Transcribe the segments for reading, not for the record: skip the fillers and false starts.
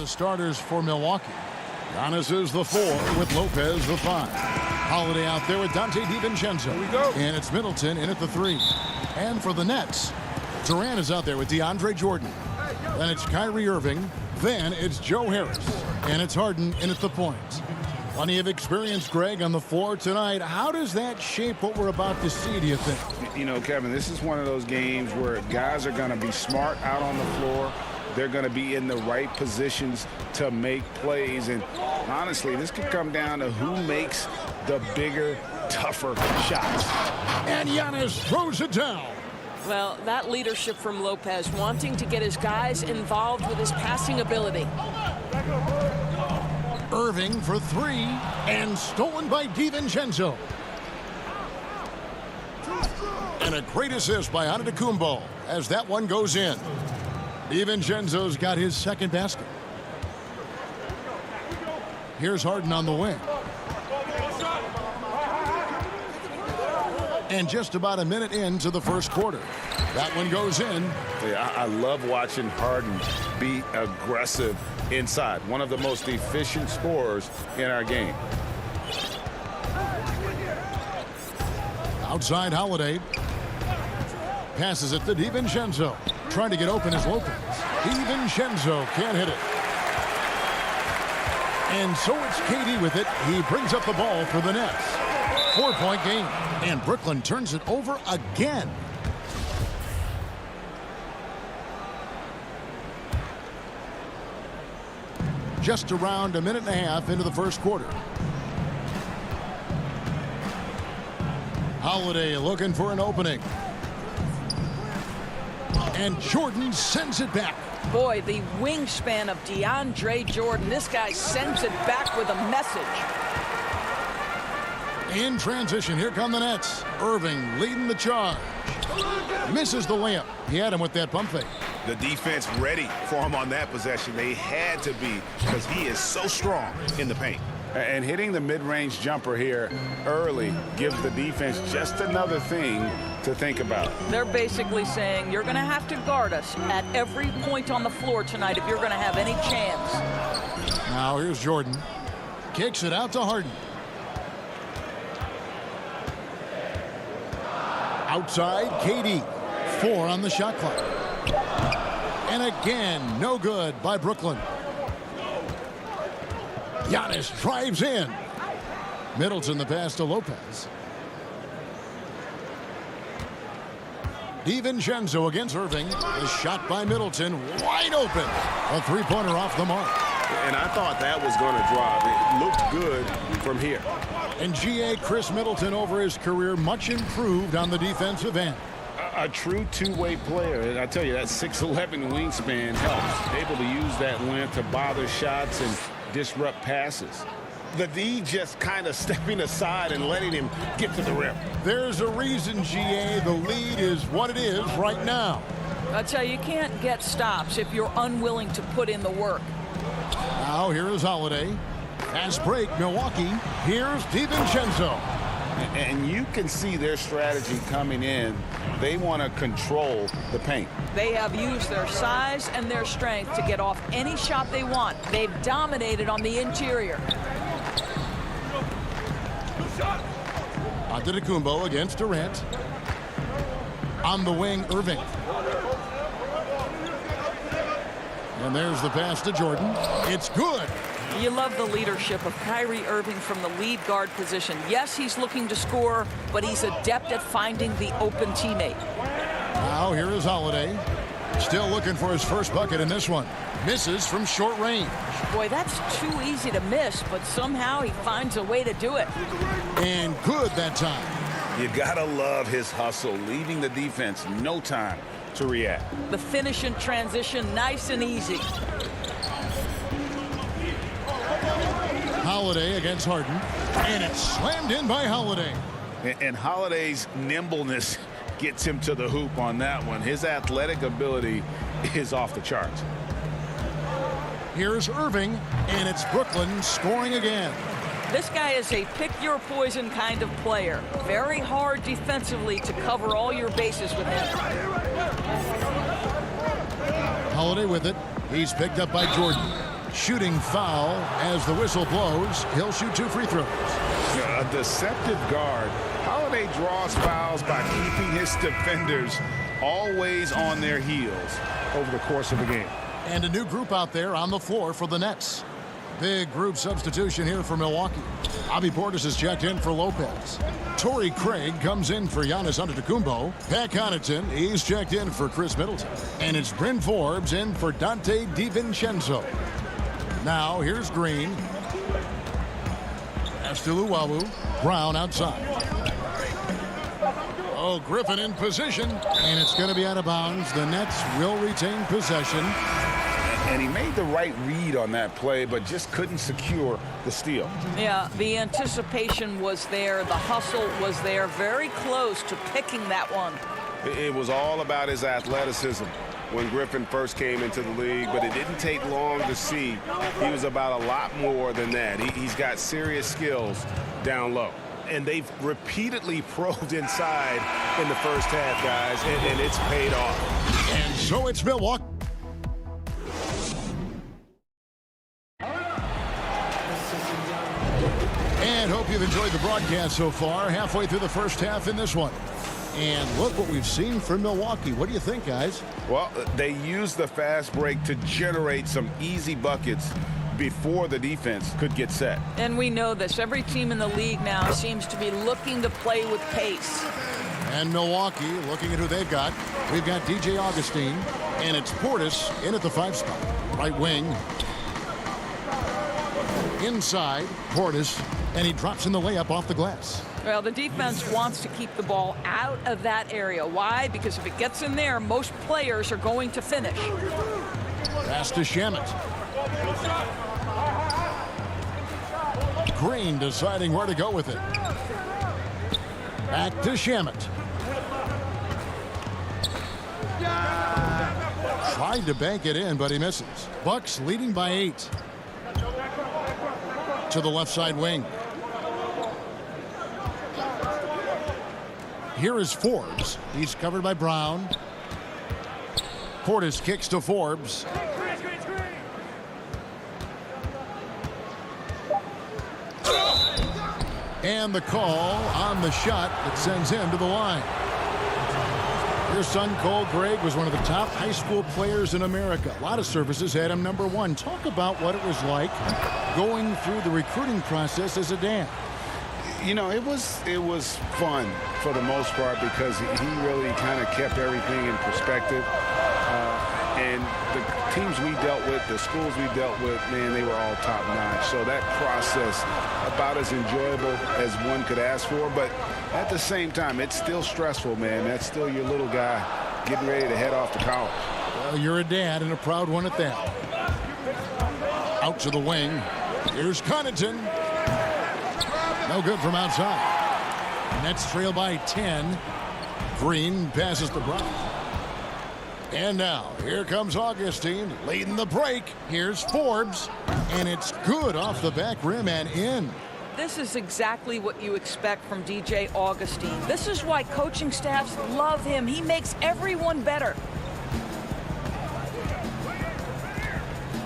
starters for Milwaukee. Giannis is the 4 with Lopez the 5. Holiday out there with Dante DiVincenzo. Here we go. And it's Middleton in at the 3. And for the Nets, Durant is out there with DeAndre Jordan. Then it's Kyrie Irving. Then it's Joe Harris. And it's Harden in at the point. Plenty of experience, Greg, on the floor tonight. How does that shape what we're about to see, do you think? You know, Kevin, this is one of those games where guys are going to be smart out on the floor. They're going to be in the right positions to make plays. And honestly, this could come down to who makes the bigger, tougher shots. And Giannis throws it down. Well, that leadership from Lopez, wanting to get his guys involved with his passing ability. Irving for 3, and stolen by DiVincenzo. And a great assist by Antetokounmpo as that one goes in. DiVincenzo's got his second basket. Here's Harden on the wing. And just about a minute into the first quarter. That one goes in. Yeah, I love watching Harden be aggressive inside. One of the most efficient scorers in our game. Outside Holiday. Passes it to DiVincenzo. Trying to get open is Lopez. DiVincenzo can't hit it. And so it's KD with it. He brings up the ball for the Nets. 4-point game. And Brooklyn turns it over again. Just around a minute and a half into the first quarter. Holiday looking for an opening. And Jordan sends it back. Boy, the wingspan of DeAndre Jordan. This guy sends it back with a message. In transition, here come the Nets. Irving leading the charge. Misses the layup. He had him with that pump fake. The defense ready for him on that possession. They had to be, because he is so strong in the paint. And hitting the mid-range jumper here early gives the defense just another thing to think about. They're basically saying you're going to have to guard us at every point on the floor tonight if you're going to have any chance. Now here's Jordan. Kicks it out to Harden. Outside, KD. 4 on the shot clock. And again, no good by Brooklyn. Giannis drives in. Middleton the pass to Lopez. DiVincenzo against Irving. The shot by Middleton, wide open. A three-pointer off the mark. And I thought that was going to drive. It looked good from here. And G.A. Chris Middleton over his career, much improved on the defensive end. A true two-way player. And I tell you, that 6'11" wingspan helps. Able to use that length to bother shots and disrupt passes. The D just kind of stepping aside and letting him get to the rim. There's a reason, G.A. The lead is what it is right now. I tell you, you can't get stops if you're unwilling to put in the work. Now here is Holiday. Fast break, Milwaukee. Here's DiVincenzo. And you can see their strategy coming in. They want to control the paint. They have used their size and their strength to get off any shot they want. They've dominated on the interior. Antetokounmpo against Durant. On the wing, Irving. And there's the pass to Jordan. It's good. You love the leadership of Kyrie Irving from the lead guard position. Yes, he's looking to score, but he's adept at finding the open teammate. Now here is Holiday. Still looking for his first bucket in this one. Misses from short range. Boy, that's too easy to miss, but somehow he finds a way to do it. And good that time. You gotta love his hustle, leaving the defense no time to react. The finish in transition, nice and easy. Holiday against Harden. And it's slammed in by Holiday. And Holiday's nimbleness gets him to the hoop on that one. His athletic ability is off the charts. Here's Irving, and it's Brooklyn scoring again. This guy is a pick-your-poison kind of player. Very hard defensively to cover all your bases with him. Holiday with it. He's picked up by Jordan. Shooting foul as the whistle blows. He'll shoot 2 free throws. A deceptive guard. Holiday draws fouls by keeping his defenders always on their heels over the course of the game. And a new group out there on the floor for the Nets. Big group substitution here for Milwaukee. Bobby Portis has checked in for Lopez. Torrey Craig comes in for Giannis Antetokounmpo. Pat Connaughton, he's checked in for Chris Middleton. And it's Bryn Forbes in for Dante DiVincenzo. Now here's Green. Pass to Luwawu. Brown outside. Oh, Griffin in position. And it's going to be out of bounds. The Nets will retain possession. And he made the right read on that play, but just couldn't secure the steal. Yeah, the anticipation was there. The hustle was there. Very close to picking that one. It was all about his athleticism when Griffin first came into the league, but it didn't take long to see he was about a lot more than that. He's got serious skills down low. And they've repeatedly probed inside in the first half, guys, and it's paid off. And so it's Milwaukee. And hope you've enjoyed the broadcast so far. Halfway through the first half in this one. And look what we've seen from Milwaukee. What do you think, guys? Well, they used the fast break to generate some easy buckets before the defense could get set. And we know this. Every team in the league now seems to be looking to play with pace. And Milwaukee, looking at who they've got. We've got DJ Augustine, and it's Portis in at the 5 spot. Right wing. Inside, Portis, and he drops in the layup off the glass. Well, the defense wants to keep the ball out of that area. Why? Because if it gets in there, most players are going to finish. Pass to Shamet. Green deciding where to go with it. Back to Shamet. Tried to bank it in, but he misses. Bucks leading by 8. To the left side wing. Here is Forbes. He's covered by Brown. Portis kicks to Forbes. And the call on the shot that sends him to the line. Your son, Cole Gregg, was one of the top high school players in America. A lot of services had him number 1. Talk about what it was like going through the recruiting process as a dad. You know, it was fun for the most part because he really kind of kept everything in perspective. And the teams we dealt with, the schools we dealt with, man, they were all top-notch. So that process, about as enjoyable as one could ask for. But at the same time, it's still stressful, man. That's still your little guy getting ready to head off to college. Well, you're a dad and a proud one at that. Out to the wing. Here's Connaughton. No good from outside. Nets trail by 10. Green passes to Brown. And now, here comes Augustine leading the break. Here's Forbes, and it's good off the back rim and in. This is exactly what you expect from DJ Augustine. This is why coaching staffs love him. He makes everyone better.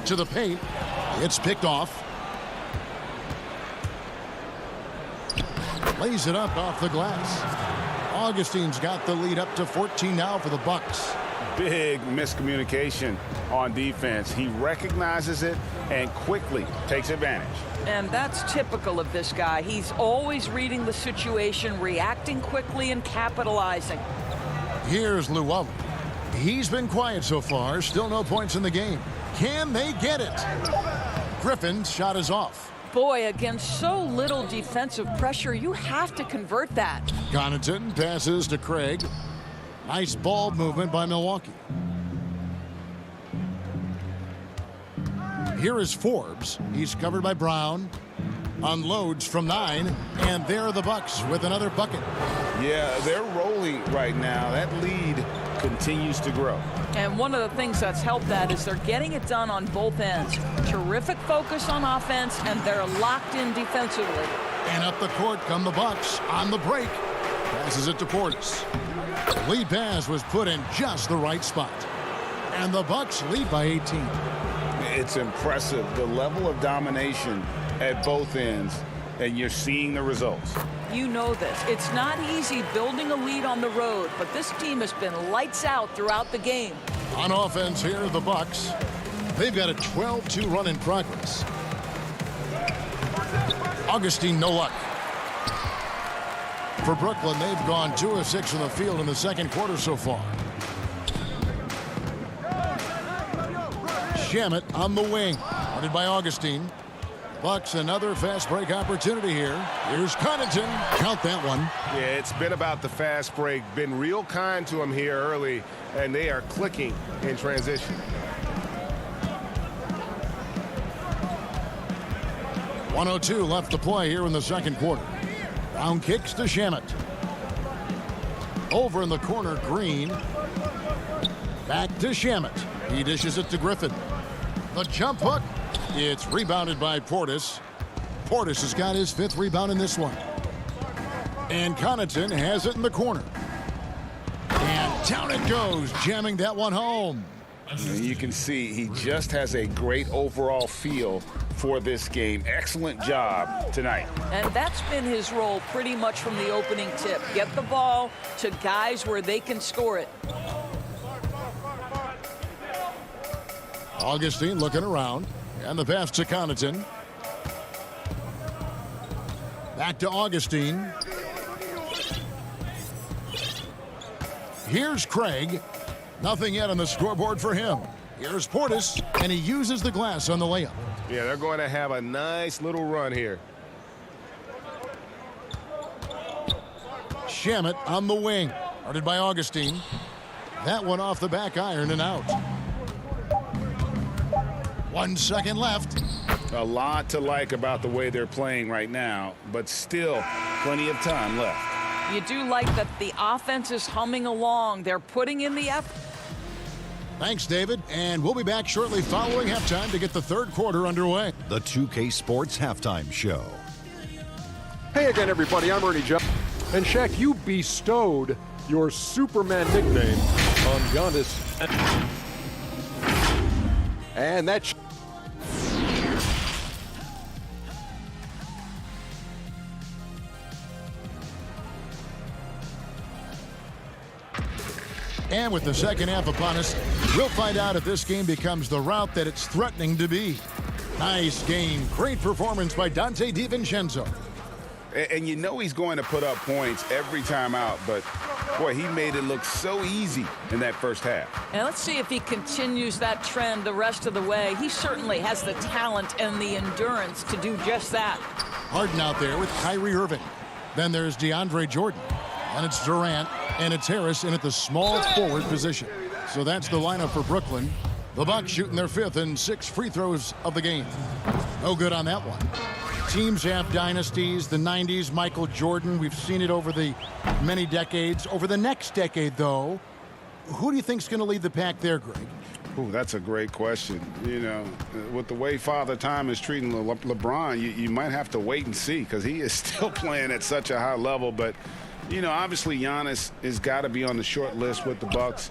To the paint. It's picked off. Lays it up off the glass. Augustine's got the lead up to 14 now for the Bucks. Big miscommunication on defense. He recognizes it and quickly takes advantage. And that's typical of this guy. He's always reading the situation, reacting quickly, and capitalizing. Here's Luwawu. He's been quiet so far. Still no points in the game. Can they get it? Griffin's shot is off. Boy, against so little defensive pressure, you have to convert that. Connaughton passes to Craig. Nice ball movement by Milwaukee. Here is Forbes. He's covered by Brown. Unloads from 9. And there are the Bucks with another bucket. Yeah, they're rolling right now. That lead continues to grow. And one of the things that's helped that is they're getting it done on both ends. Terrific focus on offense, and they're locked in defensively. And up the court come the Bucks on the break. Passes it to Portis. Lead pass was put in just the right spot. And the Bucks lead by 18. It's impressive, the level of domination at both ends, and you're seeing the results. You know this. It's not easy building a lead on the road, but this team has been lights out throughout the game. On offense here, the Bucks. They've got a 12-2 run in progress. Augustine, no luck. For Brooklyn, they've gone 2 of 6 from the field in the second quarter so far. Shamet on the wing, guarded by Augustine. Bucks another fast break opportunity here. Here's Connaughton. Count that one. Yeah, it's been about the fast break. Been real kind to him here early, and they are clicking in transition. .102 left to play here in the second quarter. Brown kicks to Shamet. Over in the corner, Green. Back to Shamet. He dishes it to Griffin. The jump hook. It's rebounded by Portis. Portis has got his 5th rebound in this one. And Connaughton has it in the corner. And down it goes, jamming that one home. And you can see he just has a great overall feel for this game. Excellent job tonight. And that's been his role pretty much from the opening tip. Get the ball to guys where they can score it. Augustine looking around. And the pass to Connaughton. Back to Augustine. Here's Craig. Nothing yet on the scoreboard for him. Here's Portis, and he uses the glass on the layup. Yeah, they're going to have a nice little run here. Shamet on the wing, guarded by Augustine. That one off the back iron and out. 1 second left. A lot to like about the way they're playing right now, but still plenty of time left. You do like that the offense is humming along. They're putting in the effort. Thanks, David. And we'll be back shortly following halftime to get the third quarter underway. The 2K Sports Halftime Show. Hey again, everybody. I'm Ernie Jones. And Shaq, you bestowed your Superman nickname on Giannis. And that's... And with the second half upon us, we'll find out if this game becomes the route that it's threatening to be. Nice game. Great performance by Dante DiVincenzo. And you know he's going to put up points every time out, but boy, he made it look so easy in that first half. And let's see if he continues that trend the rest of the way. He certainly has the talent and the endurance to do just that. Harden out there with Kyrie Irving. Then there's DeAndre Jordan. And it's Durant, and it's Harris in at the small forward position. So that's the lineup for Brooklyn. The Bucks shooting their 5th and 6th free throws of the game. No good on that one. Teams have dynasties. The 90s, Michael Jordan. We've seen it over the many decades. Over the next decade, though, who do you think is going to lead the pack there, Greg? Ooh, that's a great question. You know, with the way Father Time is treating LeBron, you might have to wait and see because he is still playing at such a high level. But you know, obviously Giannis has got to be on the short list with the Bucks.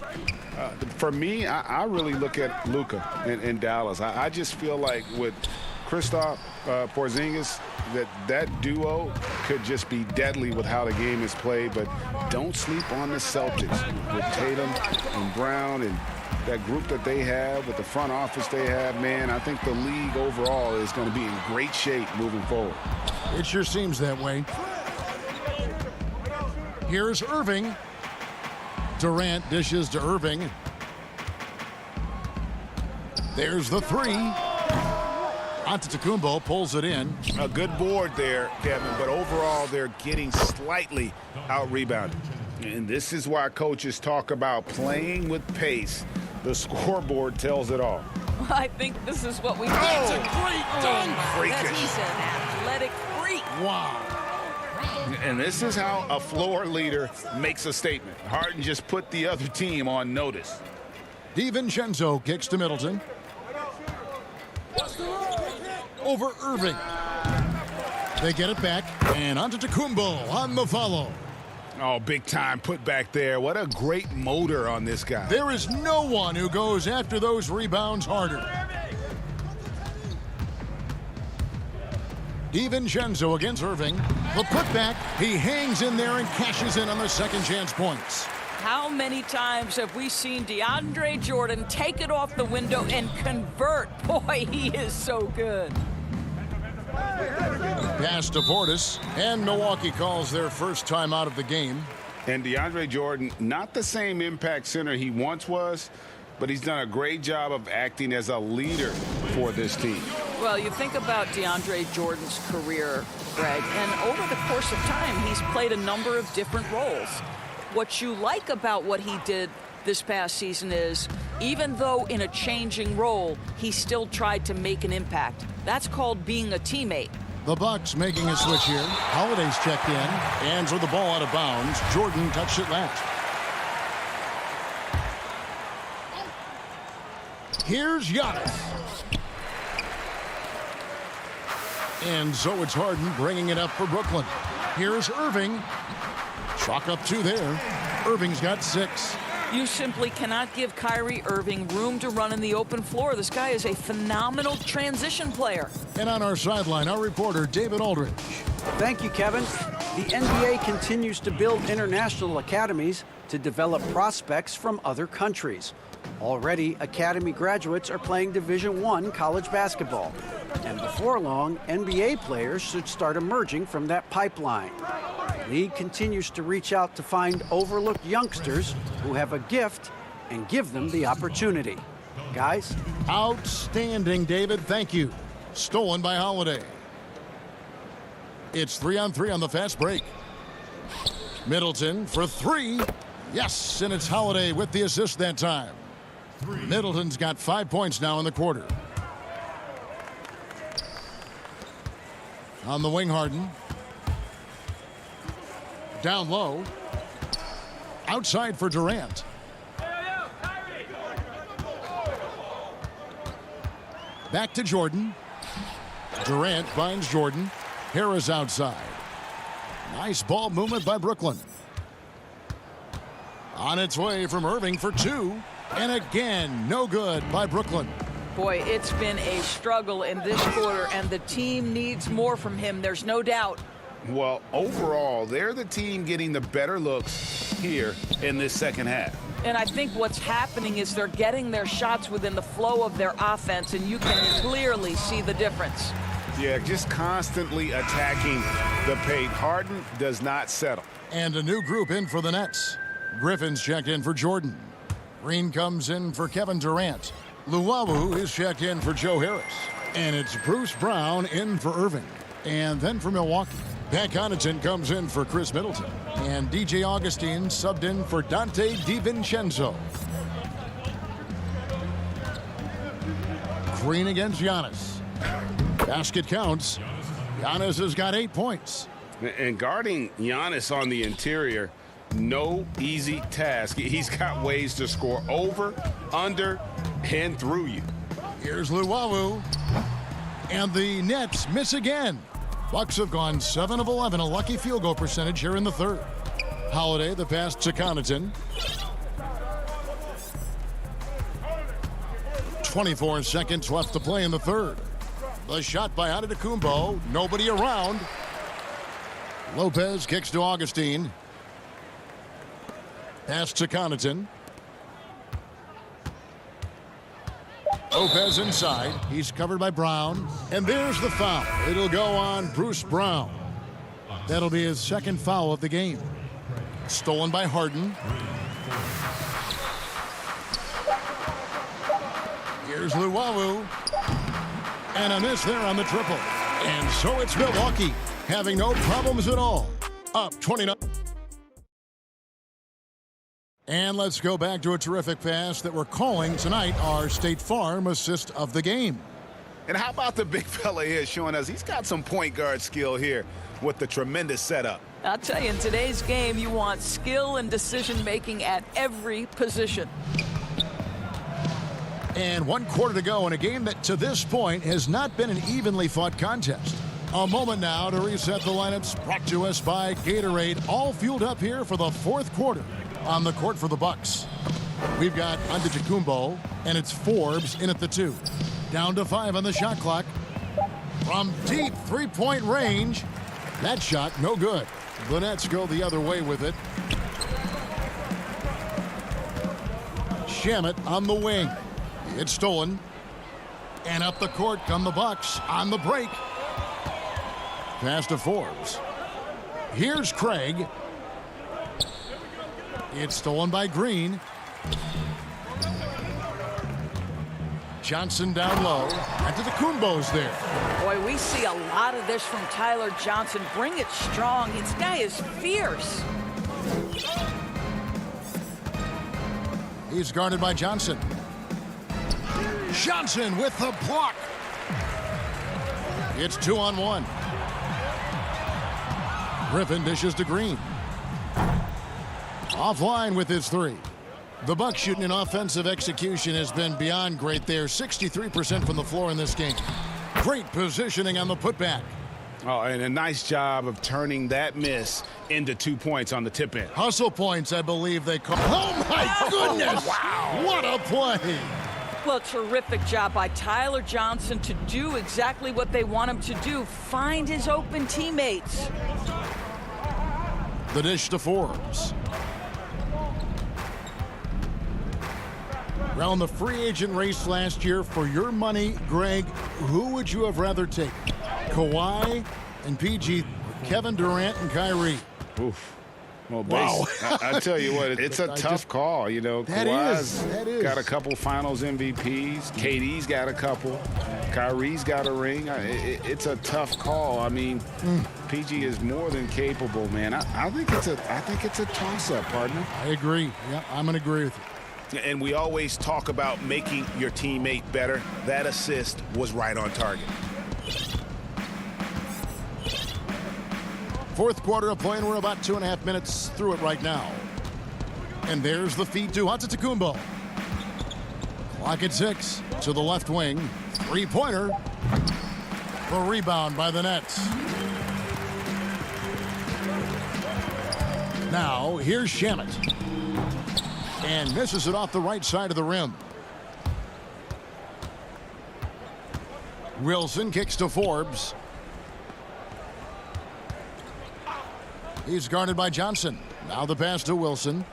For me, I really look at Luka in Dallas. I just feel like with Kristaps Porzingis, that duo could just be deadly with how the game is played. But don't sleep on the Celtics with Tatum and Brown and that group that they have with the front office they have. Man, I think the league overall is going to be in great shape moving forward. It sure seems that way. Here's Irving. Durant dishes to Irving. There's the 3. Antetokounmpo pulls it in. A good board there, Kevin, but overall they're getting slightly out-rebounded. And this is why coaches talk about playing with pace. The scoreboard tells it all. I think this is what we need. That's a great dunk. Freakish. He's an athletic freak. Wow. And this is how a floor leader makes a statement. Harden just put the other team on notice. DiVincenzo kicks to Middleton. Over Irving. They get it back, and Antetokounmpo on the follow. Oh, big time put back there. What a great motor on this guy. There is no one who goes after those rebounds harder. DiVincenzo against Irving. The putback, he hangs in there and cashes in on the second chance points. How many times have we seen DeAndre Jordan take it off the window and convert? Boy, he is so good. Pass to Portis, and Milwaukee calls their first time out of the game. And DeAndre Jordan, not the same impact center he once was, but he's done a great job of acting as a leader for this team. Well, you think about DeAndre Jordan's career, Greg, and over the course of time, he's played a number of different roles. What you like about what he did this past season is, even though in a changing role, he still tried to make an impact. That's called being a teammate. The Bucks making a switch here. Holiday's checked in, and for the ball out of bounds, Jordan touched it last. Here's Giannis. And so it's Harden bringing it up for Brooklyn. Here's Irving. Chalk up 2 there. Irving's got 6. You simply cannot give Kyrie Irving room to run in the open floor. This guy is a phenomenal transition player. And on our sideline, our reporter, David Aldridge. Thank you, Kevin. The NBA continues to build international academies to develop prospects from other countries. Already, academy graduates are playing Division I college basketball. And before long, NBA players should start emerging from that pipeline. The league continues to reach out to find overlooked youngsters who have a gift and give them the opportunity. Guys? Outstanding, David. Thank you. Stolen by Holiday. It's 3-on-3 on the fast break. Middleton for 3. Yes, and it's Holiday with the assist that time. Middleton's got 5 points now in the quarter. On the wing, Harden. Down low. Outside for Durant. Back to Jordan. Durant finds Jordan. Harris outside. Nice ball movement by Brooklyn. On its way from Irving for 2. And again, no good by Brooklyn. Boy, it's been a struggle in this quarter, and the team needs more from him. There's no doubt. Well, overall, they're the team getting the better looks here in this second half. And I think what's happening is they're getting their shots within the flow of their offense, and you can clearly see the difference. Yeah, just constantly attacking the paint. Harden does not settle. And a new group in for the Nets. Griffin's checked in for Jordan. Green comes in for Kevin Durant. Luwawu is checked in for Joe Harris. And it's Bruce Brown in for Irving. And then for Milwaukee, Pat Connaughton comes in for Chris Middleton. And DJ Augustine subbed in for Dante DiVincenzo. Green against Giannis. Basket counts. Giannis has got 8 points. And guarding Giannis on the interior, no easy task. He's got ways to score over, under, and through you. Here's Luwawu. And the Nets miss again. Bucks have gone 7 of 11, a lucky field goal percentage here in the third. Holiday, the pass to Connaughton. 24 seconds left to play in the third. The shot by Antetokounmpo. Nobody around. Lopez kicks to Augustine. Pass to Connaughton. Lopez inside. He's covered by Brown. And there's the foul. It'll go on Bruce Brown. That'll be his second foul of the game. Stolen by Harden. Here's Luwawu. And a miss there on the triple. And so it's Milwaukee having no problems at all. Up 29. And let's go back to a terrific pass that we're calling tonight our State Farm assist of the game. And how about the big fella here showing us he's got some point guard skill here with the tremendous setup. I'll tell you, in today's game, you want skill and decision-making at every position. And 1 quarter to go in a game that to this point has not been an evenly fought contest. A moment now to reset the lineups, brought to us by Gatorade, all fueled up here for the fourth quarter. On the court for the Bucks, we've got Antetokounmpo, and it's Forbes in at the 2. Down to 5 on the shot clock. From deep three-point range. That shot, no good. The Nets go the other way with it. Shamet on the wing. It's stolen. And up the court come the Bucks on the break. Pass to Forbes. Here's Craig. It's stolen by Green. Johnson down low. Antetokounmpo's there. Boy, we see a lot of this from Tyler Johnson. Bring it strong. This guy is fierce. He's guarded by Johnson. Johnson with the block. It's 2-on-1. Griffin dishes to Green. Offline with his three. The Bucks shooting in offensive execution has been beyond great there. 63% from the floor in this game. Great positioning on the putback. Oh, and a nice job of turning that miss into 2 points on the tip in. Hustle points, I believe they call. Oh, my goodness! Wow! What a play! Well, terrific job by Tyler Johnson to do exactly what they want him to do. Find his open teammates. The dish to Forbes. Around the free agent race last year, for your money, Greg, who would you have rather taken? Kawhi and PG, Kevin Durant and Kyrie. Oof. Well, Wow. I tell you what, it's a tough call. You know, That Kawhi's is. got a couple Finals MVPs. KD's got a couple. Kyrie's got a ring. It's a tough call. I mean, PG is more than capable, man. I think it's a toss-up, partner. I agree. Yeah, I'm going to agree with you. And we always talk about making your teammate better. That assist was right on target. Fourth quarter of play, and we're about 2.5 minutes through it right now. And there's the feed to Antetokounmpo. Clock at 6 to the left wing. Three-pointer. The rebound by the Nets. Now, here's Shamet. And misses it off the right side of the rim. Wilson kicks to Forbes. He's guarded by Johnson. Now the pass to Wilson.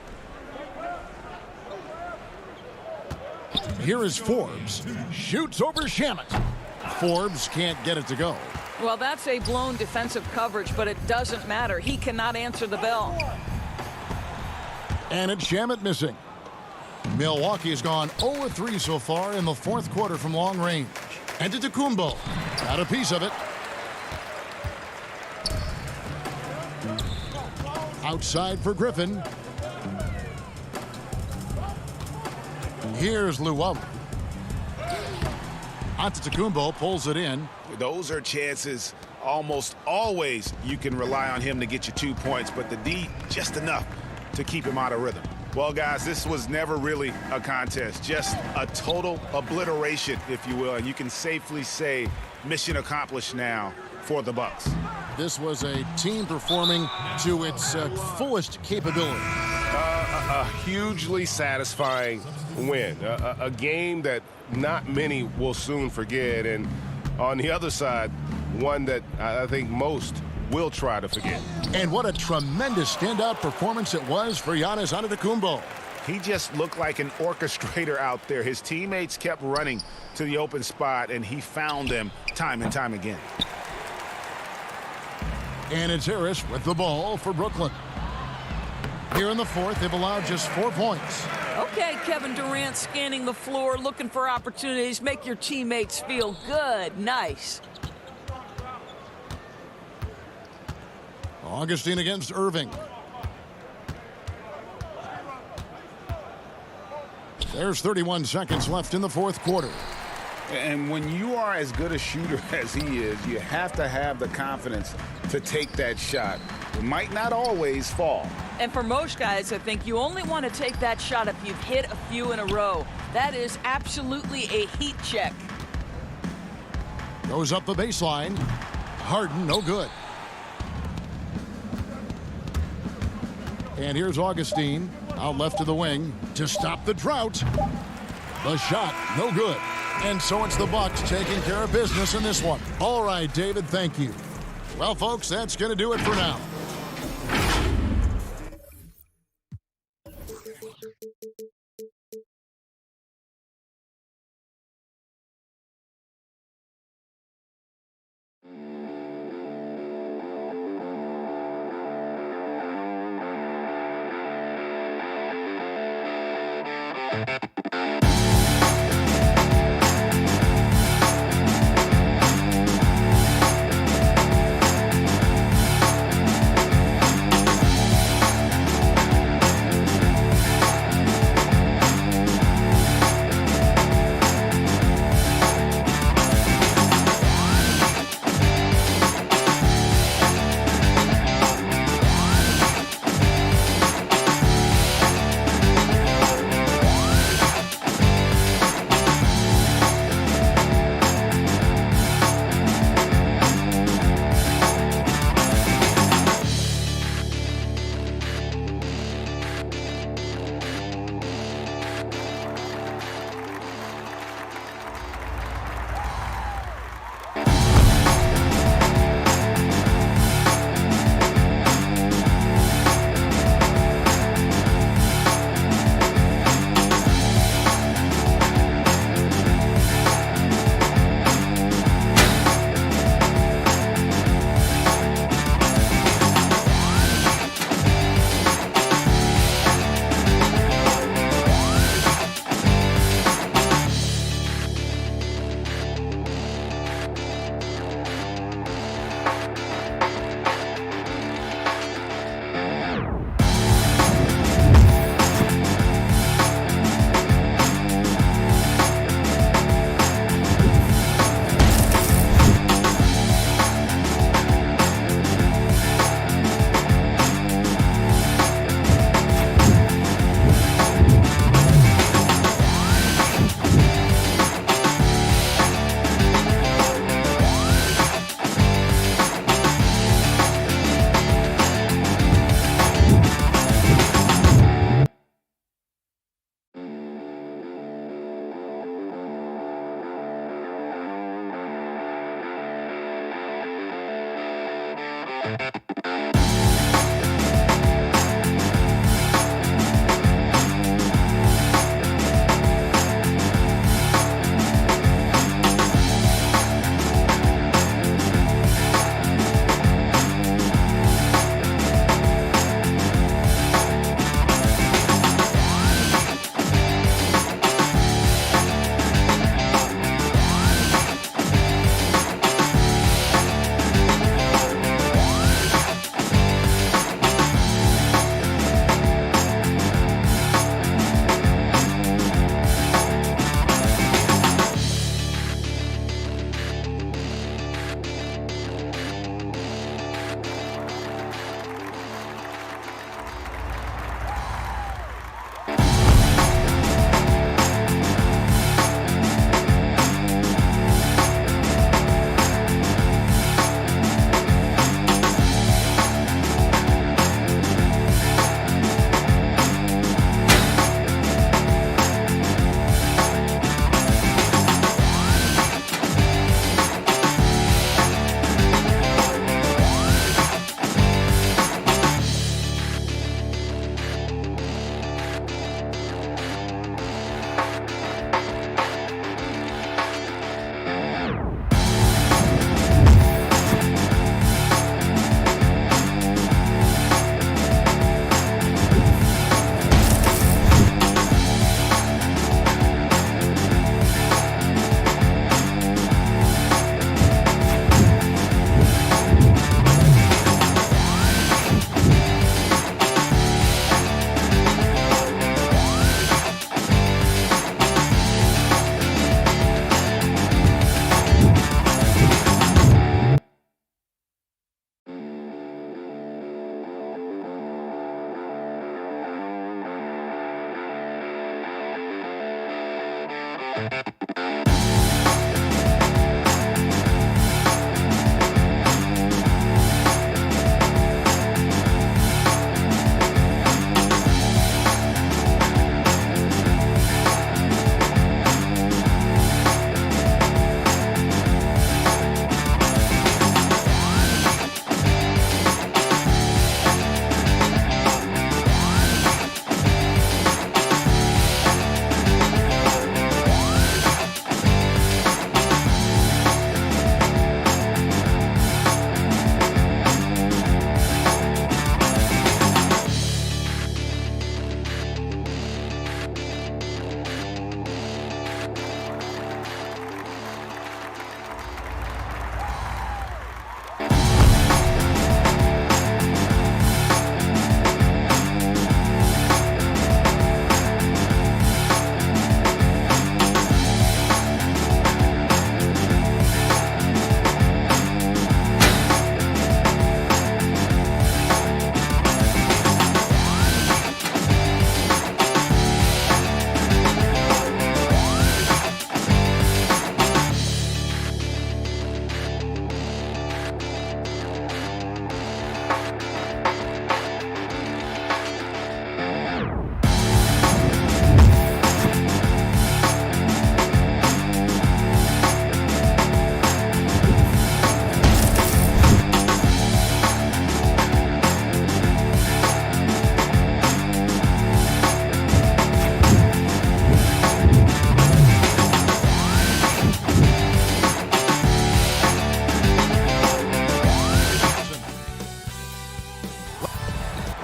Here is Forbes. Shoots over Shamet. Forbes can't get it to go. Well, that's a blown defensive coverage, but it doesn't matter. He cannot answer the bell. And it's Shamet missing. Milwaukee's gone 0-3 so far in the fourth quarter from long range. Antetokounmpo got a piece of it. Outside for Griffin. Here's Luwawu. Antetokounmpo pulls it in. Those are chances almost always you can rely on him to get you 2 points, but the D just enough to keep him out of rhythm. Well, guys, this was never really a contest, just a total obliteration, if you will, and you can safely say mission accomplished now for the Bucks. This was a team performing to its fullest capability. A hugely satisfying win. A game that not many will soon forget. And on the other side, one that I think most will try to forget. And what a tremendous standout performance it was for Giannis Antetokounmpo. He just looked like an orchestrator out there. His teammates kept running to the open spot, and he found them time and time again. And it's Harris with the ball for Brooklyn. Here in the fourth, they've allowed just 4 points. Okay, Kevin Durant scanning the floor, looking for opportunities. Make your teammates feel good. Nice. Augustine against Irving. There's 31 seconds left in the fourth quarter. And when you are as good a shooter as he is, you have to have the confidence to take that shot. It might not always fall. And for most guys, I think you only want to take that shot if you've hit a few in a row. That is absolutely a heat check. Goes up the baseline. Harden, no good. And here's Augustine out left to the wing to stop the drought. The shot, no good. And so it's the Bucks taking care of business in this one. All right, David, thank you. Well, folks, that's going to do it for now.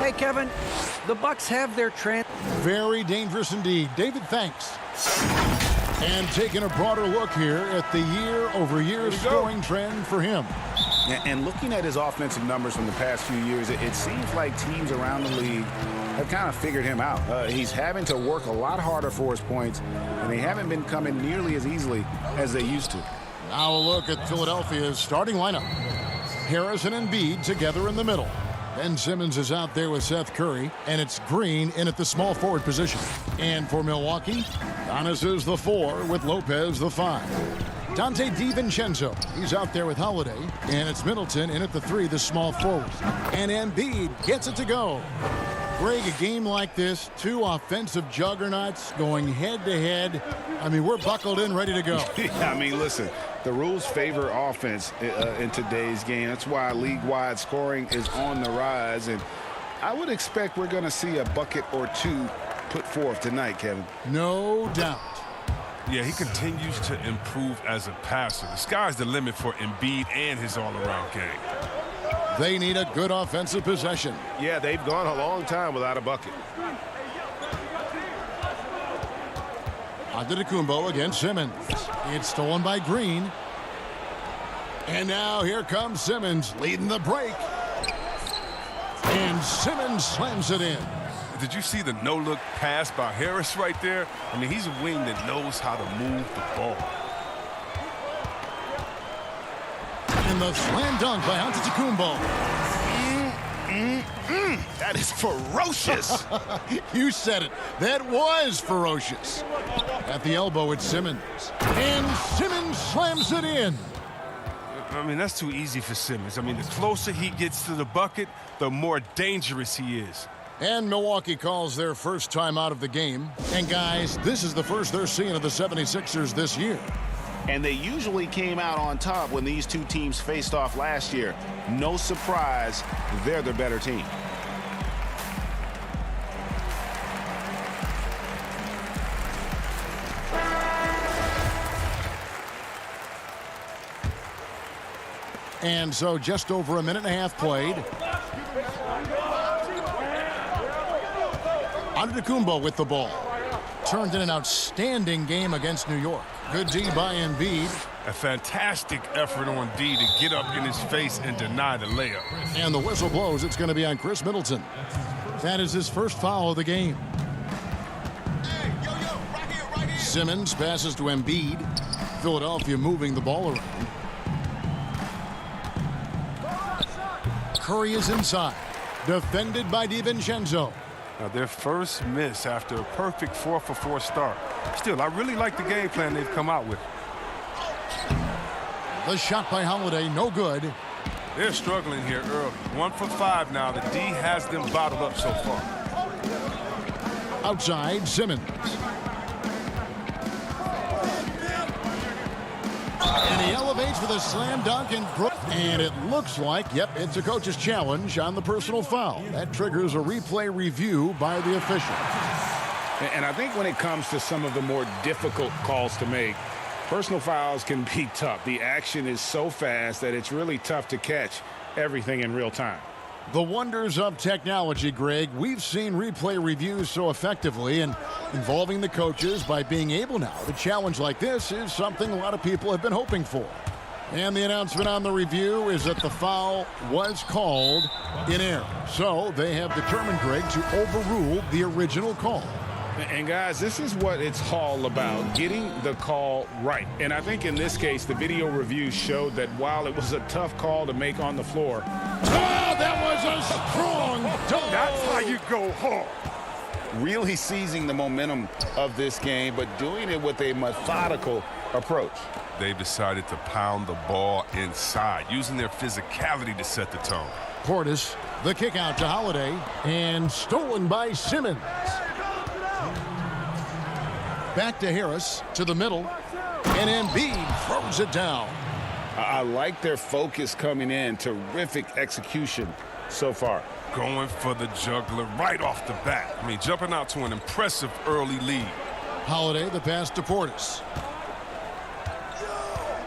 Hey, Kevin, the Bucks have their Very dangerous indeed. David, thanks. And taking a broader look here at the year-over-year scoring trend for him. And looking at his offensive numbers from the past few years, it seems like teams around the league have kind of figured him out. He's having to work a lot harder for his points, and they haven't been coming nearly as easily as they used to. Now a look at Philadelphia's starting lineup. Harris and Embiid together in the middle. Ben Simmons is out there with Seth Curry, and it's Green in at the small forward position. And for Milwaukee, Giannis is the 4 with Lopez the 5. Dante DiVincenzo, he's out there with Holiday, and it's Middleton in at the 3, the small forward. And Embiid gets it to go. Greg, a game like this, 2 offensive juggernauts going head-to-head. I mean, we're buckled in, ready to go. I mean, listen, the rules favor offense in today's game. That's why league-wide scoring is on the rise, and I would expect we're going to see a bucket or 2 put forth tonight, Kevin. No doubt. Yeah, he continues to improve as a passer. The sky's the limit for Embiid and his all-around game. They need a good offensive possession. Yeah, they've gone a long time without a bucket. Antetokounmpo against Simmons. It's stolen by Green. And now here comes Simmons leading the break. And Simmons slams it in. Did you see the no-look pass by Harris right there? I mean, he's a wing that knows how to move the ball. And the slam dunk by Antetokounmpo. That is ferocious. You said it. That was ferocious. At the elbow, it's Simmons. And Simmons slams it in. I mean, that's too easy for Simmons. I mean, the closer he gets to the bucket, the more dangerous he is. And Milwaukee calls their first time out of the game. And guys, this is the first they're seeing of the 76ers this year. And they usually came out on top when these 2 teams faced off last year. No surprise, they're the better team. And so just over a minute and a half played. Antetokounmpo with the ball. Turned in an outstanding game against New York. Good D by Embiid. A fantastic effort on D to get up in his face and deny the layup. And the whistle blows. It's going to be on Chris Middleton. That is his first foul of the game. Simmons passes to Embiid. Philadelphia moving the ball around. Curry is inside. Defended by DiVincenzo. Now, their first miss after a perfect 4-for-4 start. Still, I really like the game plan they've come out with. The shot by Holiday, no good. They're struggling here early. 1 for 5 now. The D has them bottled up so far. Outside, Simmons. And he elevates for the slam dunk and it looks like, yep, it's a coach's challenge on the personal foul. That triggers a replay review by the official. And I think when it comes to some of the more difficult calls to make, personal fouls can be tough. The action is so fast that it's really tough to catch everything in real time. The wonders of technology, Greg. We've seen replay reviews so effectively, and involving the coaches by being able now to challenge like this is something a lot of people have been hoping for. And the announcement on the review is that the foul was called in error. So they have determined, Greg, to overrule the original call. And guys, this is what it's all about, getting the call right. And I think in this case, the video review showed that while it was a tough call to make on the floor, that was a strong dunk. That's how you go hard. Really seizing the momentum of this game, but doing it with a methodical approach. They've decided to pound the ball inside, using their physicality to set the tone. Portis, the kick out to Holiday, and stolen by Simmons. Back to Harris, to the middle, and Embiid throws it down. I like their focus coming in. Terrific execution so far. Going for the juggler right off the bat. I mean, jumping out to an impressive early lead. Holiday, the pass to Portis.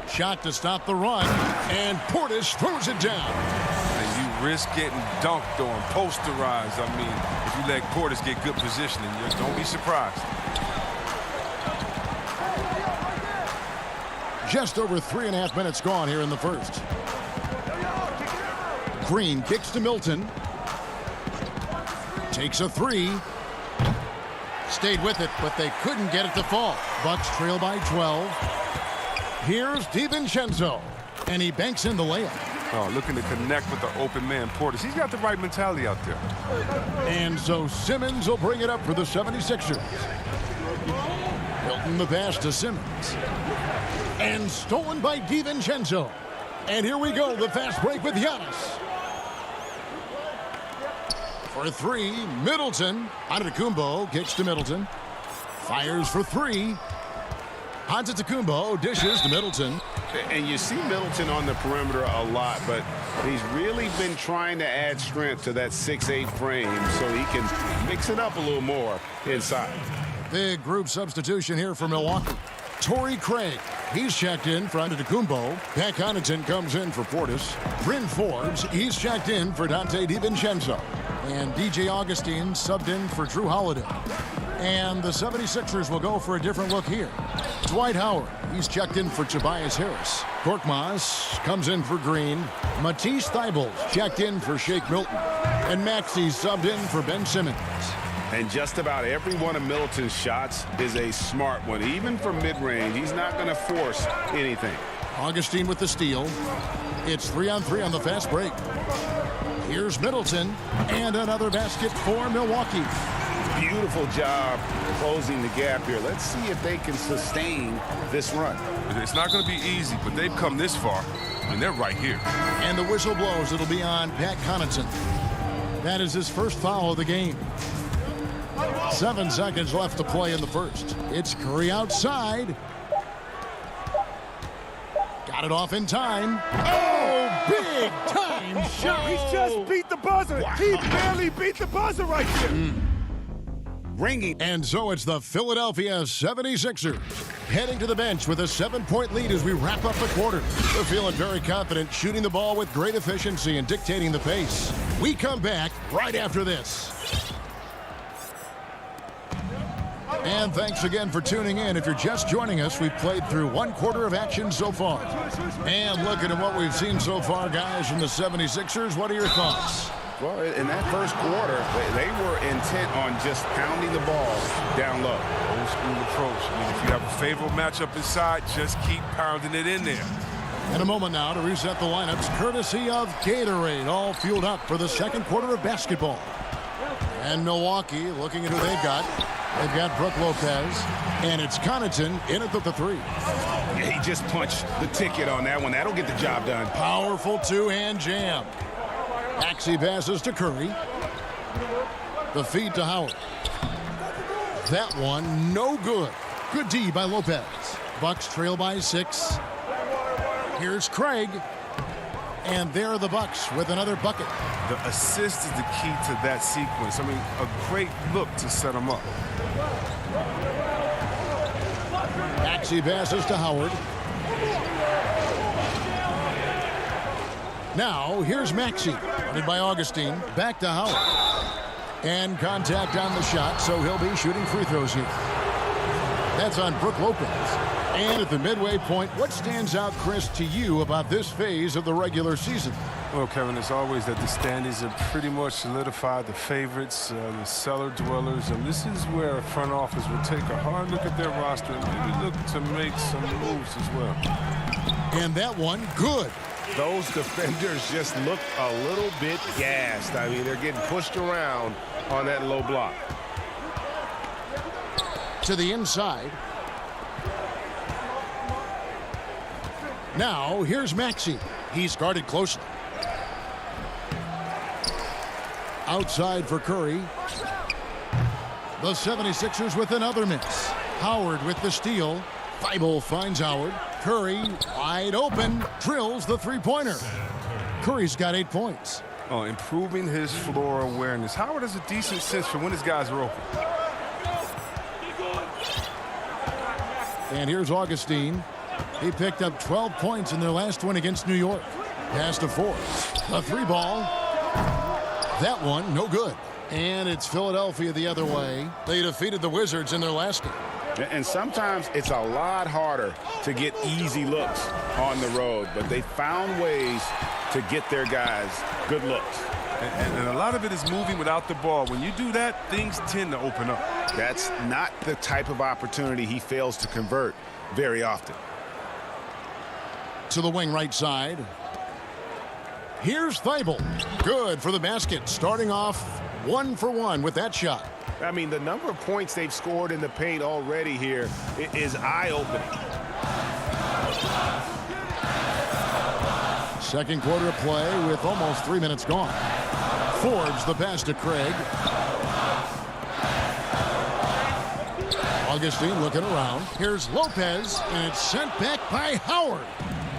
Shot to stop the run, and Portis throws it down. And you risk getting dunked on, posterized. I mean, if you let Portis get good positioning, don't be surprised. Just over 3.5 minutes gone here in the first. Green kicks to Milton. Takes a three. Stayed with it, but they couldn't get it to fall. Bucks trail by 12. Here's DiVincenzo, and he banks in the layup. Oh, looking to connect with the open man, Portis. He's got the right mentality out there. And so Simmons will bring it up for the 76ers. Milton the pass to Simmons. And stolen by DiVincenzo. And here we go, the fast break with Giannis. For three, Middleton. Antetokounmpo kicks to Middleton. Fires for three. Antetokounmpo dishes to Middleton. And you see Middleton on the perimeter a lot, but he's really been trying to add strength to that 6'8" frame so he can mix it up a little more inside. Big group substitution here for Milwaukee. Torrey Craig, he's checked in for Antetokounmpo. Pat Connaughton comes in for Portis. Bryn Forbes, he's checked in for Dante DiVincenzo. And DJ Augustine subbed in for Drew Holiday. And the 76ers will go for a different look here. Dwight Howard, he's checked in for Tobias Harris. Korkmaz comes in for Green. Matisse Thybulle checked in for Shake Milton. And Maxey subbed in for Ben Simmons. And just about every one of Middleton's shots is a smart one. Even from mid-range, he's not going to force anything. Augustine with the steal. It's 3-on-3 on the fast break. Here's Middleton, and another basket for Milwaukee. Beautiful job closing the gap here. Let's see if they can sustain this run. It's not going to be easy, but they've come this far. I mean, they're right here. And the whistle blows. It'll be on Pat Connaughton. That is his first foul of the game. 7 seconds left to play in the first. It's Curry outside. Got it off in time. Oh, big time shot. He just beat the buzzer. Wow. He barely beat the buzzer right there. Ringing. And so it's the Philadelphia 76ers heading to the bench with a 7-point lead as we wrap up the quarter. They're feeling very confident, shooting the ball with great efficiency and dictating the pace. We come back right after this. And thanks again for tuning in. If you're just joining us, we've played through 1 quarter of action so far. And looking at what we've seen so far, guys, from the 76ers, what are your thoughts? Well, in that first quarter, they were intent on just pounding the ball down low. Old school approach. I mean, if you have a favorable matchup inside, just keep pounding it in there. In a moment now to reset the lineups, courtesy of Gatorade, all fueled up for the second quarter of basketball. And Milwaukee, looking at who they've got. They've got Brook Lopez, and it's Connaughton in at the 3. Yeah, he just punched the ticket on that one. That'll get the job done. Powerful two-hand jam. Maxey passes to Curry. The feed to Howard. That one, no good. Good D by Lopez. Bucks trail by 6. Here's Craig. And there are the Bucks with another bucket. The assist is the key to that sequence. I mean, a great look to set them up. Maxey passes to Howard. Now, here's Maxey. Running by Augustine. Back to Howard. And contact on the shot, so he'll be shooting free throws here. That's on Brook Lopez. And at the midway point, what stands out, Chris, to you about this phase of the regular season? Well, Kevin, it's always that the standings are pretty much solidified, the favorites, the cellar dwellers, and this is where a front office will take a hard look at their roster and maybe look to make some moves as well. And that one, good. Those defenders just look a little bit gassed. I mean, they're getting pushed around on that low block. To the inside. Now, here's Maxey. He's guarded closely. Outside for Curry. The 76ers with another miss. Howard with the steal. Thybulle finds Howard. Curry wide open. Drills the three-pointer. Curry's got 8 points. Oh, improving his floor awareness. Howard has a decent sense for when his guys are open. And here's Augustine. He picked up 12 points in their last win against New York. Pass to Forbes. The 3 ball. That one, no good. And it's Philadelphia the other way. They defeated the Wizards in their last game. And sometimes it's a lot harder to get easy looks on the road, but they found ways to get their guys good looks. And a lot of it is moving without the ball. When you do that, things tend to open up. That's not the type of opportunity he fails to convert very often. To the wing right side. Here's Thibault. Good for the basket. Starting off 1 for 1 with that shot. I mean, the number of points they've scored in the paint already here is eye-opening. Second quarter of play with almost 3 minutes gone. Forbes the pass to Craig. Augustine looking around. Here's Lopez, and it's sent back by Howard.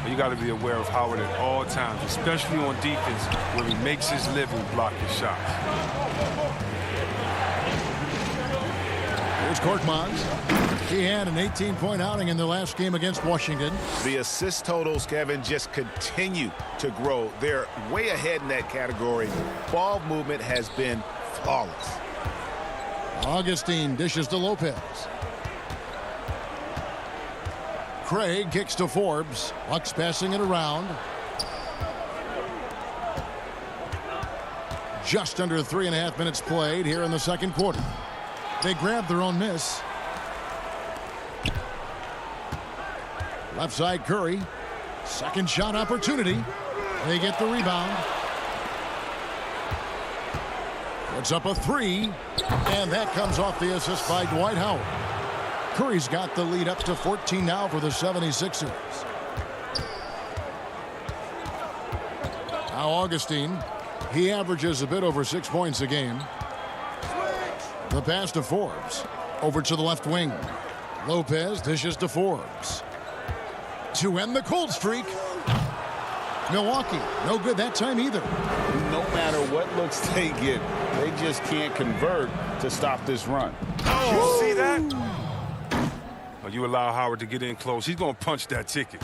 You got to be aware of Howard at all times, especially on defense, where he makes his living blocking shots. Here's Korkmaz. He had an 18-point outing in their last game against Washington. The assist totals, Kevin, just continue to grow. They're way ahead in that category. Ball movement has been flawless. Augustine dishes to Lopez. Craig kicks to Forbes. Bucks passing it around. Just under 3.5 minutes played here in the second quarter. They grab their own miss. Left side Curry. Second shot opportunity. They get the rebound. Puts up a three. And that comes off the assist by Dwight Howard. Curry's got the lead up to 14 now for the 76ers. Now Augustine. He averages a bit over 6 points a game. The pass to Forbes. Over to the left wing. Lopez dishes to Forbes. To end the cold streak. Milwaukee, no good that time either. No matter what looks they get, they just can't convert to stop this run. Oh, see that? Well, you allow Howard to get in close. He's going to punch that ticket.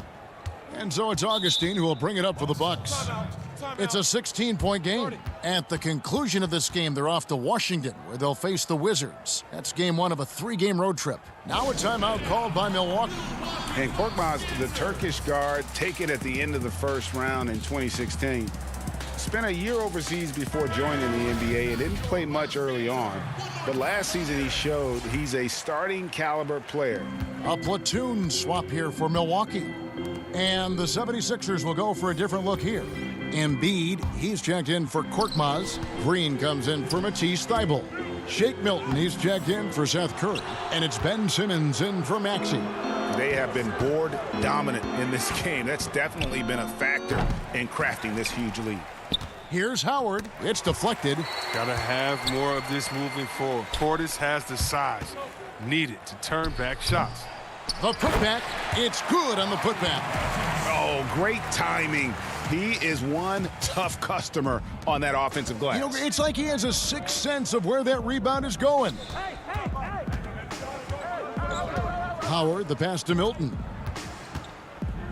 And so it's Augustine who will bring it up for the Bucks. It's a 16-point game. At the conclusion of this game, they're off to Washington, where they'll face the Wizards. That's game one of a 3-game road trip. Now a timeout called by Milwaukee. And Korkmaz, the Turkish guard, taken at the end of the first round in 2016. Spent a year overseas before joining the NBA and didn't play much early on. But last season he showed he's a starting caliber player. A platoon swap here for Milwaukee. And the 76ers will go for a different look here. Embiid, he's checked in for Korkmaz. Green comes in for Matisse Thybulle. Shake Milton, he's checked in for Seth Curry. And it's Ben Simmons in for Maxey. They have been board dominant in this game. That's definitely been a factor in crafting this huge lead. Here's Howard. It's deflected. Got to have more of this moving forward. Portis has the size needed to turn back shots. The putback. It's good on the putback. Oh, great timing. He is one tough customer on that offensive glass. You know, it's like he has a sixth sense of where that rebound is going. Howard, the pass to Milton.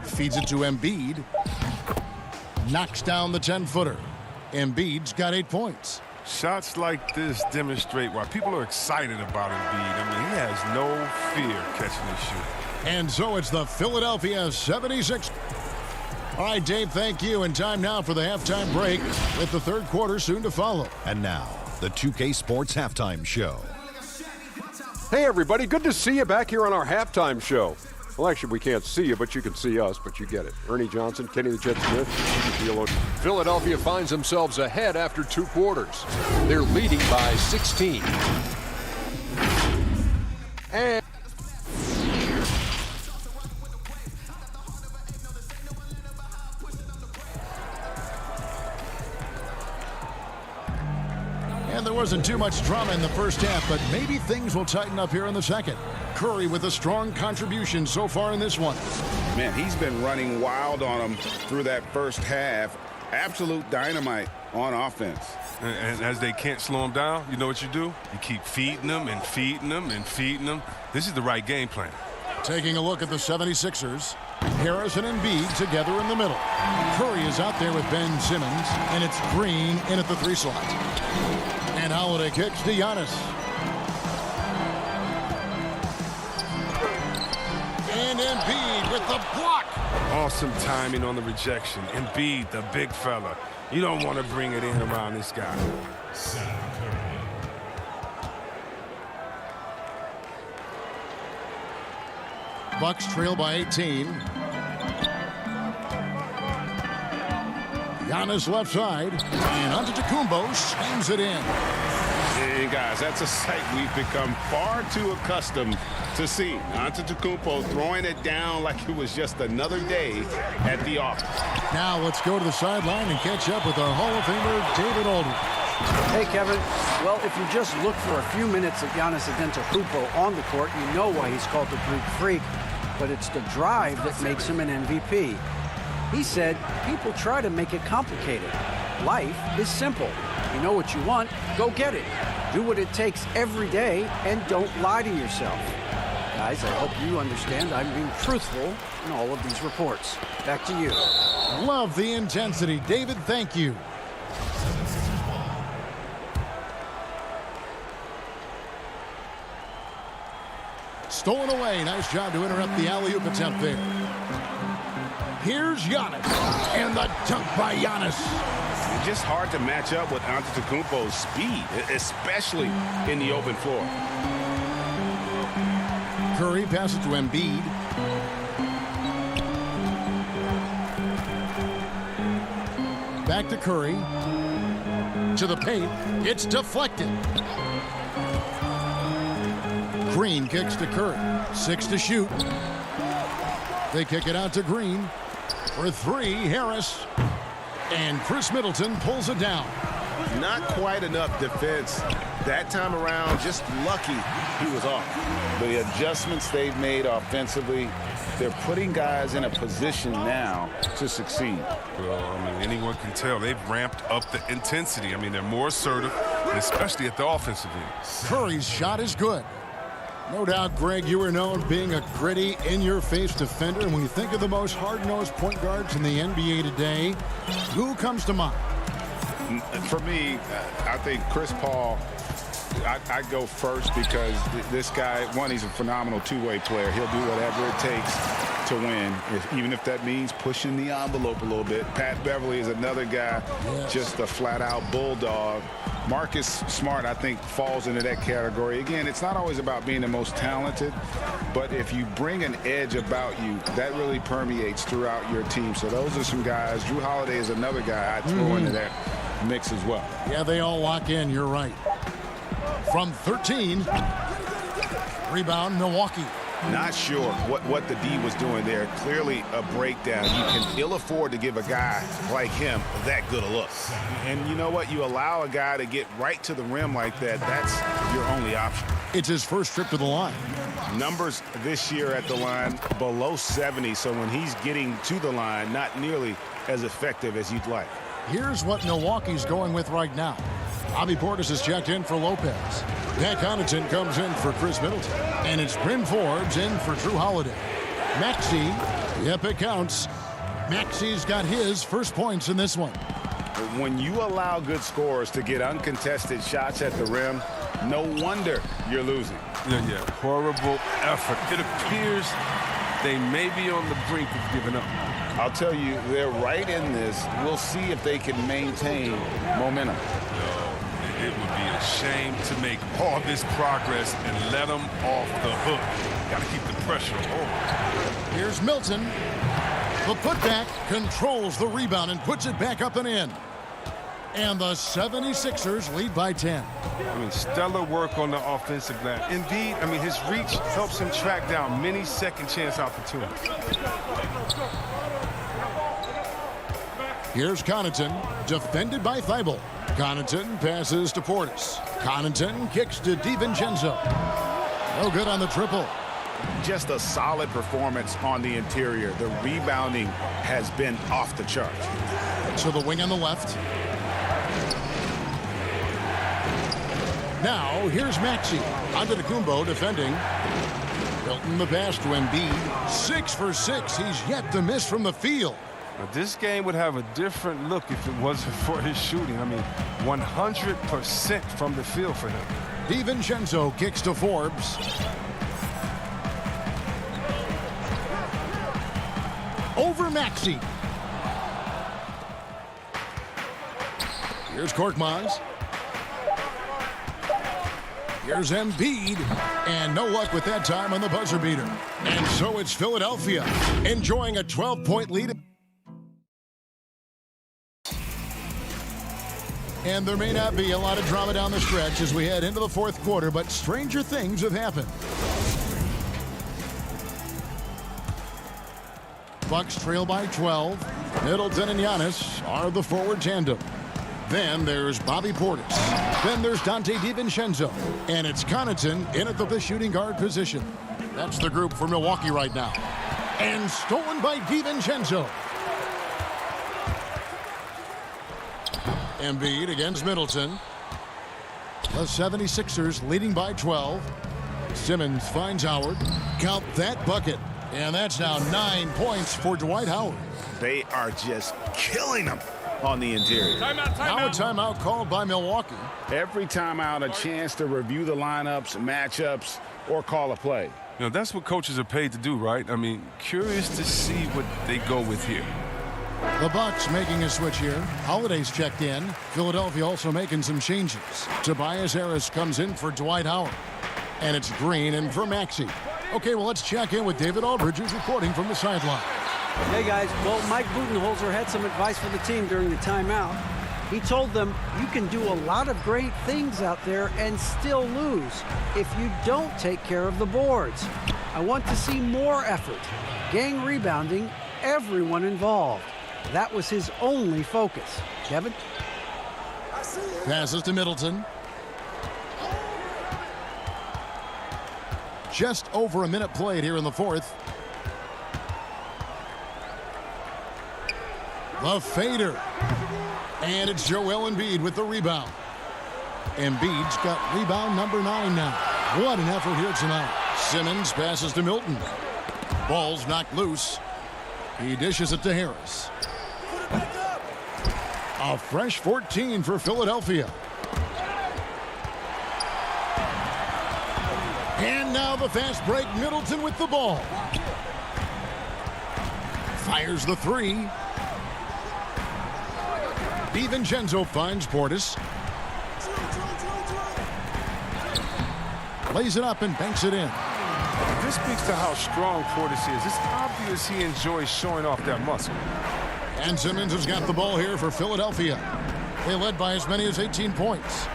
Feeds it to Embiid. Knocks down the 10-footer. Embiid's got 8 points. Shots like this demonstrate why people are excited about Embiid. I mean, he has no fear catching this shoot. And so it's the Philadelphia 76. All right, Dave, thank you. And time now for the halftime break with the third quarter soon to follow. And now, the 2K Sports Halftime Show. Hey, everybody. Good to see you back here on our halftime show. Well, actually, we can't see you, but you can see us, but you get it. Ernie Johnson, Kenny the Jet Smith, Philadelphia finds themselves ahead after 2 quarters. They're leading by 16. And there wasn't too much drama in the first half, but maybe things will tighten up here in the second. Curry with a strong contribution so far in this one. Man, he's been running wild on him through that first half. Absolute dynamite on offense. And as they can't slow him down, you know what you do? You keep feeding them and feeding them and feeding them. This is the right game plan. Taking a look at the 76ers. Harris and Embiid together in the middle. Curry is out there with Ben Simmons, and it's Green in at the 3 slot. Holiday kicks to Giannis. And Embiid with the block. Awesome timing on the rejection. Embiid, the big fella. You don't want to bring it in around this guy. Bucks trail by 18. Giannis left side. And Antetokounmpo slams it in. And guys, that's a sight we've become far too accustomed to seeing. Antetokounmpo throwing it down like it was just another day at the office. Now let's go to the sideline and catch up with our Hall of Famer, David Aldridge. Hey, Kevin. Well, if you just look for a few minutes of Giannis Antetokounmpo on the court, you know why he's called the Greek Freak. But it's the drive that makes him an MVP. He said, people try to make it complicated. Life is simple. You know what you want, go get it. Do what it takes every day and don't lie to yourself. Guys, I hope you understand I'm being truthful in all of these reports. Back to you. Love the intensity. David, thank you. Stolen away. Nice job to interrupt the alley-oop attempt there. Here's Giannis. And the dunk by Giannis. It's just hard to match up with Antetokounmpo's speed, especially in the open floor. Curry passes to Embiid. Back to Curry. To the paint. It's deflected. Green kicks to Curry. 6 to shoot. They kick it out to Green. For 3, Harris. And Chris Middleton pulls it down. Not quite enough defense that time around. Just lucky he was off. The adjustments they've made offensively, they're putting guys in a position now to succeed. Well, I mean, anyone can tell they've ramped up the intensity. I mean, they're more assertive, especially at the offensive end. Curry's shot is good. No doubt, Greg, you are known being a gritty, in-your-face defender. And when you think of the most hard-nosed point guards in the NBA today, who comes to mind? For me, I think Chris Paul, I go first because this guy, one, he's a phenomenal two-way player. He'll do whatever it takes to win, even if that means pushing the envelope a little bit. Pat Beverly is another guy, just a flat-out bulldog. Marcus Smart, I think, falls into that category. Again, it's not always about being the most talented, but if you bring an edge about you, that really permeates throughout your team. So those are some guys. Drew Holiday is another guy I'd throw into that mix as well. Yeah, they all lock in. You're right. From 13, rebound, Milwaukee. Not sure what the D was doing there. Clearly a breakdown. You can ill afford to give a guy like him that good a look. And you know what? You allow a guy to get right to the rim like that, that's your only option. It's his first trip to the line. Numbers this year at the line below 70, so when he's getting to the line, not nearly as effective as you'd like. Here's what Milwaukee's going with right now. Bobby Portis has checked in for Lopez. Pat Connaughton comes in for Chris Middleton. And it's Bryn Forbes in for Drew Holiday. Maxey, yep, it counts. Maxey's got his first points in this one. When you allow good scorers to get uncontested shots at the rim, no wonder you're losing. Yeah, horrible effort. It appears they may be on the brink of giving up. I'll tell you, they're right in this. We'll see if they can maintain momentum. It would be a shame to make all this progress and let them off the hook. Got to keep the pressure on. Here's Milton. The putback controls the rebound and puts it back up and in. And the 76ers lead by 10. I mean, stellar work on the offensive glass. Indeed, I mean, his reach helps him track down many second chance opportunities. Here's Connaughton, defended by Thibault. Connaughton passes to Portis. Connaughton kicks to DiVincenzo. No good on the triple. Just a solid performance on the interior. The rebounding has been off the charts. So the wing on the left. Now, here's Maxey. Antetokounmpo defending. Milton the pass to Embiid. 6 for 6. He's yet to miss from the field. Now, this game would have a different look if it wasn't for his shooting. I mean, 100% from the field for him. DiVincenzo kicks to Forbes. Over Maxey. Here's Korkmaz. Here's Embiid. And no luck with that time on the buzzer beater. And so it's Philadelphia enjoying a 12-point lead. And there may not be a lot of drama down the stretch as we head into the fourth quarter, but stranger things have happened. Bucks trail by 12. Middleton and Giannis are the forward tandem. Then there's Bobby Portis. Then there's Dante DiVincenzo. And it's Connaughton in at the shooting guard position. That's the group for Milwaukee right now. And stolen by DiVincenzo. Embiid against Middleton. The 76ers leading by 12. Simmons finds Howard. Count that bucket. And that's now 9 points for Dwight Howard. They are just killing them on the interior. Timeout. Now a timeout called by Milwaukee. Every timeout, a chance to review the lineups, matchups, or call a play. You know, that's what coaches are paid to do, right? I mean, curious to see what they go with here. The Bucks making a switch here. Holiday's checked in. Philadelphia also making some changes. Tobias Harris comes in for Dwight Howard. And it's Green in for Maxey. Okay, well, let's check in with David Aldridge, who's reporting from the sideline. Hey, guys. Well, Mike Budenholzer had some advice for the team during the timeout. He told them, you can do a lot of great things out there and still lose if you don't take care of the boards. I want to see more effort, gang rebounding, everyone involved. That was his only focus. Kevin? Passes to Middleton. Just over a minute played here in the fourth. The fader. And it's Joel Embiid with the rebound. Embiid's got rebound number 9 now. What an effort here tonight. Simmons passes to Milton. Ball's knocked loose. He dishes it to Harris. A fresh 14 for Philadelphia. And now the fast break. Middleton with the ball. Fires the three. DiVincenzo finds Portis. Lays it up and banks it in. This speaks to how strong Portis is. It's obvious he enjoys showing off that muscle. And Simmons has got the ball here for Philadelphia. They led by as many as 18 points.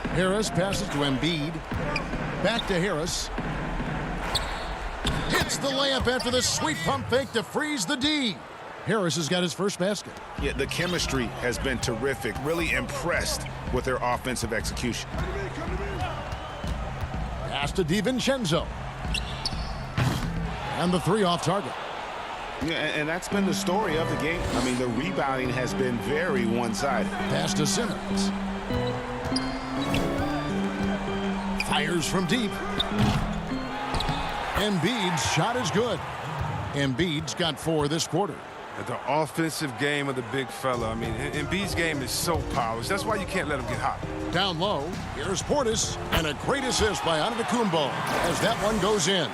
Harris passes to Embiid. Back to Harris. Hits the layup after the sweet pump fake to freeze the D. Harris has got his first basket. Yeah, the chemistry has been terrific. Really impressed with their offensive execution. Pass to DiVincenzo. And the three off target. Yeah, and that's been the story of the game. I mean, the rebounding has been very one-sided. Pass to Simmons. Fires from deep. Embiid's shot is good. Embiid's got 4 this quarter. The offensive game of the big fella. I mean, Embiid's game is so polished. That's why you can't let him get hot. Down low, here's Portis, and a great assist by Antetokounmpo as that one goes in.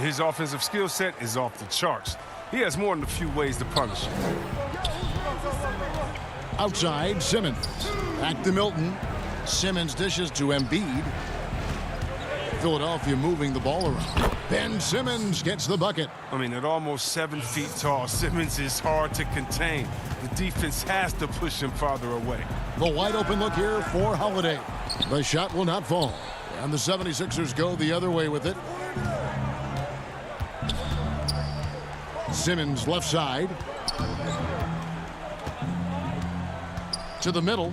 His offensive skill set is off the charts. He has more than a few ways to punish him. Outside, Simmons. Back to Milton. Simmons dishes to Embiid. Philadelphia moving the ball around. Ben Simmons gets the bucket. I mean, at almost 7 feet tall, Simmons is hard to contain. The defense has to push him farther away. The wide open look here for Holiday. The shot will not fall. And the 76ers go the other way with it. Simmons left side. To the middle.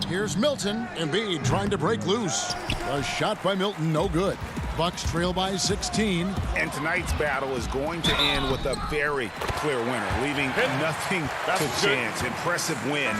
Here's Milton. Embiid trying to break loose. A shot by Milton, no good. Bucks trail by 16. And tonight's battle is going to end with a very clear winner, leaving nothing to chance. Impressive win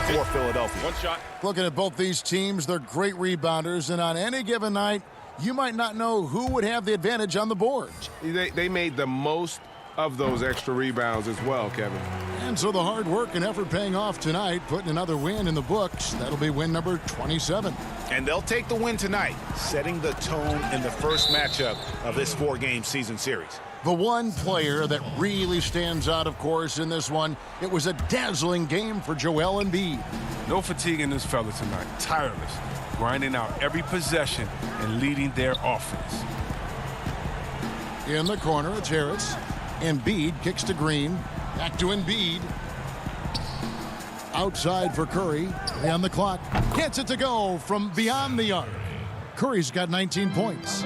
for Philadelphia. One shot. Looking at both these teams, they're great rebounders, and on any given night, you might not know who would have the advantage on the boards. They made the most of those extra rebounds as well, Kevin. And so the hard work and effort paying off tonight, putting another win in the books. That'll be win number 27. And they'll take the win tonight, setting the tone in the first matchup of this 4-game season series. The one player that really stands out, of course, in this one, it was a dazzling game for Joel Embiid. No fatigue in this fella tonight. Tireless, grinding out every possession and leading their offense. In the corner, it's Harris. Embiid kicks to Green. Back to Embiid. Outside for Curry. 3 on the clock. Gets it to go from beyond the arc. Curry's got 19 points.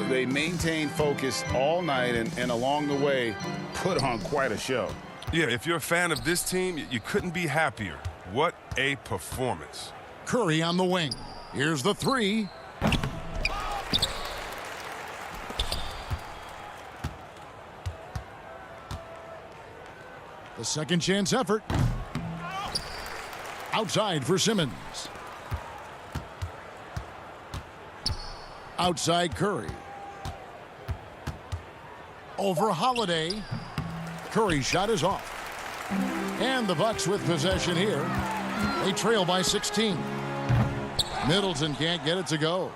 They maintained focus all night and along the way put on quite a show. Yeah, if you're a fan of this team, you couldn't be happier. What a performance. Curry on the wing. Here's the 3. The second chance effort. Outside for Simmons. Outside Curry. Over Holiday. Curry's shot is off. And the Bucks with possession here. They trail by 16. Middleton can't get it to go.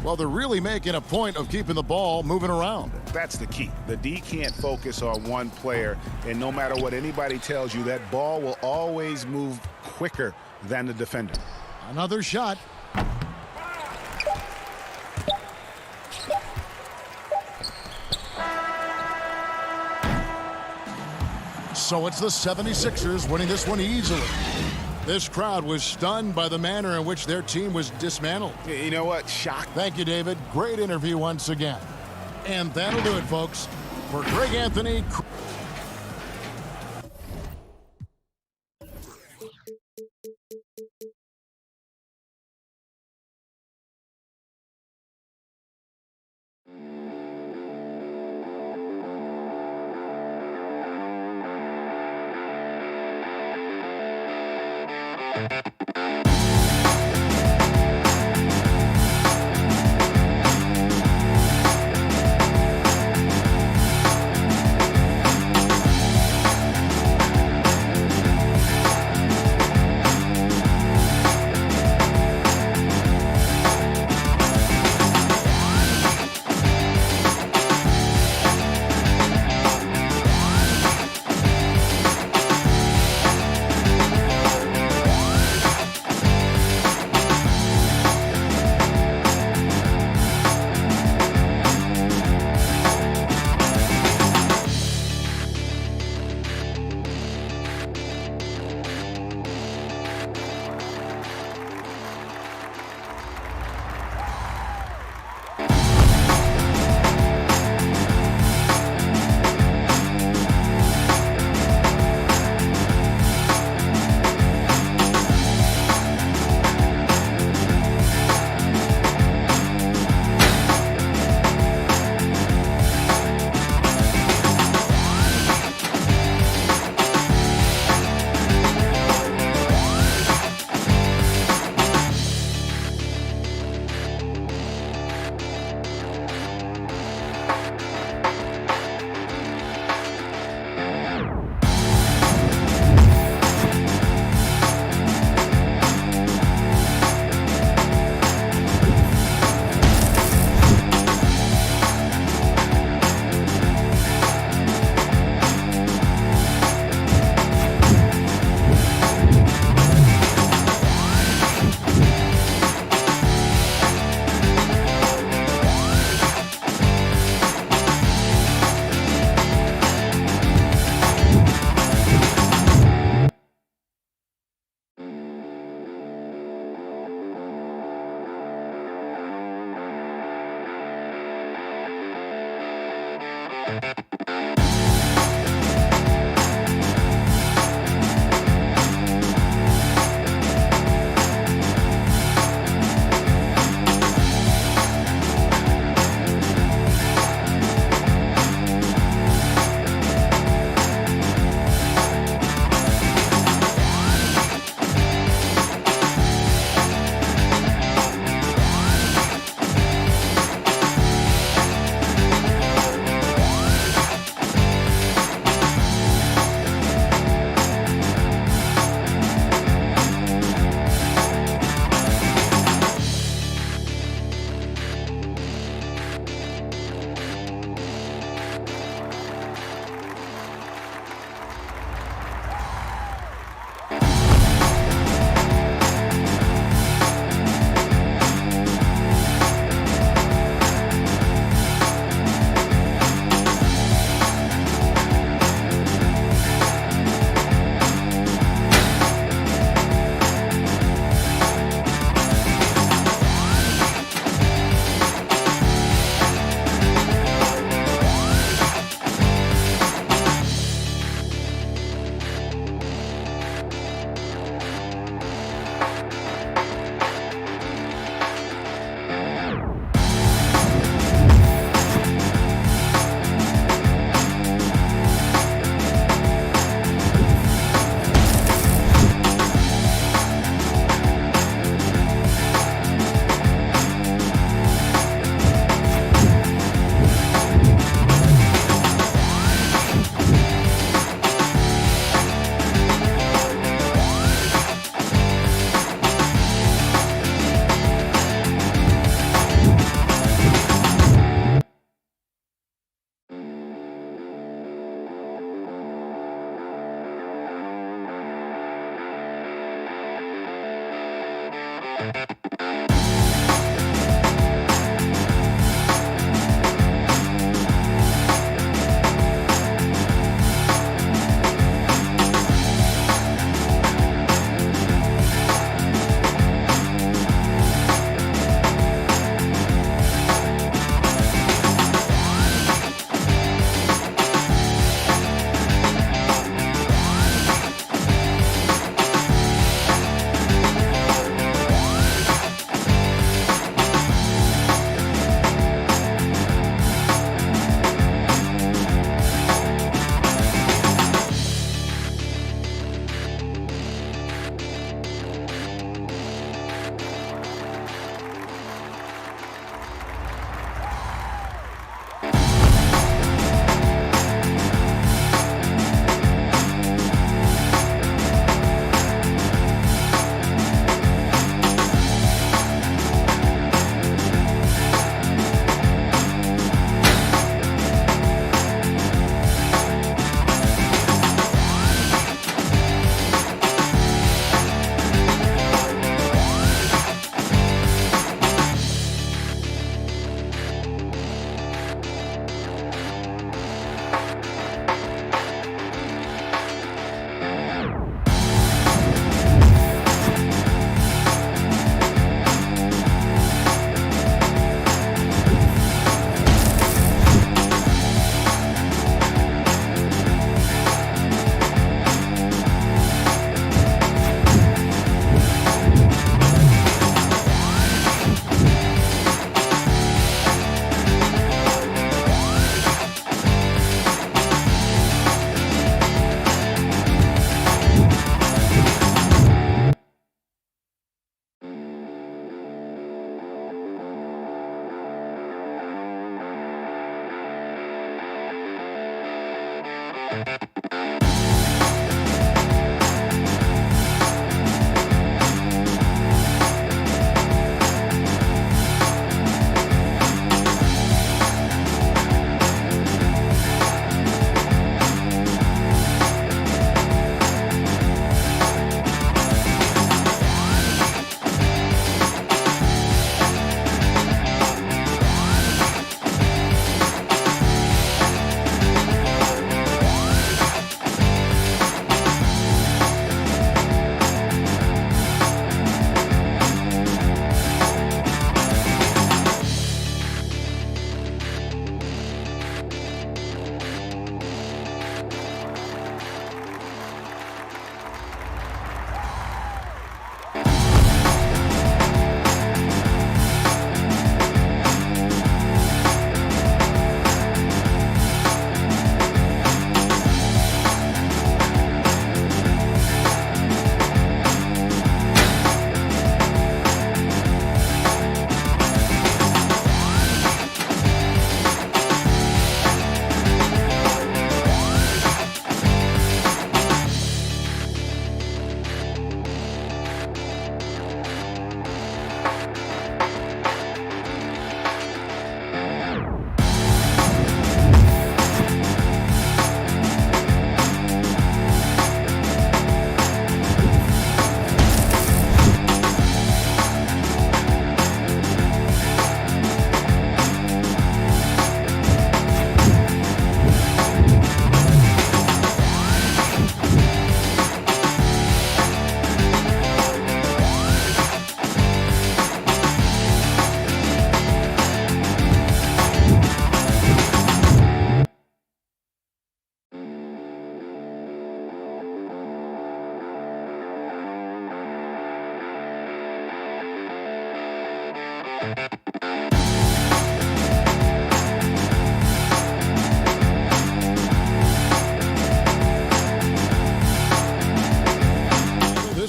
Well, they're really making a point of keeping the ball moving around. That's the key. The D can't focus on one player, and no matter what anybody tells you, that ball will always move quicker than the defender. Another shot. So it's the 76ers winning this one easily. This crowd was stunned by the manner in which their team was dismantled. You know what? Shock. Thank you, David. Great interview once again. And that'll do it, folks. For Greg Anthony.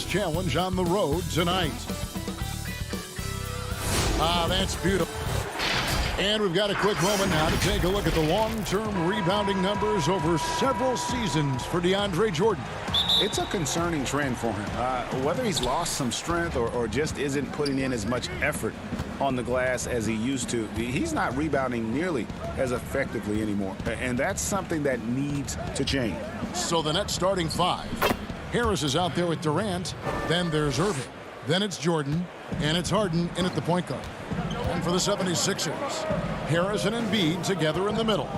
Challenge on the road tonight. That's beautiful. And we've got a quick moment now to take a look at the long-term rebounding numbers over several seasons for DeAndre Jordan. It's a concerning trend for him. Whether he's lost some strength or just isn't putting in as much effort on the glass as he used to, he's not rebounding nearly as effectively anymore. And that's something that needs to change. So the Nets starting five. Harris is out there with Durant. Then there's Irving. Then it's Jordan. And it's Harden in at the point guard. And for the 76ers, Harris and Embiid together in the middle.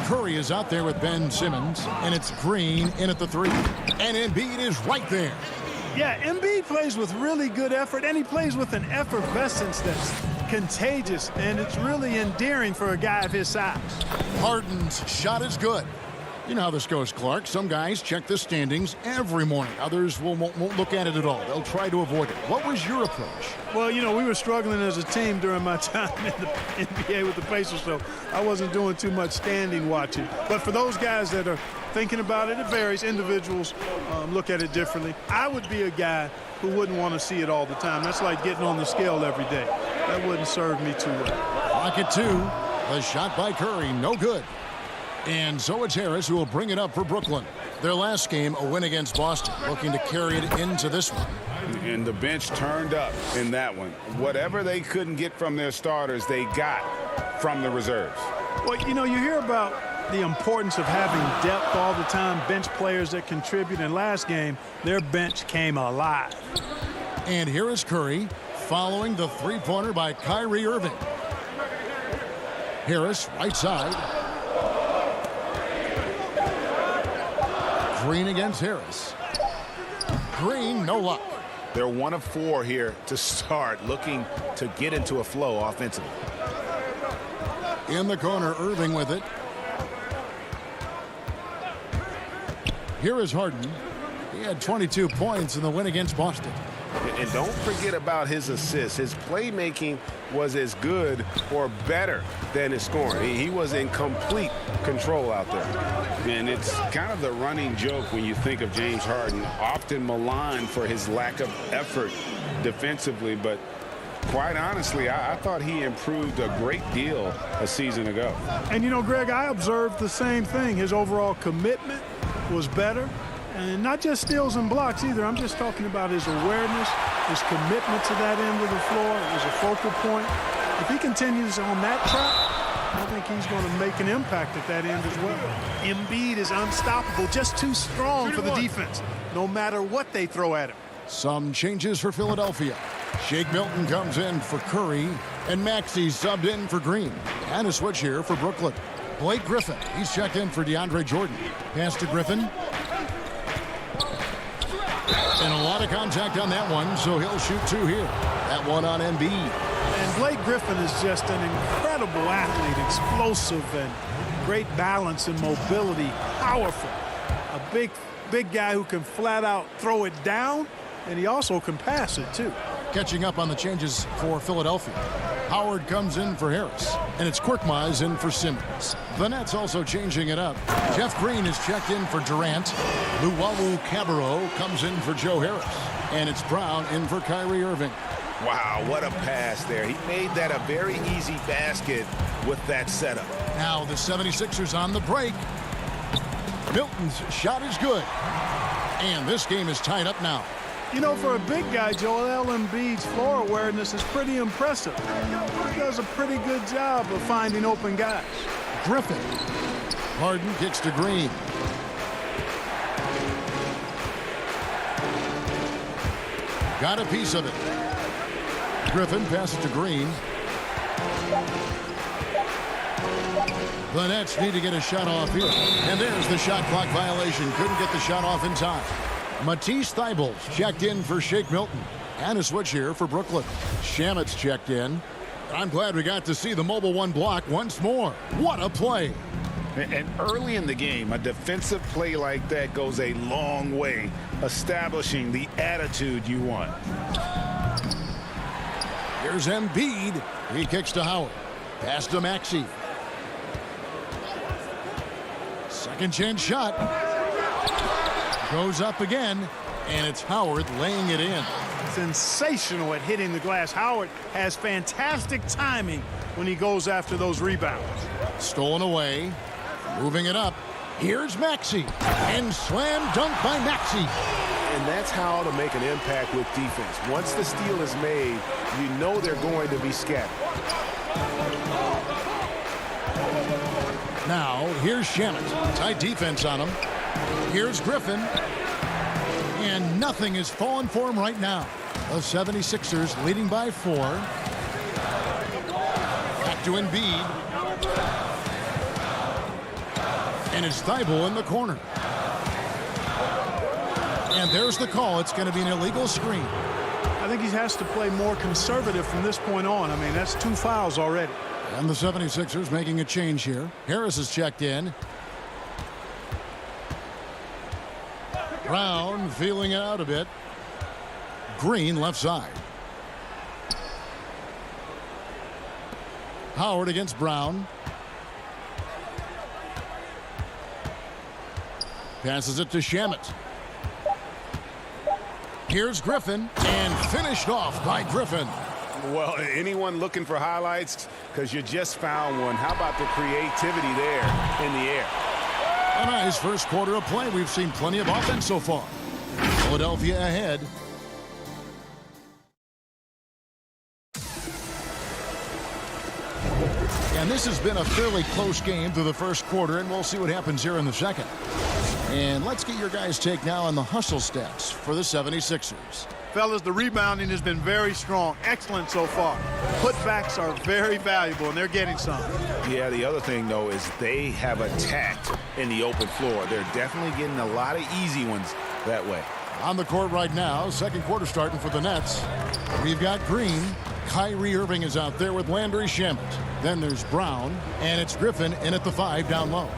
Curry is out there with Ben Simmons, and it's Green in at the 3. And Embiid is right there. Yeah, Embiid plays with really good effort, and he plays with an effervescence that's contagious, and it's really endearing for a guy of his size. Harden's shot is good. You know how this goes, Clark. Some guys check the standings every morning. Others won't look at it at all. They'll try to avoid it. What was your approach? Well, you know, we were struggling as a team during my time in the NBA with the Pacers, so I wasn't doing too much standing watching. But for those guys that are thinking about it, it varies. Individuals look at it differently. I would be a guy who wouldn't want to see it all the time. That's like getting on the scale every day. That wouldn't serve me too well. Clock at 2. The shot by Curry, no good. And so it's Harris who will bring it up for Brooklyn. Their last game, a win against Boston, looking to carry it into this one. And the bench turned up in that one. Whatever they couldn't get from their starters, they got from the reserves. Well, you know, you hear about the importance of having depth all the time, bench players that contribute. In last game, their bench came alive. And here is Curry following the three-pointer by Kyrie Irving. Harris, right side. Green against Harris. Green, no luck. They're 1 of 4 here to start, looking to get into a flow offensively. In the corner, Irving with it. Here is Harden. He had 22 points in the win against Boston. And don't forget about his assists. His playmaking was as good or better than his scoring. He was in complete control out there. And it's kind of the running joke when you think of James Harden, often maligned for his lack of effort defensively, but quite honestly, I thought he improved a great deal a season ago. And you know, Greg, I observed the same thing. His overall commitment was better. And not just steals and blocks either. I'm just talking about his awareness, his commitment to that end of the floor as a focal point. If he continues on that track, I think he's going to make an impact at that end as well. Embiid is unstoppable, just too strong for the defense, no matter what they throw at him. Some changes for Philadelphia. Shake Milton comes in for Curry, and Maxey subbed in for Green. And a switch here for Brooklyn. Blake Griffin, he's checked in for DeAndre Jordan. Pass to Griffin. And a lot of contact on that one, so he'll shoot 2 here. That one on Embiid. And Blake Griffin is just an incredible athlete, explosive and great balance and mobility, powerful. A big guy who can flat out throw it down, and he also can pass it too. Catching up on the changes for Philadelphia. Howard comes in for Harris, and it's Korkmaz in for Simmons. The Nets also changing it up. Jeff Green is checked in for Durant. Luwawu Cabarrot comes in for Joe Harris, and it's Brown in for Kyrie Irving. Wow, what a pass there. He made that a very easy basket with that setup. Now the 76ers on the break. Milton's shot is good, and this game is tied up now. You know, for a big guy, Joel Embiid's floor awareness is pretty impressive. He does a pretty good job of finding open guys. Griffin. Harden kicks to Green. Got a piece of it. Griffin passes to Green. The Nets need to get a shot off here. And there's the shot clock violation. Couldn't get the shot off in time. Matisse Thybulle checked in for Shake Milton. And a switch here for Brooklyn. Shamet's checked in. I'm glad we got to see the mobile 1 block once more. What a play. And early in the game, a defensive play like that goes a long way, establishing the attitude you want. Here's Embiid. He kicks to Howard. Pass to Maxey. Second chance shot. Goes up again, and it's Howard laying it in. Sensational at hitting the glass. Howard has fantastic timing when he goes after those rebounds. Stolen away. Moving it up. Here's Maxey. And slam dunk by Maxey. And that's how to make an impact with defense. Once the steal is made, you know they're going to be scattered. Now, here's Shamet. Tight defense on him. Here's Griffin. And nothing is falling for him right now. The 76ers leading by 4. Back to Embiid. And it's Thibault in the corner. And there's the call. It's going to be an illegal screen. I think he has to play more conservative from this point on. I mean, that's 2 fouls already. And the 76ers making a change here. Harris is checked in. Brown feeling it out a bit. Green left side. Howard against Brown. Passes it to Shamet. Here's Griffin, and finished off by Griffin. Well, anyone looking for highlights? Because you just found one. How about the creativity there in the air? A nice first quarter of play. We've seen plenty of offense so far. Philadelphia ahead. And this has been a fairly close game through the first quarter, and we'll see what happens here in the second. And let's get your guys' take now on the hustle stats for the 76ers. Fellas, the rebounding has been very strong. Excellent so far. Putbacks are very valuable, and they're getting some. Yeah, the other thing, though, is they have attacked in the open floor. They're definitely getting a lot of easy ones that way. On the court right now, second quarter starting for the Nets. We've got Green. Kyrie Irving is out there with Landry Shamet. Then there's Brown, and it's Griffin in at the 5 down low.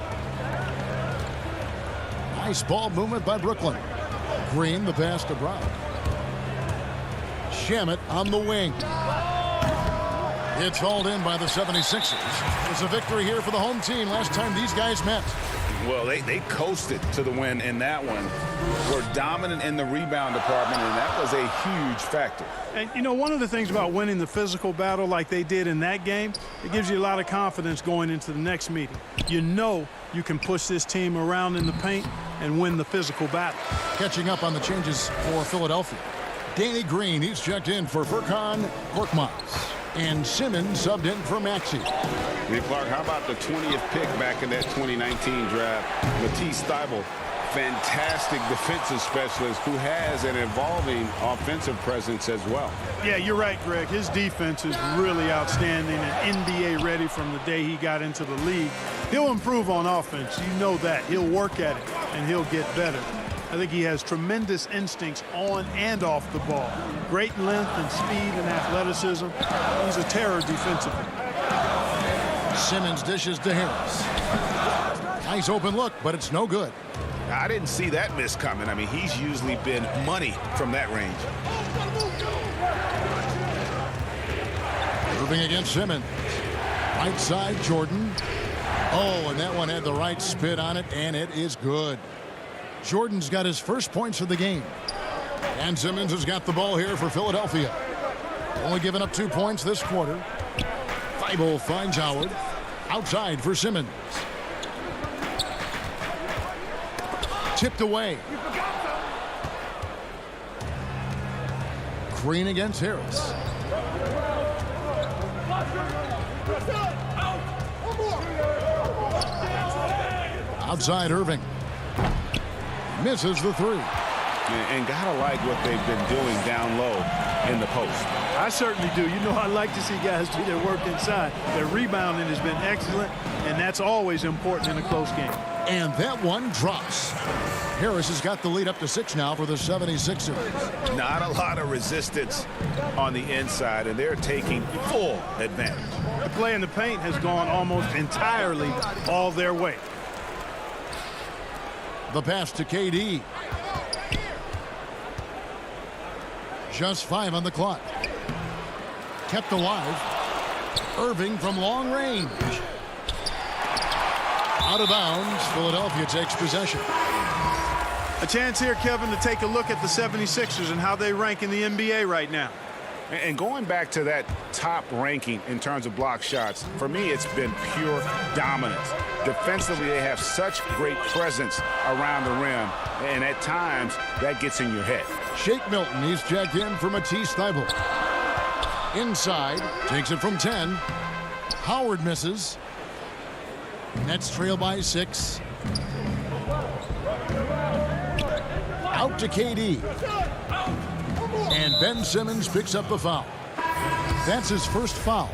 Nice ball movement by Brooklyn. Green, the pass to Brown. Shamet on the wing. It's hauled in by the 76ers. It's a victory here for the home team last time these guys met. Well, they coasted to the win in that one. Were dominant in the rebound department, and that was a huge factor. And, you know, one of the things about winning the physical battle like they did in that game, it gives you a lot of confidence going into the next meeting. You know you can push this team around in the paint and win the physical battle. Catching up on the changes for Philadelphia. Danny Green, he's checked in for Furkan Korkmaz. And Simmons subbed in for Maxey. Hey, Clark, how about the 20th pick back in that 2019 draft? Matisse Thybulle, fantastic defensive specialist who has an evolving offensive presence as well. Yeah, you're right, Greg. His defense is really outstanding and NBA ready from the day he got into the league. He'll improve on offense. You know that. He'll work at it, and he'll get better. I think he has tremendous instincts on and off the ball. Great length and speed and athleticism. He's a terror defensively. Simmons dishes to Harris. Nice open look, but it's no good. I didn't see that miss coming. I mean, he's usually been money from that range. Irving against Simmons. Right side, Jordan. Oh, and that one had the right spin on it, and it is good. Jordan's got his first points of the game. And Simmons has got the ball here for Philadelphia. Only giving up 2 points this quarter. Thibault finds Howard. Outside for Simmons. Tipped away. Green against Harris. Outside Irving. Misses the 3. And gotta like what they've been doing down low in the post. I certainly do. You know, I like to see guys do their work inside. Their rebounding has been excellent, and that's always important in a close game. And that one drops. Harris has got the lead up to 6 now for the 76ers. Not a lot of resistance on the inside, and they're taking full advantage. The play in the paint has gone almost entirely all their way. The pass to KD. Just 5 on the clock. Kept alive. Irving from long range. Out of bounds. Philadelphia takes possession. A chance here, Kevin, to take a look at the 76ers and how they rank in the NBA right now. And going back to that top ranking in terms of block shots, for me, it's been pure dominance. Defensively, they have such great presence around the rim, and at times, that gets in your head. Shake Milton, he's checked in for Matisse Thybulle. Inside, takes it from 10. Howard misses. Nets trail by 6. Out to KD. And Ben Simmons picks up the foul. That's his first foul.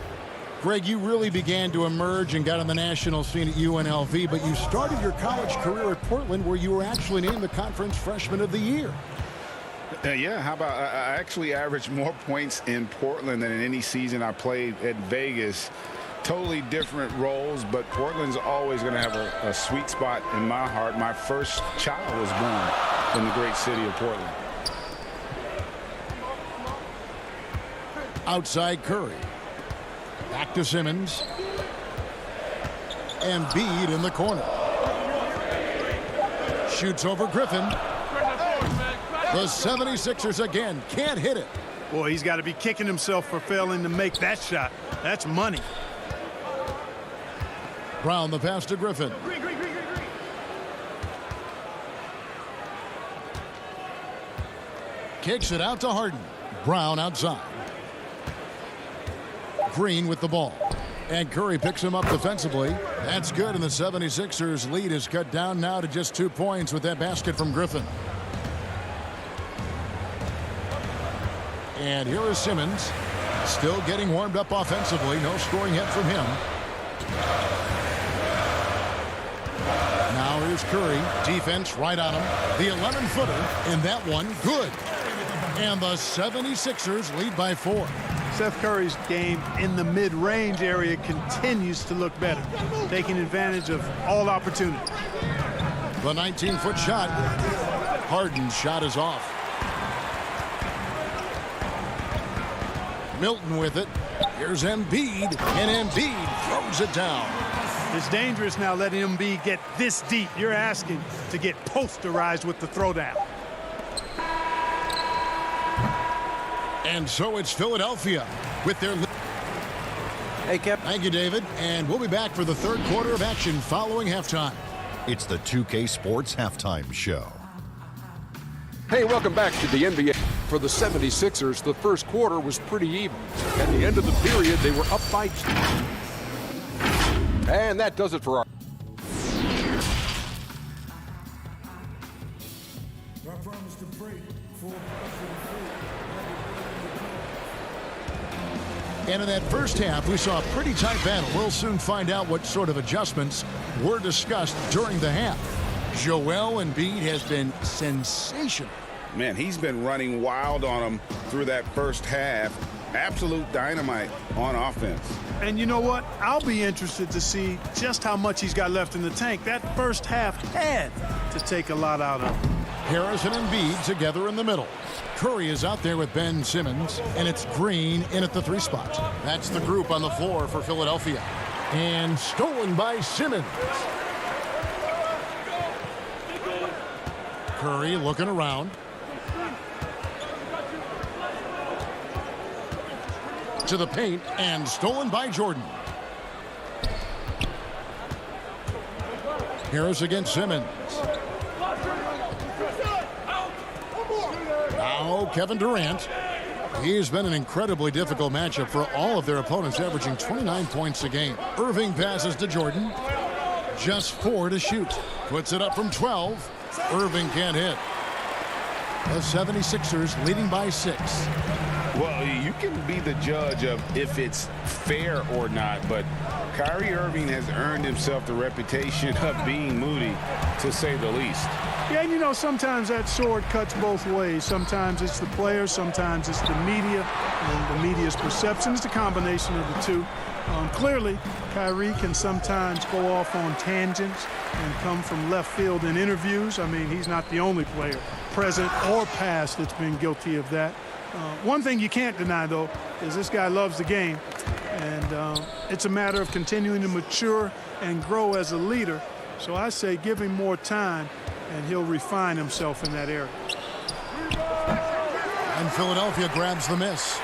Greg, you really began to emerge and got on the national scene at UNLV, but you started your college career at Portland, where you were actually named the Conference Freshman of the Year. Yeah, how about I actually averaged more points in Portland than in any season I played at Vegas. Totally different roles, but Portland's always going to have a sweet spot in my heart. My first child was born in the great city of Portland. Outside Curry. Back to Simmons. And Embiid in the corner. Shoots over Griffin. The 76ers again can't hit it. Boy, he's got to be kicking himself for failing to make that shot. That's money. Brown the pass to Griffin. Kicks it out to Harden. Brown outside. Green with the ball. And Curry picks him up defensively. That's good, and the 76ers lead is cut down now to just 2 points with that basket from Griffin. And here is Simmons, still getting warmed up offensively. No scoring yet from him. Now here's Curry. Defense right on him. The 11-footer, and that one good. And the 76ers lead by 4. Seth Curry's game in the mid-range area continues to look better, taking advantage of all opportunities. The 19-foot shot. Harden's shot is off. Milton with it. Here's Embiid, and Embiid throws it down. It's dangerous now letting Embiid get this deep. You're asking to get posterized with the throwdown. And so it's Philadelphia with their... Hey, Kev. Thank you, David. And we'll be back for the third quarter of action following halftime. It's the 2K Sports Halftime Show. Hey, welcome back to the NBA. For the 76ers, the first quarter was pretty even. At the end of the period, they were up by 2. And that does it for our... And in that first half, we saw a pretty tight battle. We'll soon find out what sort of adjustments were discussed during the half. Joel Embiid has been sensational. Man, he's been running wild on him through that first half. Absolute dynamite on offense. And you know what? I'll be interested to see just how much he's got left in the tank. That first half had to take a lot out of him. Harris and Embiid together in the middle. Curry is out there with Ben Simmons, and it's Green in at the 3 spot. That's the group on the floor for Philadelphia. And stolen by Simmons. Curry looking around. To the paint, and stolen by Jordan. Harris against Simmons. Now Kevin Durant. He's been an incredibly difficult matchup for all of their opponents, averaging 29 points a game. Irving passes to Jordan. Just 4 to shoot. Puts it up from 12. Irving can't hit. The 76ers leading by 6. Well, you can be the judge of if it's fair or not, but Kyrie Irving has earned himself the reputation of being moody, to say the least. Yeah, and you know, sometimes that sword cuts both ways. Sometimes it's the players, sometimes it's the media, and the media's perception. It's a combination of the two. Clearly, Kyrie can sometimes go off on tangents and come from left field in interviews. I mean, he's not the only player, present or past, that's been guilty of that. One thing you can't deny, though, is this guy loves the game, and it's a matter of continuing to mature and grow as a leader. So I say give him more time, and he'll refine himself in that area. And Philadelphia grabs the miss.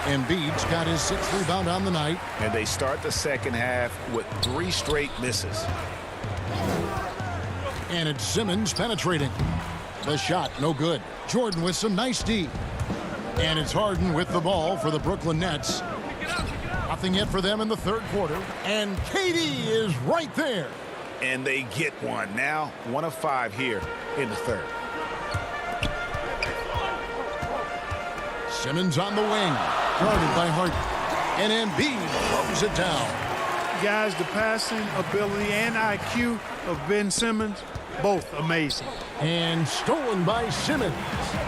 Embiid's got his 6th rebound on the night. And they start the second half with 3 straight misses. And it's Simmons penetrating. The shot, no good. Jordan with some nice D. And it's Harden with the ball for the Brooklyn Nets. Nothing yet for them in the third quarter. And KD is right there. And they get one. Now 1 of 5 here in the third. Simmons on the wing, guarded by Harden. And Embiid throws it down. Guys, the passing ability and IQ of Ben Simmons, both amazing. And stolen by Simmons.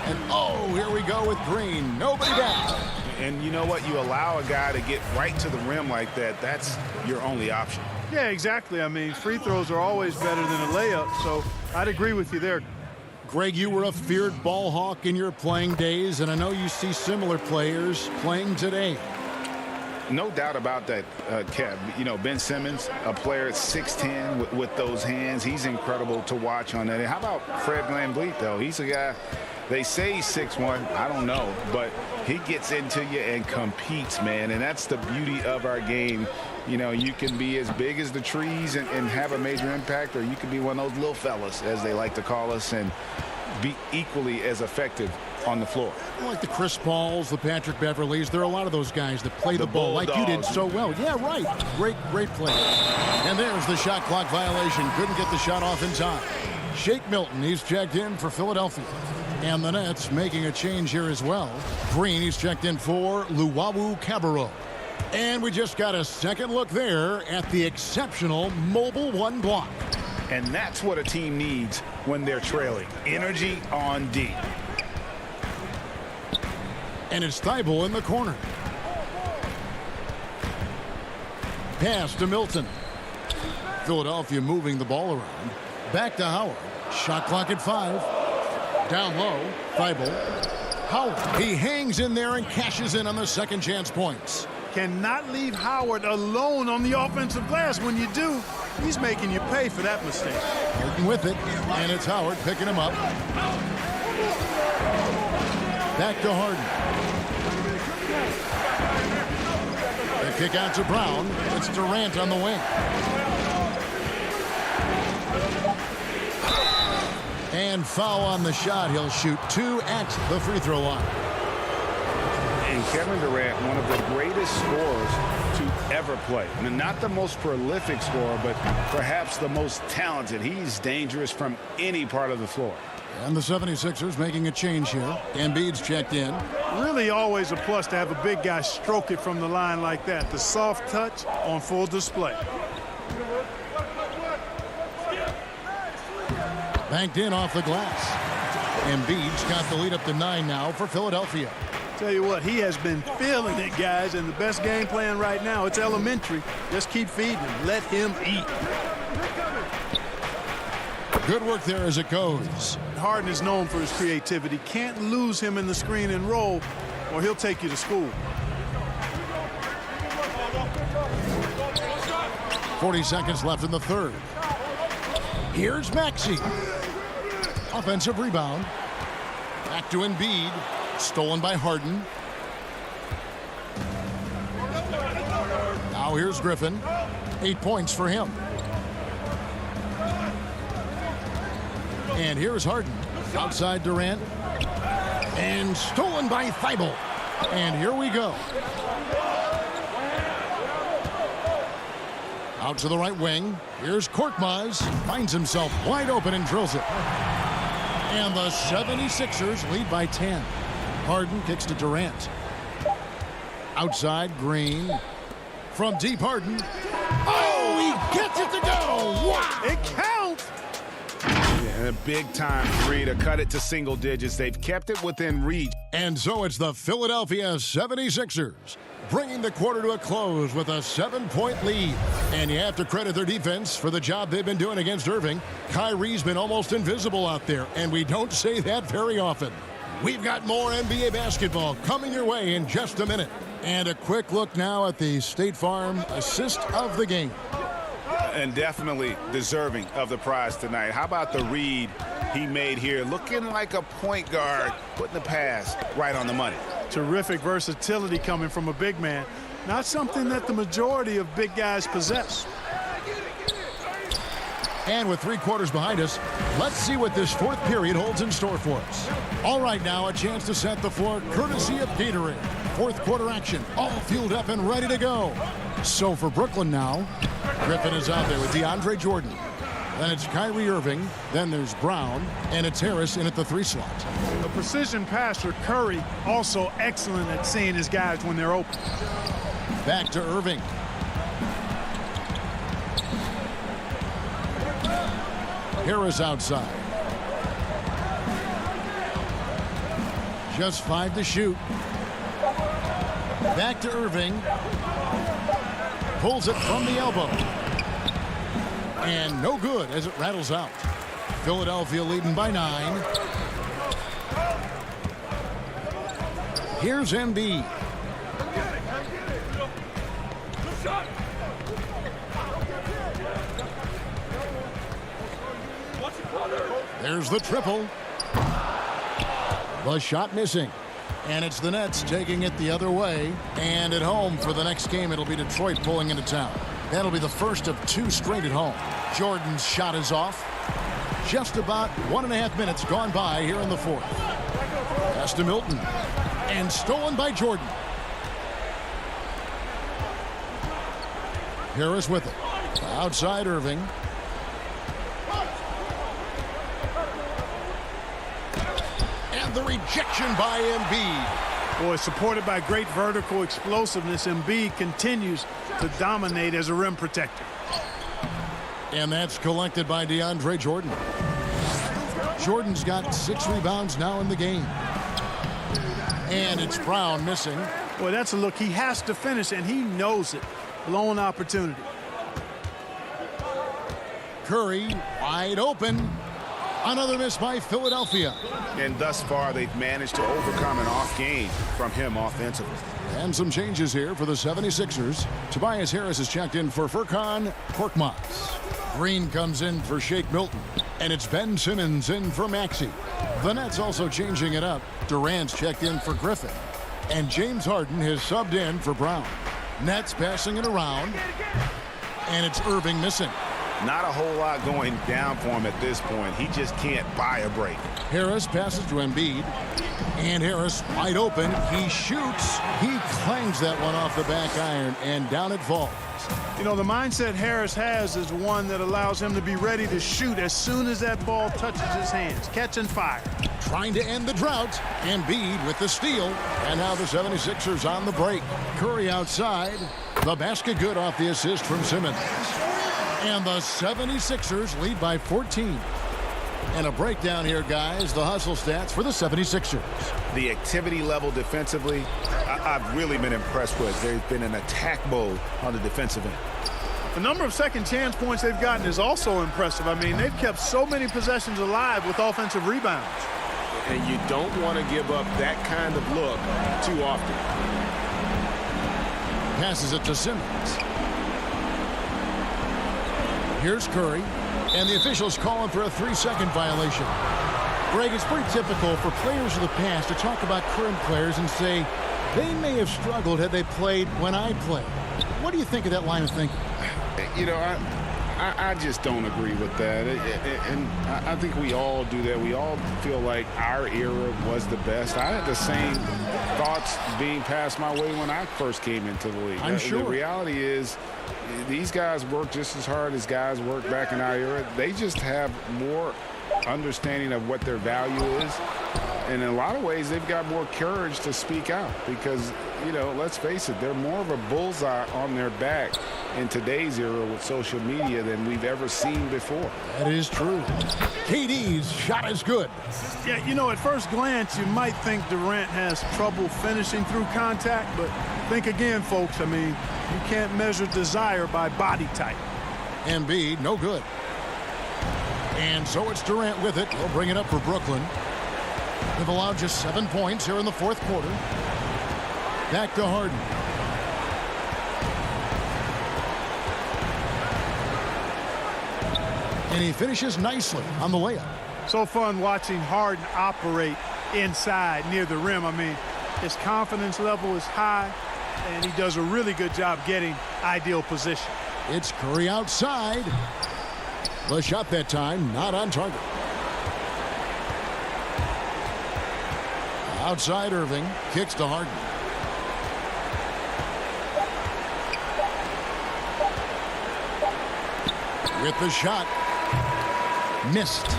And oh, here we go with Green. Nobody down. And you know what? You allow a guy to get right to the rim like that, that's your only option. Yeah, exactly. I mean, free throws are always better than a layup, so I'd agree with you there. Greg, you were a feared ball hawk in your playing days, and I know you see similar players playing today. No doubt about that, Kev. You know, Ben Simmons, a player at 6'10", with those hands, he's incredible to watch on that. And how about Fred VanVleet, though? He's a guy, they say he's 6'1", I don't know, but he gets into you and competes, man, and that's the beauty of our game. You know, you can be as big as the trees and have a major impact, or you can be one of those little fellas, as they like to call us, and be equally as effective on the floor. Like the Chris Pauls, the Patrick Beverleys, there are a lot of those guys that play the ball like you did so well. Yeah, right. Great play. And there's the shot clock violation. Couldn't get the shot off in time. Shake Milton, he's checked in for Philadelphia. And the Nets making a change here as well. Green, he's checked in for Luwawu Cabarro. And we just got a second look there at the exceptional mobile one block. And that's what a team needs when they're trailing. Energy on D. And it's Thibault in the corner. Pass to Milton. Philadelphia moving the ball around. Back to Howard. Shot clock at 5. Down low, Thibault. Howard, he hangs in there and cashes in on the second chance points. Cannot leave Howard alone on the offensive glass. When you do, he's making you pay for that mistake. Harden with it, and it's Howard picking him up. Back to Harden. The kick out to Brown. It's Durant on the wing. And foul on the shot. He'll shoot 2 at the free throw line. And Kevin Durant, one of the greatest scorers to ever play. I mean, not the most prolific scorer, but perhaps the most talented. He's dangerous from any part of the floor. And the 76ers making a change here. Embiid's checked in. Really always a plus to have a big guy stroke it from the line like that. The soft touch on full display. Banked in off the glass. Embiid's got the lead up to 9 now for Philadelphia. Tell you what, he has been feeling it, guys, and the best game plan right now, it's elementary. Just keep feeding him. Let him eat. Good work there as it goes. Harden is known for his creativity. Can't lose him in the screen and roll, or he'll take you to school. 40 seconds left in the third. Here's Maxey. Offensive rebound. Back to Embiid. Stolen by Harden. Now here's Griffin. 8 points for him. And here's Harden. Outside Durant. And stolen by Thibault. And here we go. Out to the right wing. Here's Korkmaz. Finds himself wide open and drills it. And the 76ers lead by 10. Harden kicks to Durant. Outside, Green. From deep, Harden. Oh, he gets it to go. Wow. It counts. Yeah, a big-time three to cut it to single digits. They've kept it within reach. And so it's the Philadelphia 76ers bringing the quarter to a close with a 7-point lead. And you have to credit their defense for the job they've been doing against Irving. Kyrie's been almost invisible out there, and we don't say that very often. We've got more NBA basketball coming your way in just a minute. And a quick look now at the State Farm assist of the game. And definitely deserving of the prize tonight. How about the read he made here? Looking like a point guard, putting the pass right on the money. Terrific versatility coming from a big man. Not something that the majority of big guys possess. And with 3 quarters behind us, let's see what this fourth period holds in store for us. All right, now a chance to set the floor courtesy of Gatorade. Fourth quarter action, all fueled up and ready to go. So for Brooklyn now, Griffin is out there with DeAndre Jordan. Then it's Kyrie Irving. Then there's Brown. And it's Harris in at the 3 slot. A precision passer, Curry, also excellent at seeing his guys when they're open. Back to Irving. Harris outside. Just 5 to shoot. Back to Irving. Pulls it from the elbow. And no good as it rattles out. Philadelphia leading by 9. Here's Embiid. There's the triple. The shot missing. And it's the Nets taking it the other way. And at home for the next game, it'll be Detroit pulling into town. That'll be the first of 2 straight at home. Jordan's shot is off. Just about 1.5 minutes gone by here in the 4th. Pass to Milton. And stolen by Jordan. Harris with it. Outside Irving. The rejection by Embiid. Boy, supported by great vertical explosiveness, Embiid continues to dominate as a rim protector. And that's collected by DeAndre Jordan. Jordan's got 6 rebounds now in the game. And it's Brown missing. Boy, that's a look he has to finish, and he knows it. Blown opportunity. Curry wide open. Another miss by Philadelphia. And thus far, they've managed to overcome an off game from him offensively. And some changes here for the 76ers. Tobias Harris is checked in for Furkan Korkmaz. Green comes in for Shake Milton. And it's Ben Simmons in for Maxey. The Nets also changing it up. Durant's checked in for Griffin. And James Harden has subbed in for Brown. Nets passing it around. And it's Irving missing. Not a whole lot going down for him at this point. He just can't buy a break. Harris passes to Embiid. And Harris wide open. He shoots. He clangs that one off the back iron. And down it falls. You know, the mindset Harris has is one that allows him to be ready to shoot as soon as that ball touches his hands. Catch and fire. Trying to end the drought. Embiid with the steal. And now the 76ers on the break. Curry outside. The basket good off the assist from Simmons. And the 76ers lead by 14. And a breakdown here, guys. The hustle stats for the 76ers. The activity level defensively, I've really been impressed with. There's been an attack mode on the defensive end. The number of second chance points they've gotten is also impressive. I mean, they've kept so many possessions alive with offensive rebounds. And you don't want to give up that kind of look too often. Passes it to Simmons. Here's Curry, and the officials calling for a 3-second violation. Greg, it's pretty typical for players of the past to talk about current players and say they may have struggled had they played when I played. What do you think of that line of thinking? You know, I just don't agree with that. And I think we all do that. We all feel like our era was the best. I had the same thoughts being passed my way when I first came into the league. I'm sure. The reality is these guys work just as hard as guys worked back in our era. They just have more understanding of what their value is. And in a lot of ways, they've got more courage to speak out because, you know, let's face it, they're more of a bullseye on their back in today's era with social media than we've ever seen before. That is true. KD's shot is good. Yeah, you know, at first glance, you might think Durant has trouble finishing through contact, but think again, folks. I mean, you can't measure desire by body type. Embiid, no good. And so it's Durant with it. He'll bring it up for Brooklyn. They've allowed just 7 points here in the 4th quarter. Back to Harden. And he finishes nicely on the layup. So fun watching Harden operate inside near the rim. I mean, his confidence level is high, and he does a really good job getting ideal position. It's Curry outside. The shot that time not on target. Outside Irving, kicks to Harden. With the shot, Missed.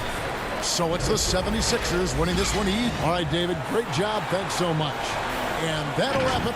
So it's the 76ers winning this one easy. All right, David, great job. Thanks so much. And that'll wrap it.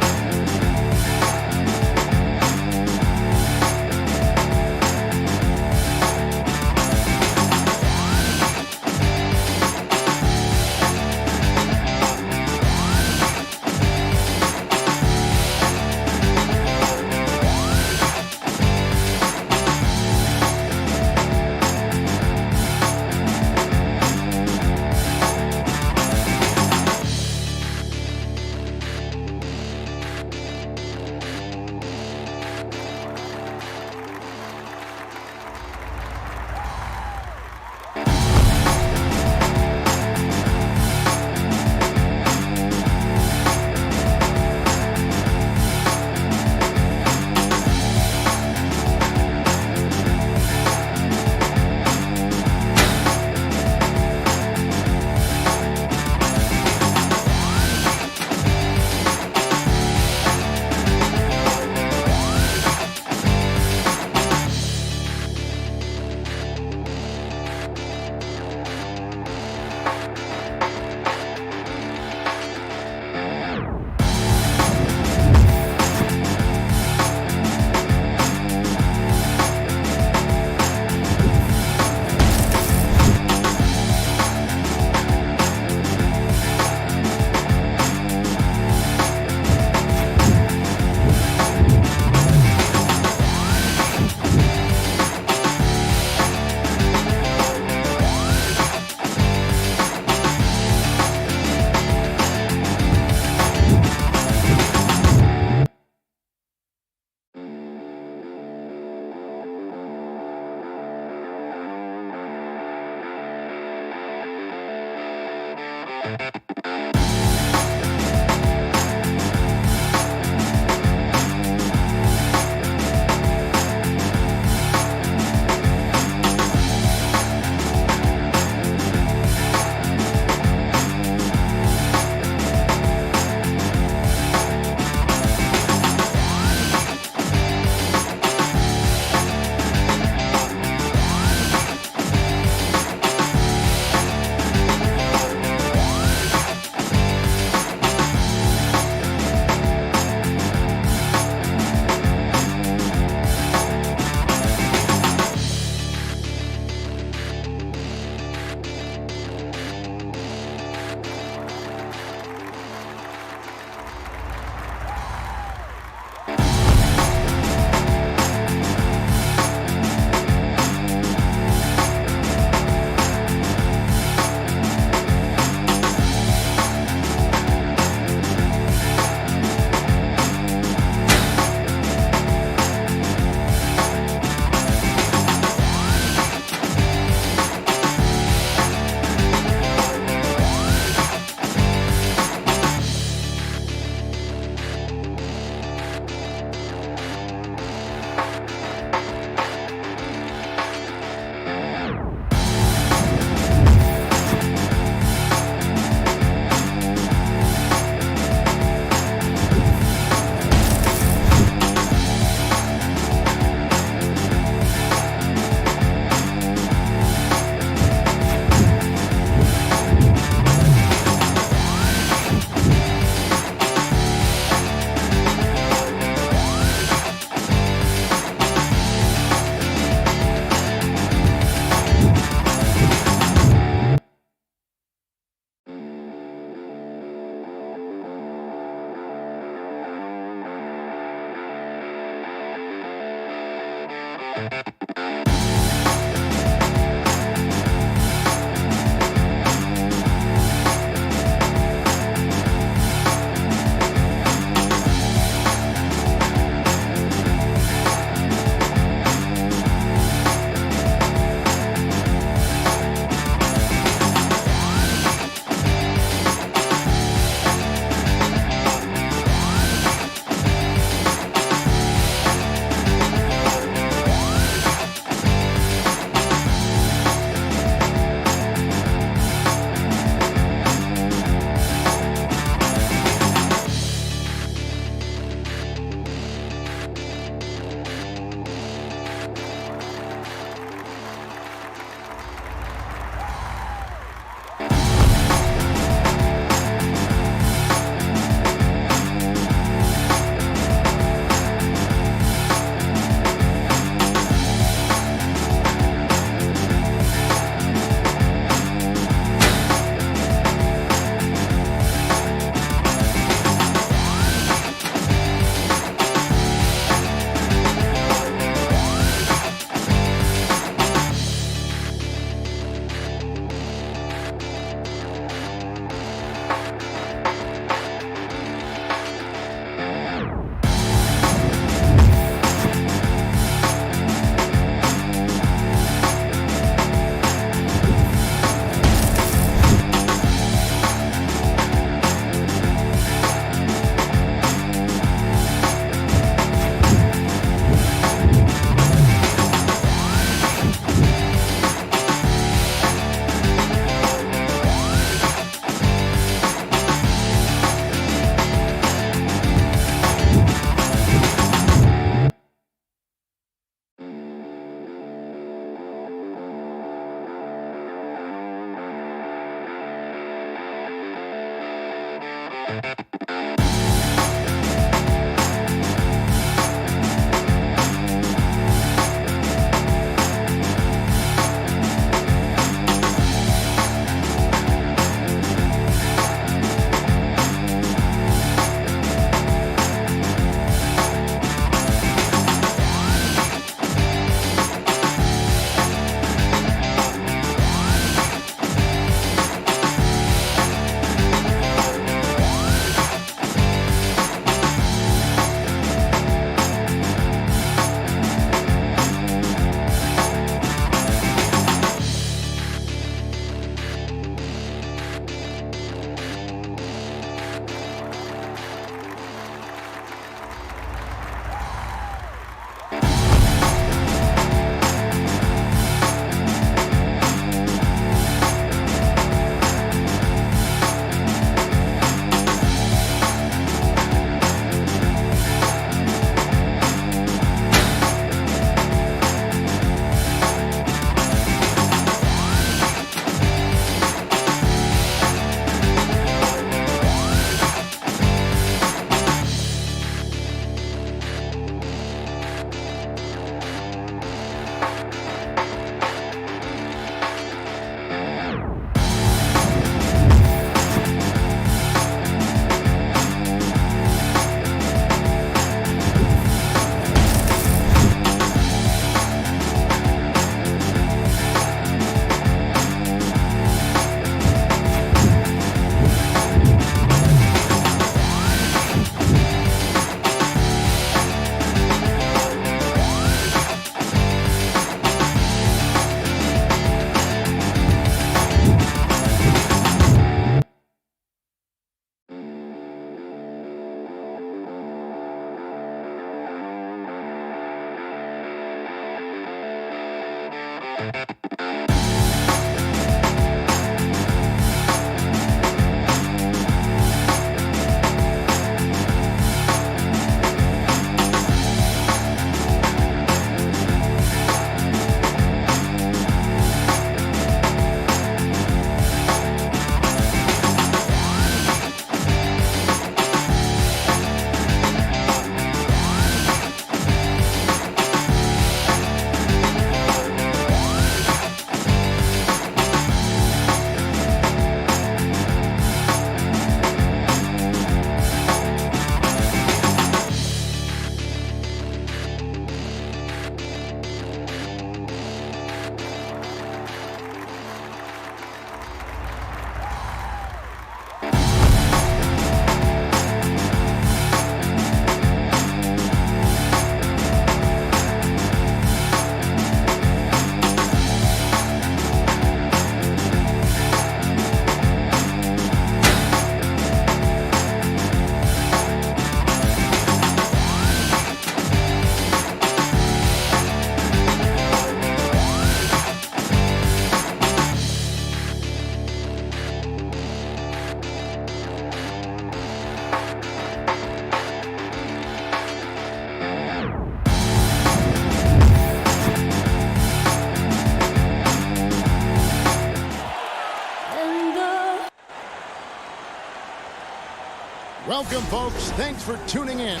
Welcome, folks. Thanks for tuning in.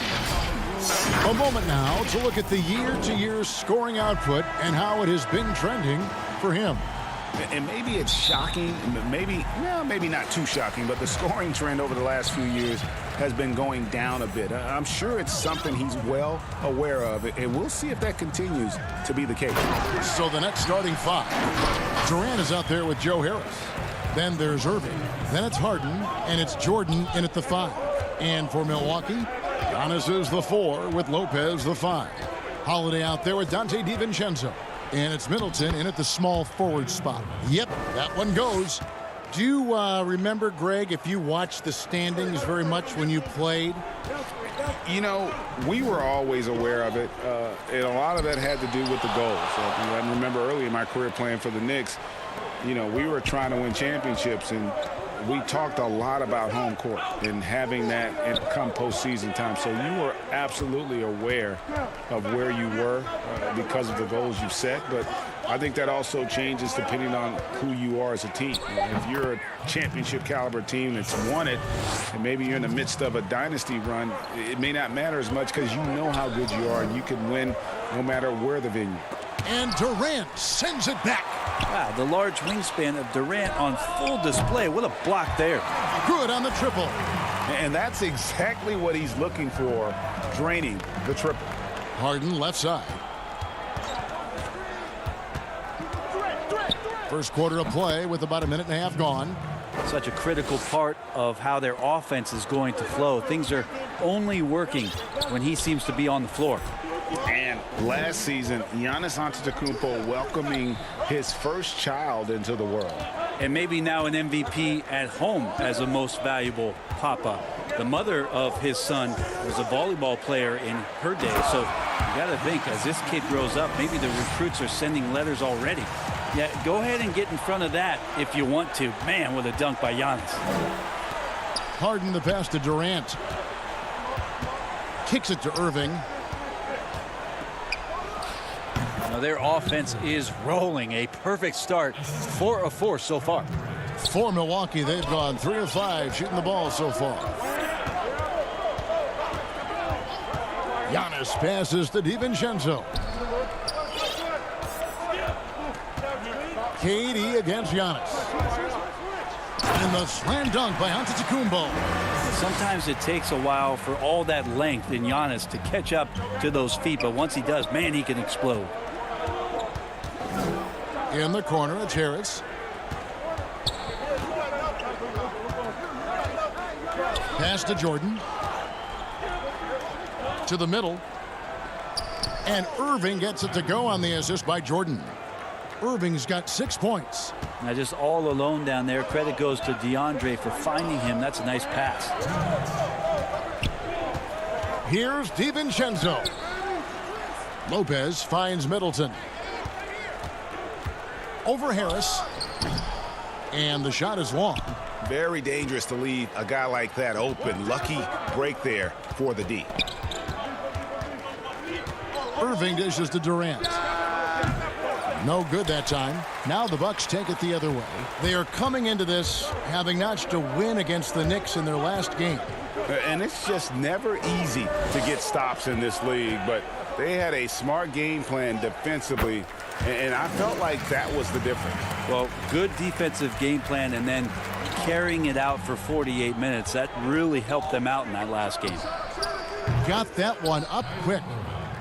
A moment now to look at the year-to-year scoring output and how it has been trending for him. And maybe it's shocking, maybe not too shocking, but the scoring trend over the last few years has been going down a bit. I'm sure it's something he's well aware of, and we'll see if that continues to be the case. So the next starting five. Durant is out there with Joe Harris. Then there's Irving. Then it's Harden, and it's Jordan in at the 5. And for Milwaukee, Giannis is the 4 with Lopez the 5. Holiday out there with Dante DiVincenzo. And it's Middleton in at the small forward spot. Yep, that one goes. Do you remember, Greg, if you watched the standings very much when you played? You know, we were always aware of it, and a lot of that had to do with the goals. I remember early in my career playing for the Knicks, you know, we were trying to win championships, and we talked a lot about home court and having that come postseason time. So you were absolutely aware of where you were because of the goals you set. But I think that also changes depending on who you are as a team. If you're a championship caliber team that's won it, and maybe you're in the midst of a dynasty run, it may not matter as much because you know how good you are and you can win no matter where the venue. And Durant sends it back. Wow, the large wingspan of Durant on full display. What a block there. Good on the triple. And that's exactly what he's looking for, draining the triple. Harden left side. First quarter of play with about a minute and a half gone. Such a critical part of how their offense is going to flow. Things are only working when he seems to be on the floor. And last season, Giannis Antetokounmpo welcoming his first child into the world. And maybe now an MVP at home as a most valuable papa. The mother of his son was a volleyball player in her day. So you got to think, as this kid grows up, maybe the recruits are sending letters already. Yeah, go ahead and get in front of that if you want to. Man, with a dunk by Giannis. Harden the pass to Durant. Kicks it to Irving. Now their offense is rolling. A perfect start. 4 of 4 so far. For Milwaukee, they've gone 3 of 5 shooting the ball so far. Giannis passes to DiVincenzo. KD against Giannis. And the slam dunk by Antetokounmpo. Sometimes it takes a while for all that length in Giannis to catch up to those feet, but once he does, man, he can explode. In the corner, it's Harris. Pass to Jordan. To the middle. And Irving gets it to go on the assist by Jordan. Irving's got 6 points. Now just all alone down there. Credit goes to DeAndre for finding him. That's a nice pass. Here's DiVincenzo. Lopez finds Middleton. Over Harris. And the shot is long. Very dangerous to leave a guy like that open. Lucky break there for the D. Irving dishes to Durant. No good that time. Now the Bucks take it the other way. They are coming into this having notched a win against the Knicks in their last game. And it's just never easy to get stops in this league, but they had a smart game plan defensively, and I felt like that was the difference. Well, good defensive game plan and then carrying it out for 48 minutes. That really helped them out in that last game. Got that one up quick.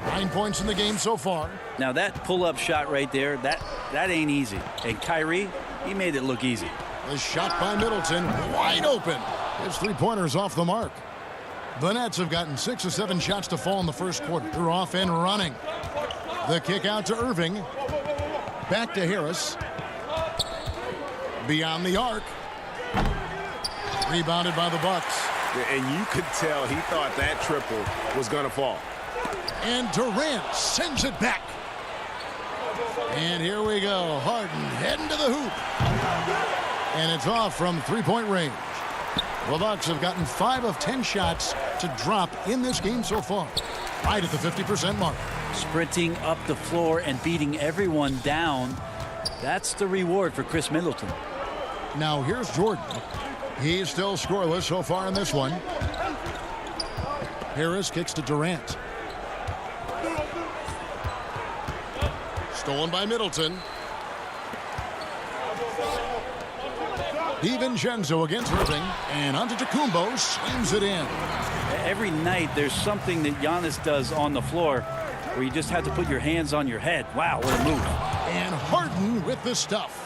9 points in the game so far. Now that pull-up shot right there, that ain't easy. And Kyrie, he made it look easy. The shot by Middleton, wide open. His three-pointers off the mark. The Nets have gotten 6 of 7 shots to fall in the first quarter. They're off and running. The kick out to Irving. Back to Harris. Beyond the arc. Rebounded by the Bucks. And you could tell he thought that triple was going to fall. And Durant sends it back. And here we go. Harden heading to the hoop. And it's off from three-point range. The Bucks have gotten 5 of 10 shots to drop in this game so far. Right at the 50% mark. Sprinting up the floor and beating everyone down. That's the reward for Chris Middleton. Now here's Jordan. He's still scoreless so far in this one. Harris kicks to Durant. Stolen by Middleton. DiVincenzo against Irving, and Antetokounmpo slams it in. Every night there's something that Giannis does on the floor where you just have to put your hands on your head. Wow, what a move. And Harden with the stuff.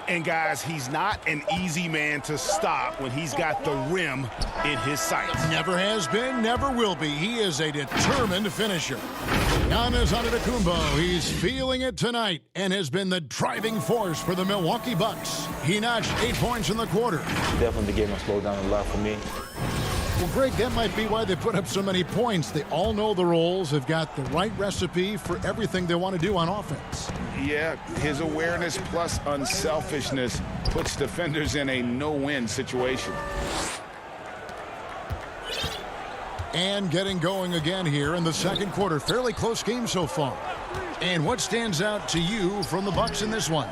And guys, he's not an easy man to stop when he's got the rim in his sights. Never has been, never will be. He is a determined finisher. Giannis Antetokounmpo, he's feeling it tonight and has been the driving force for the Milwaukee Bucks. He notched 8 points in the quarter. Definitely the game has slowed down a lot for me. Well, Greg, that might be why they put up so many points. They all know the roles. They've got the right recipe for everything they want to do on offense. Yeah, his awareness plus unselfishness puts defenders in a no-win situation. And getting going again here in the second quarter. Fairly close game so far. And what stands out to you from the Bucks in this one?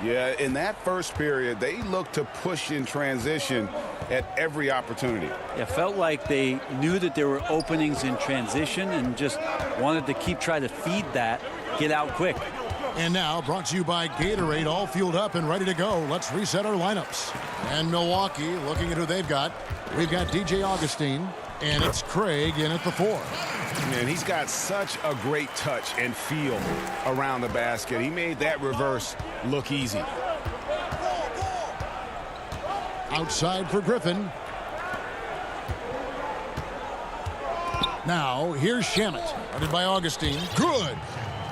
Yeah, in that first period, they looked to push in transition at every opportunity. It felt like they knew that there were openings in transition and just wanted to keep trying to feed that, get out quick. And now, brought to you by Gatorade, all fueled up and ready to go. Let's reset our lineups. And Milwaukee, looking at who they've got. We've got DJ Augustine, and it's Craig in at the 4. Man, he's got such a great touch and feel around the basket. He made that reverse look easy. Outside for Griffin. Now, here's Shamet, guarded by Augustine. Good.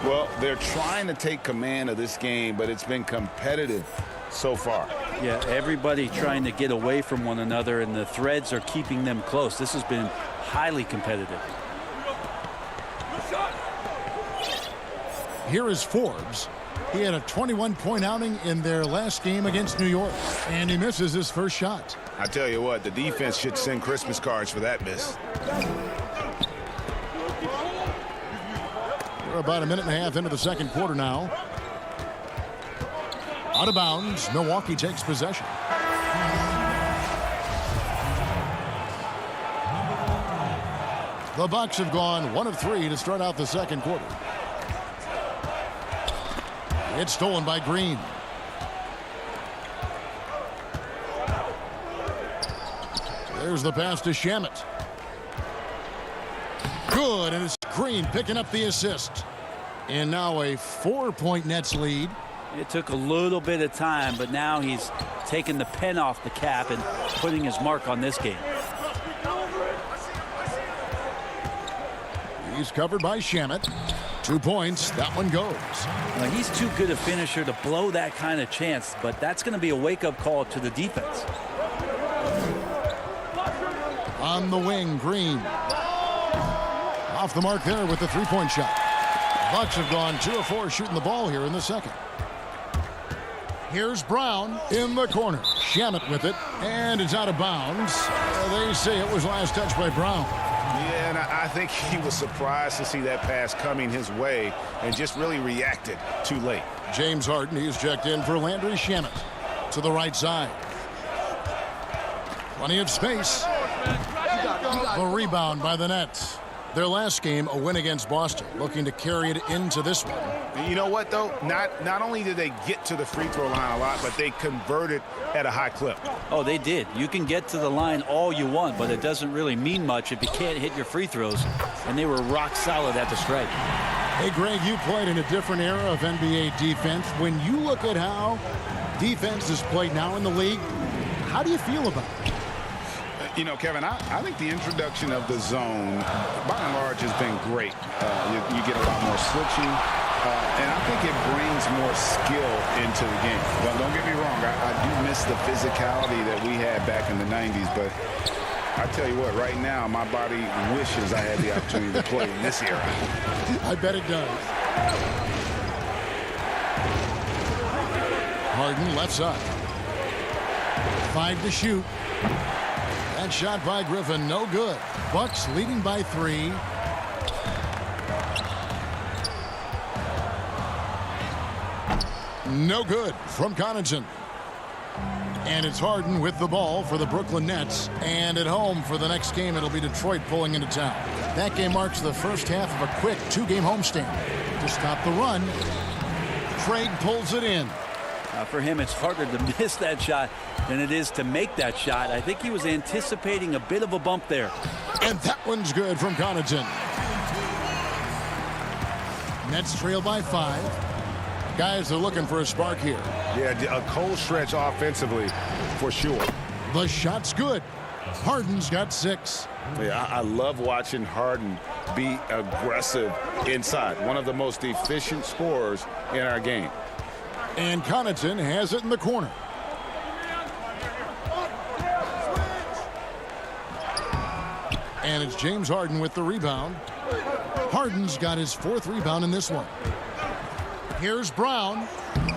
Well, they're trying to take command of this game, but it's been competitive so far. Yeah, everybody trying to get away from one another, and the threads are keeping them close. This has been highly competitive. Here is Forbes. He had a 21-point outing in their last game against New York, and he misses his first shot. I tell you what, the defense should send Christmas cards for that miss. We're about a minute and a half into the second quarter now. Out of bounds, Milwaukee takes possession. The Bucks have gone 1 of 3 to start out the second quarter. It's stolen by Green. There's the pass to Shamet. Good, and it's Green picking up the assist. And now a 4-point Nets lead. It took a little bit of time, but now he's taking the pen off the cap and putting his mark on this game. He's covered by Shamet. 2 points. That one goes. Well, he's too good a finisher to blow that kind of chance, but that's going to be a wake-up call to the defense. On the wing, Green. Off the mark there with the 3-point shot. Bucks have gone 2 of 4 shooting the ball here in the second. Here's Brown in the corner. Shamet with it, and it's out of bounds. They say it was last touched by Brown. Yeah, and I think he was surprised to see that pass coming his way and just really reacted too late. James Harden, he's checked in for Landry Shamet to the right side. Plenty of space. The rebound by the Nets. Their last game, a win against Boston, looking to carry it into this one. And you know what, though? Not only did they get to the free throw line a lot, but they converted at a high clip. Oh, they did. You can get to the line all you want, but it doesn't really mean much if you can't hit your free throws. And they were rock solid at the stripe. Hey, Greg, you played in a different era of NBA defense. When you look at how defense is played now in the league, how do you feel about it? You know, Kevin, I think the introduction of the zone, by and large, has been great. You get a lot more switching, and I think it brings more skill into the game. Don't get me wrong, I do miss the physicality that we had back in the 90s, but I tell you what, right now, my body wishes I had the opportunity to play in this era. I bet it does. Harden left side. 5 to shoot. That shot by Griffin, no good. Bucks leading by 3. No good from Connaughton. And it's Harden with the ball for the Brooklyn Nets. And at home for the next game, it'll be Detroit pulling into town. That game marks the first half of a quick 2-game homestand. To stop the run, Craig pulls it in. For him, it's harder to miss that shot than it is to make that shot. I think he was anticipating a bit of a bump there. And that one's good from Connaughton. Nets trail by 5. Guys are looking for a spark here. Yeah, a cold stretch offensively for sure. The shot's good. Harden's got 6. Yeah, I love watching Harden be aggressive inside. One of the most efficient scorers in our game. And Connaughton has it in the corner. And it's James Harden with the rebound. Harden's got his 4th rebound in this one. Here's Brown.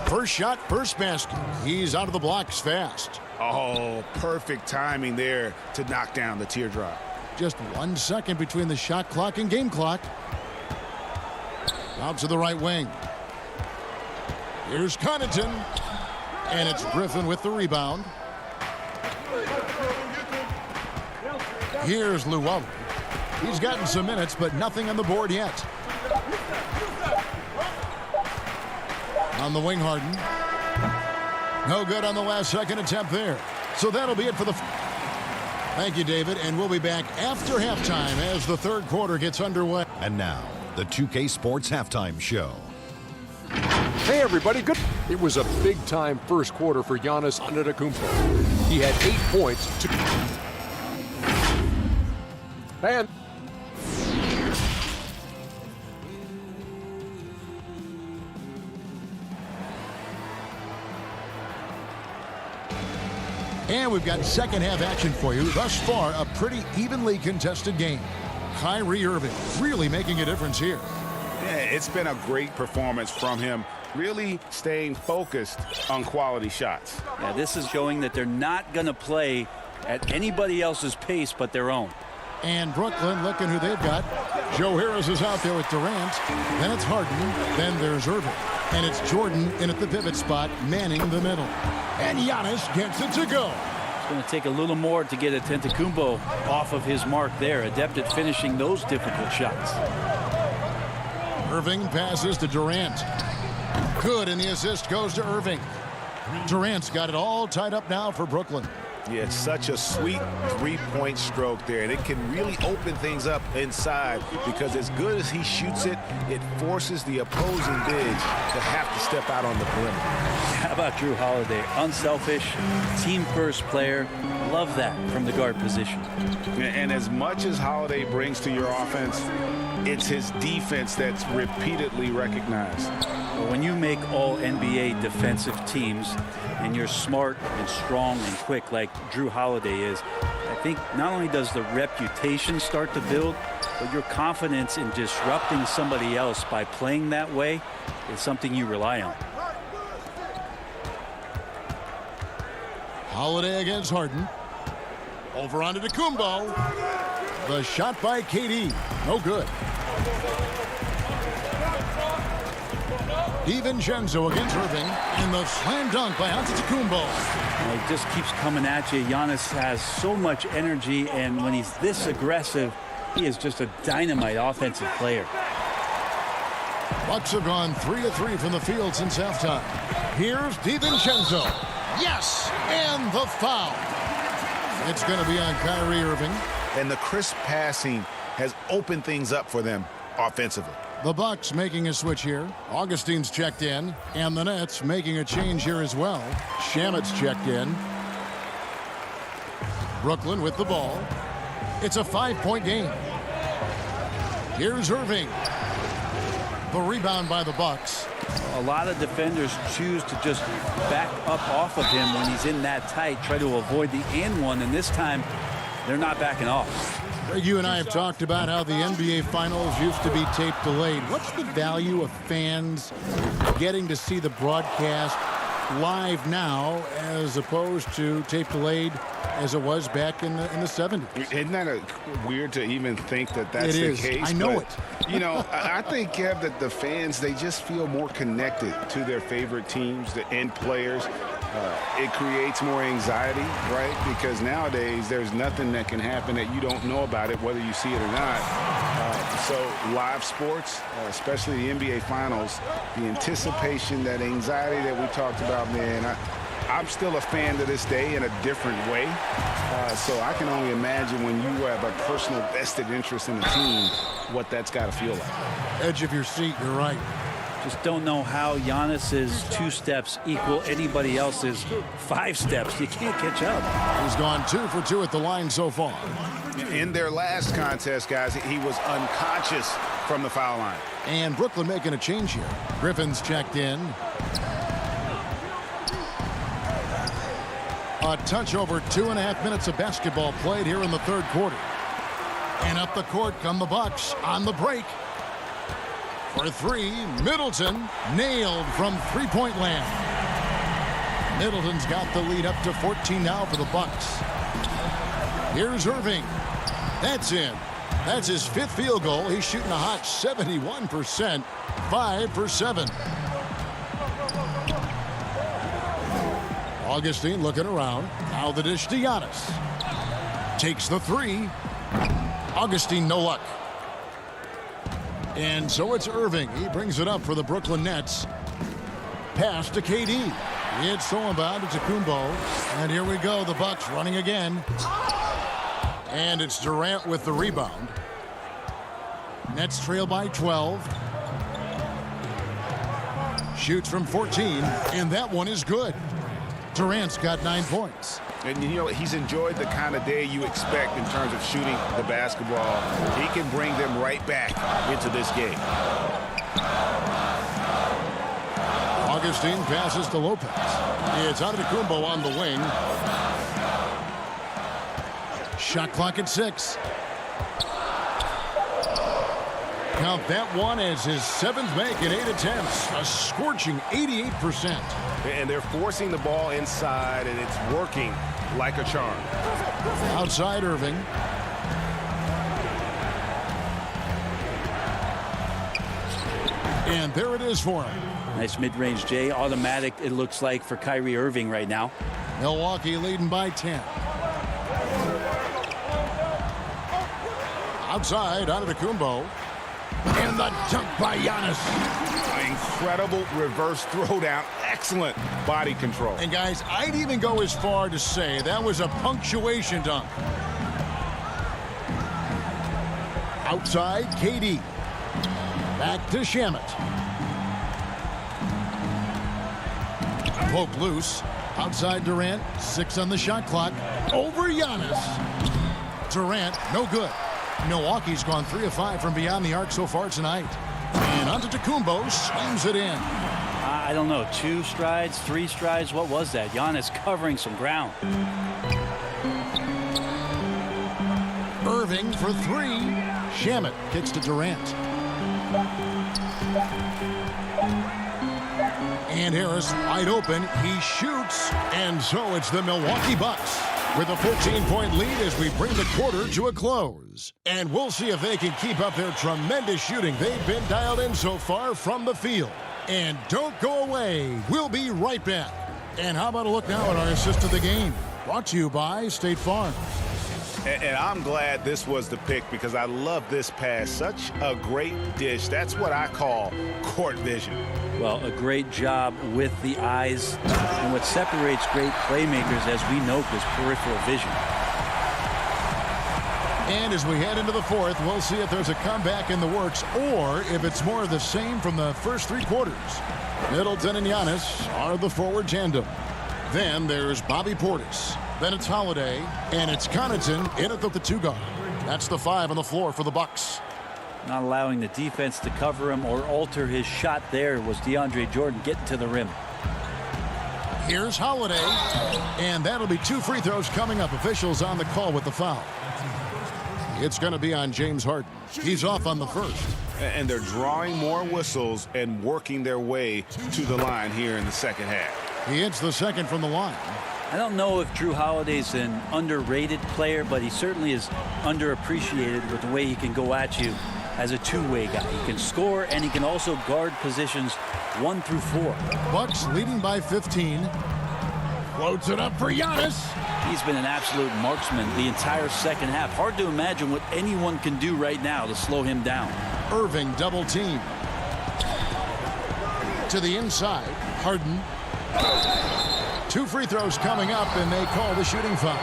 First shot, first basket. He's out of the blocks fast. Oh, perfect timing there to knock down the teardrop. Just 1 second between the shot clock and game clock. Out to the right wing. Here's Connaughton. And it's Griffin with the rebound. Here's Llewellyn. He's gotten some minutes, but nothing on the board yet. On the wing, Harden. No good on the last second attempt there. So that'll be it for the... Thank you, David. And we'll be back after halftime as the third quarter gets underway. And now, the 2K Sports Halftime Show. Hey, everybody. Good. It was a big-time first quarter for Giannis Antetokounmpo. He had 8 points. And... And we've got second half action for you. Thus far, a pretty evenly contested game. Kyrie Irving really making a difference here. Yeah, it's been a great performance from him, really staying focused on quality shots. Yeah, this is showing that they're not going to play at anybody else's pace but their own. And Brooklyn, looking who they've got. Joe Harris is out there with Durant. Then it's Harden. Then there's Irving. And it's Jordan in at the pivot spot, manning the middle. And Giannis gets it to go. It's going to take a little more to get Antetokounmpo off of his mark there, adept at finishing those difficult shots. Irving passes to Durant. Good, and the assist goes to Irving. Durant's got it all tied up now for Brooklyn. Yeah, it's such a sweet three-point stroke there, and it can really open things up inside because as good as he shoots it, it forces the opposing bigs to have to step out on the perimeter. How about Drew Holiday? Unselfish, team-first player. Love that from the guard position. And as much as Holiday brings to your offense, it's his defense that's repeatedly recognized. Well, when you make all NBA defensive teams and you're smart and strong and quick like Drew Holiday is, I think not only does the reputation start to build, but your confidence in disrupting somebody else by playing that way is something you rely on. Holiday against Harden. Over onto Antetokounmpo. The shot by KD. No good. DiVincenzo against Irving. And the slam dunk by Antetokounmpo. Well, he just keeps coming at you. Giannis has so much energy, and when he's this aggressive, he is just a dynamite offensive player. Bucks have gone 3 of 3 from the field since halftime. Here's DiVincenzo. Yes, and the foul. It's going to be on Kyrie Irving. And the crisp passing has opened things up for them offensively. The Bucks making a switch here. Augustine's checked in, and the Nets making a change here as well. Shamet's checked in. Brooklyn with the ball. It's a 5-point game. Here's Irving. The rebound by the Bucks. A lot of defenders choose to just back up off of him when he's in that tight, try to avoid the and one, and this time they're not backing off. You and I have talked about how the NBA Finals used to be tape delayed. What's the value of fans getting to see the broadcast live now as opposed to tape delayed as it was back in the 70s? Isn't that weird to even think that that's the case? I know it. You know, I think, Kev, that the fans, they just feel more connected to their favorite teams and players. It creates more anxiety, right? Because nowadays there's nothing that can happen that you don't know about it, whether you see it or not. So live sports, especially the NBA Finals, the anticipation, that anxiety that we talked about, man, I'm still a fan to this day in a different way. So I can only imagine when you have a personal vested interest in the team, what that's got to feel like. Edge of your seat, you're right. Just don't know how Giannis's 2 steps equal anybody else's 5 steps. You can't catch up. He's gone 2 for 2 at the line so far. In their last contest, guys, he was unconscious from the foul line. And Brooklyn making a change here. Griffin's checked in. A touch over 2.5 minutes of basketball played here in the third quarter. And up the court come the Bucks on the break. For 3, Middleton nailed from three-point land. Middleton's got the lead up to 14 now for the Bucks. Here's Irving. That's in. That's his 5th field goal. He's shooting a hot 71%, 5 for 7. Augustine looking around. Now the dish to Giannis. Takes the 3. Augustine, no luck. And so it's Irving. He brings it up for the Brooklyn Nets. Pass to KD. It's stolen by Antetokounmpo. And here we go. The Bucks running again. And it's Durant with the rebound. Nets trail by 12. Shoots from 14. And that one is good. Durant's got 9 points. And, you know, he's enjoyed the kind of day you expect in terms of shooting the basketball. He can bring them right back into this game. Augustine passes to Lopez. It's Antetokounmpo on the wing. Shot clock at 6. Count that one as his 7th make in 8 attempts. A scorching 88%. And they're forcing the ball inside, and it's working like a charm. Outside Irving. And there it is for him. Nice mid-range, Jay. Automatic, it looks like, for Kyrie Irving right now. Milwaukee leading by 10. Outside, Antetokounmpo. And the dunk by Giannis. Incredible reverse throwdown. Excellent body control. And guys, I'd even go as far to say that was a punctuation dunk. Outside, KD. Back to Shamet. Poke loose. Outside Durant. 6 on the shot clock. Over Giannis. Durant, no good. Milwaukee's gone 3 of 5 from beyond the arc so far tonight. And Antetokounmpo slams it in. I don't know. 2 strides, 3 strides. What was that? Giannis covering some ground. Irving for 3. Shamet kicks to Durant. And Harris wide open. He shoots. And so it's the Milwaukee Bucks with a 14-point lead as we bring the quarter to a close. And we'll see if they can keep up their tremendous shooting they've been dialed in so far from the field. And don't go away. We'll be right back. And how about a look now at our assist of the game? Brought to you by State Farm. And I'm glad this was the pick because I love this pass. Such a great dish. That's what I call court vision. Well, a great job with the eyes. And what separates great playmakers, as we know, is peripheral vision. And as we head into the 4th, we'll see if there's a comeback in the works or if it's more of the same from the first 3 quarters. Middleton and Giannis are the forward tandem. Then there's Bobby Portis. Then it's Holiday. And it's Connaughton in at the 2 guard. That's the 5 on the floor for the Bucks. Not allowing the defense to cover him or alter his shot there was DeAndre Jordan getting to the rim. Here's Holiday. And that'll be 2 free throws coming up. Officials on the call with the foul. It's going to be on James Harden. He's off on the first. And they're drawing more whistles and working their way to the line here in the second half. He hits the second from the line. I don't know if Drew Holiday's an underrated player, but he certainly is underappreciated with the way he can go at you as a two-way guy. He can score, and he can also guard positions 1 through 4. Bucks leading by 15. Floats it up for Giannis. He's been an absolute marksman the entire second half. Hard to imagine what anyone can do right now to slow him down. Irving double team. To the inside. Harden. 2 free throws coming up, and they call the shooting foul.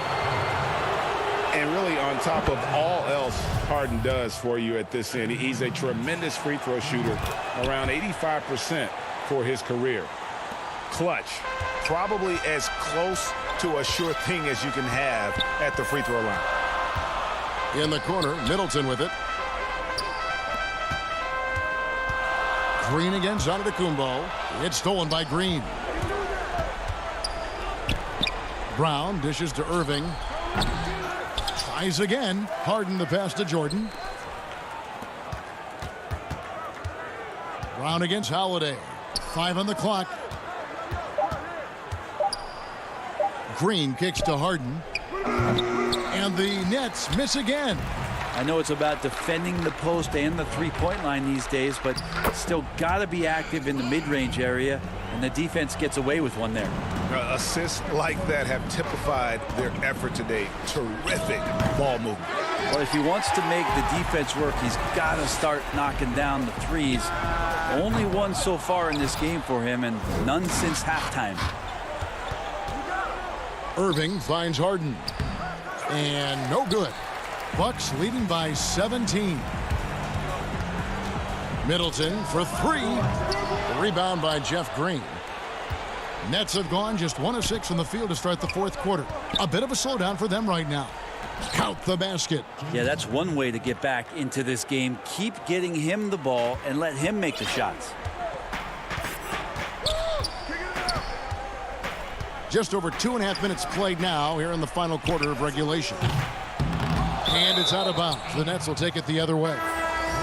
And really, on top of all else Harden does for you at this end, he's a tremendous free throw shooter, around 85% for his career. Clutch. Probably as close to a sure thing as you can have at the free throw line. In the corner, Middleton with it. Green against Antetokounmpo. It's stolen by Green. Brown dishes to Irving. Tries again. Harden the pass to Jordan. Brown against Holiday. 5 on the clock. Green kicks to Harden. And the Nets miss again. I know it's about defending the post and the three-point line these days, but still got to be active in the mid-range area, and the defense gets away with one there. Assists like that have typified their effort today. Terrific ball movement. Well, if he wants to make the defense work, he's got to start knocking down the threes. Only one so far in this game for him, and none since halftime. Irving finds Harden. And no good. Bucks leading by 17. Middleton for three. The rebound by Jeff Green. Nets have gone just 1 of 6 from the field to start the fourth quarter. A bit of a slowdown for them right now. Count the basket. Yeah, that's one way to get back into this game. Keep getting him the ball and let him make the shots. Just over 2.5 minutes played now here in the final quarter of regulation. And it's out of bounds. The Nets will take it the other way.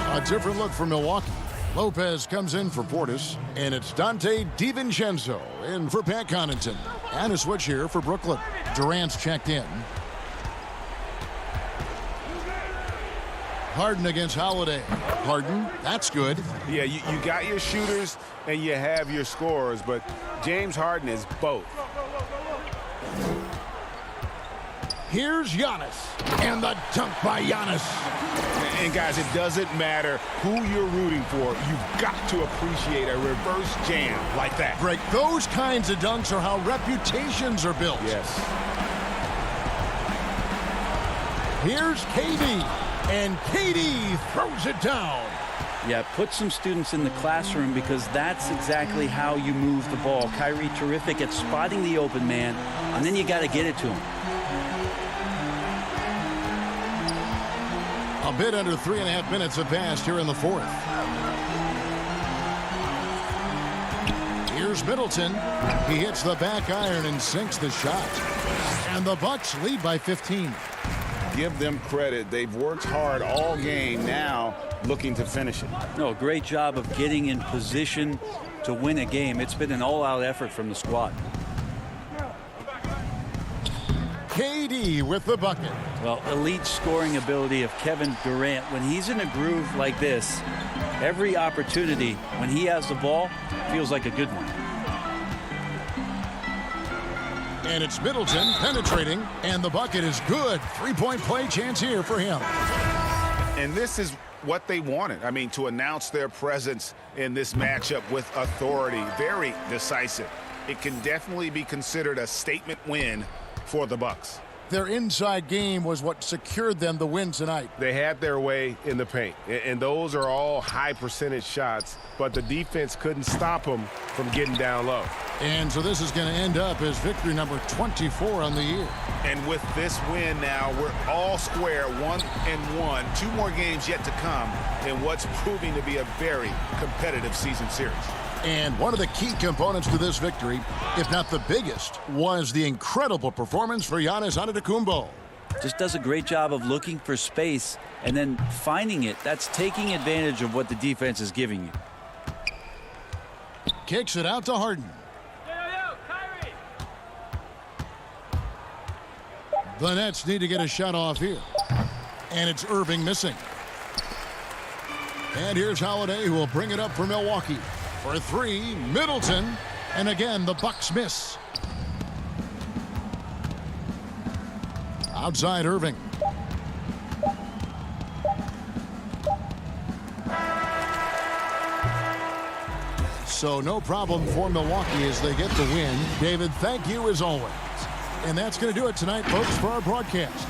A different look for Milwaukee. Lopez comes in for Portis, and it's Dante DiVincenzo in for Pat Connaughton. And a switch here for Brooklyn. Durant's checked in. Harden against Holiday. Harden, that's good. Yeah, you got your shooters and you have your scorers, but James Harden is both. Here's Giannis, and the dunk by Giannis. And guys, it doesn't matter who you're rooting for. You've got to appreciate a reverse jam like that. Greg, those kinds of dunks are how reputations are built. Yes. Here's KD, and KD throws it down. Yeah, put some students in the classroom because that's exactly how you move the ball. Kyrie terrific at spotting the open man, and then you got to get it to him. A bit under 3.5 minutes have passed here in the fourth. Here's Middleton. He hits the back iron and sinks the shot. And the Bucks lead by 15. Give them credit. They've worked hard all game, now looking to finish it. No, great job of getting in position to win a game. It's been an all-out effort from the squad. KD with the bucket. Well, elite scoring ability of Kevin Durant. When he's in a groove like this, every opportunity when he has the ball feels like a good one. And it's Middleton penetrating, and the bucket is good. Three-point play chance here for him. And this is what they wanted. I mean, to announce their presence in this matchup with authority. Very decisive. It can definitely be considered a statement win for the Bucks. Their inside game was what secured them the win tonight. They had their way in the paint, and those are all high percentage shots, but the defense couldn't stop them from getting down low. And so this is going to end up as victory number 24 on the year. And with this win now, we're all square, 1-1. 2 more games yet to come in what's proving to be a very competitive season series. And one of the key components to this victory, if not the biggest, was the incredible performance for Giannis Antetokounmpo. Just does a great job of looking for space and then finding it. That's taking advantage of what the defense is giving you. Kicks it out to Harden. The Nets need to get a shot off here. And it's Irving missing. And here's Holiday, who will bring it up for Milwaukee. For three, Middleton. And again, the Bucks miss. Outside Irving. So no problem for Milwaukee as they get the win. David, thank you as always. And that's going to do it tonight, folks, for our broadcast.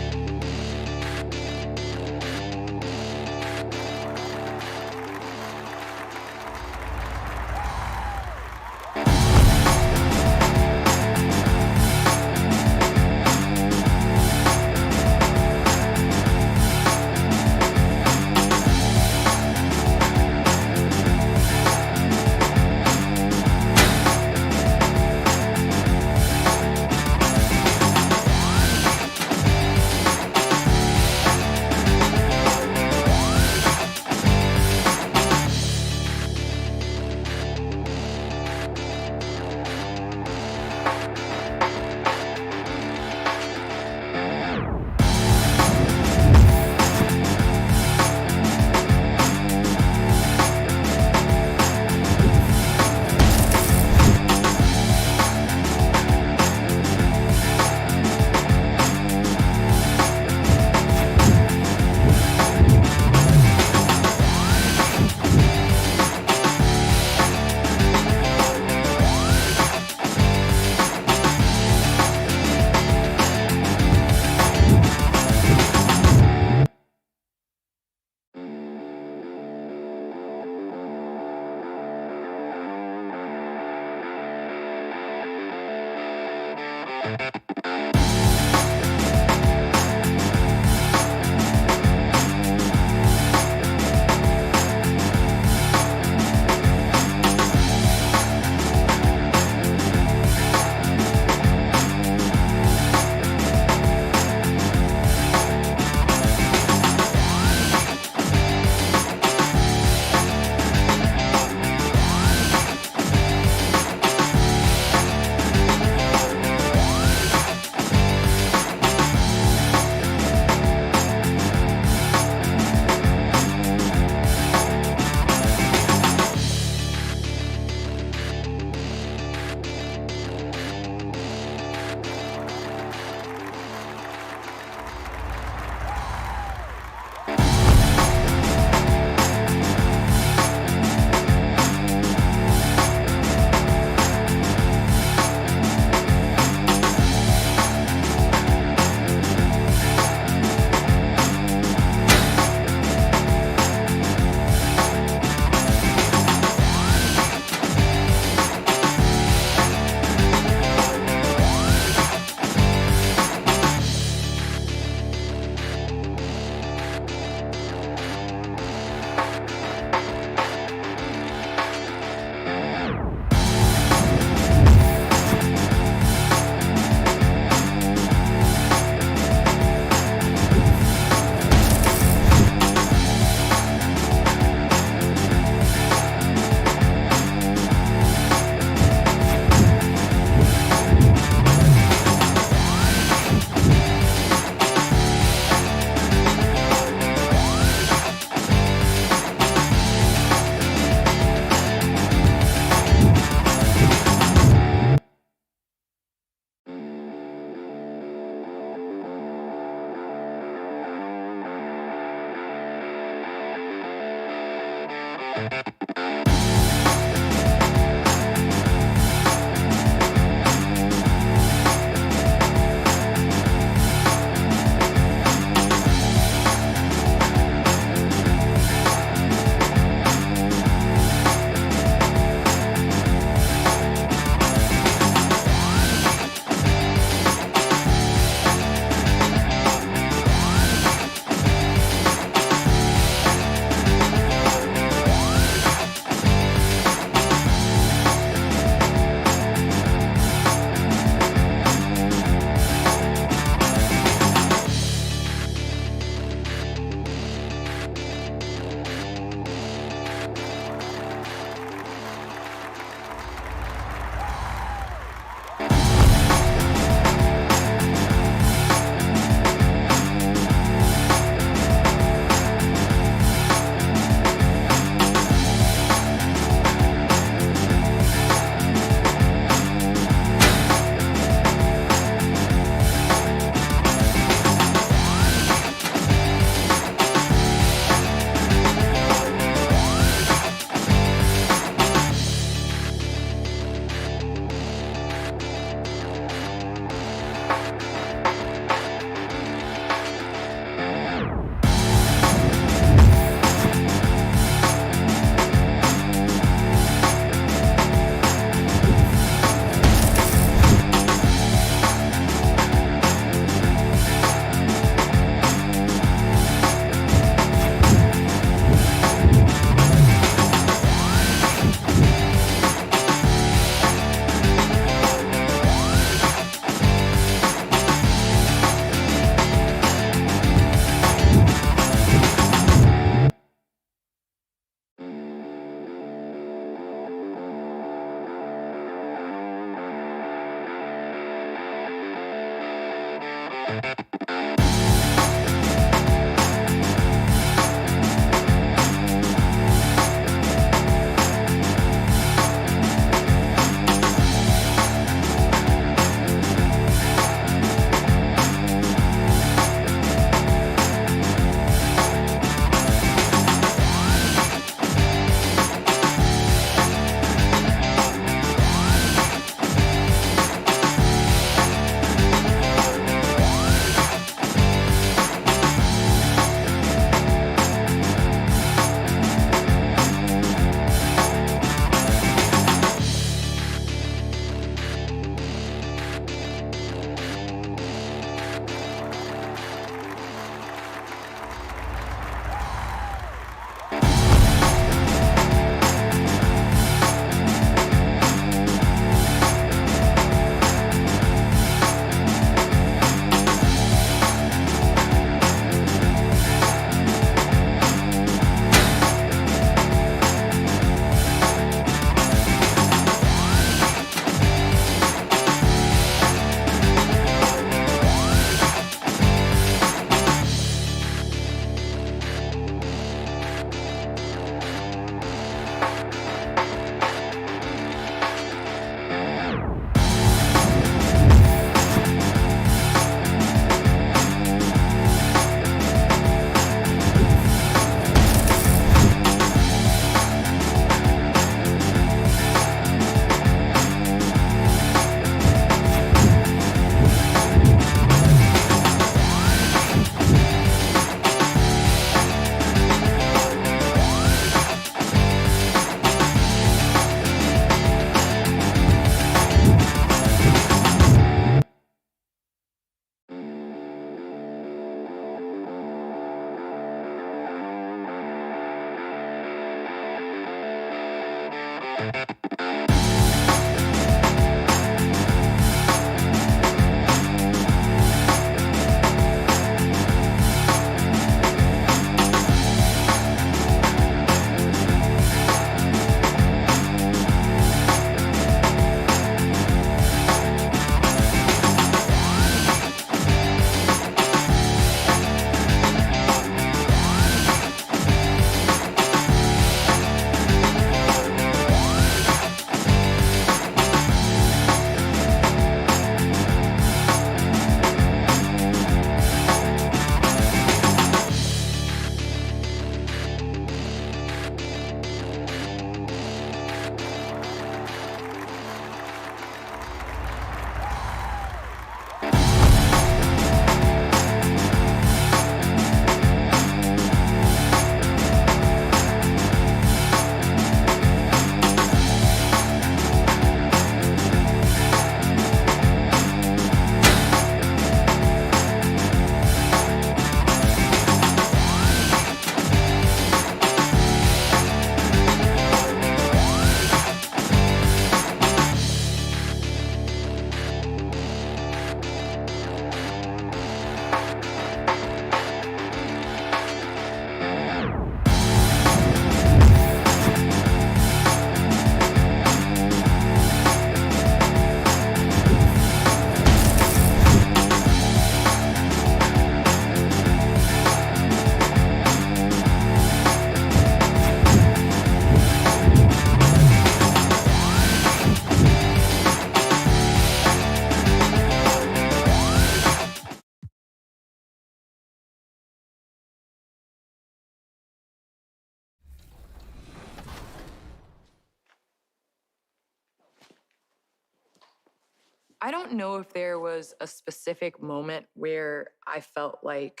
I don't know if there was a specific moment where I felt like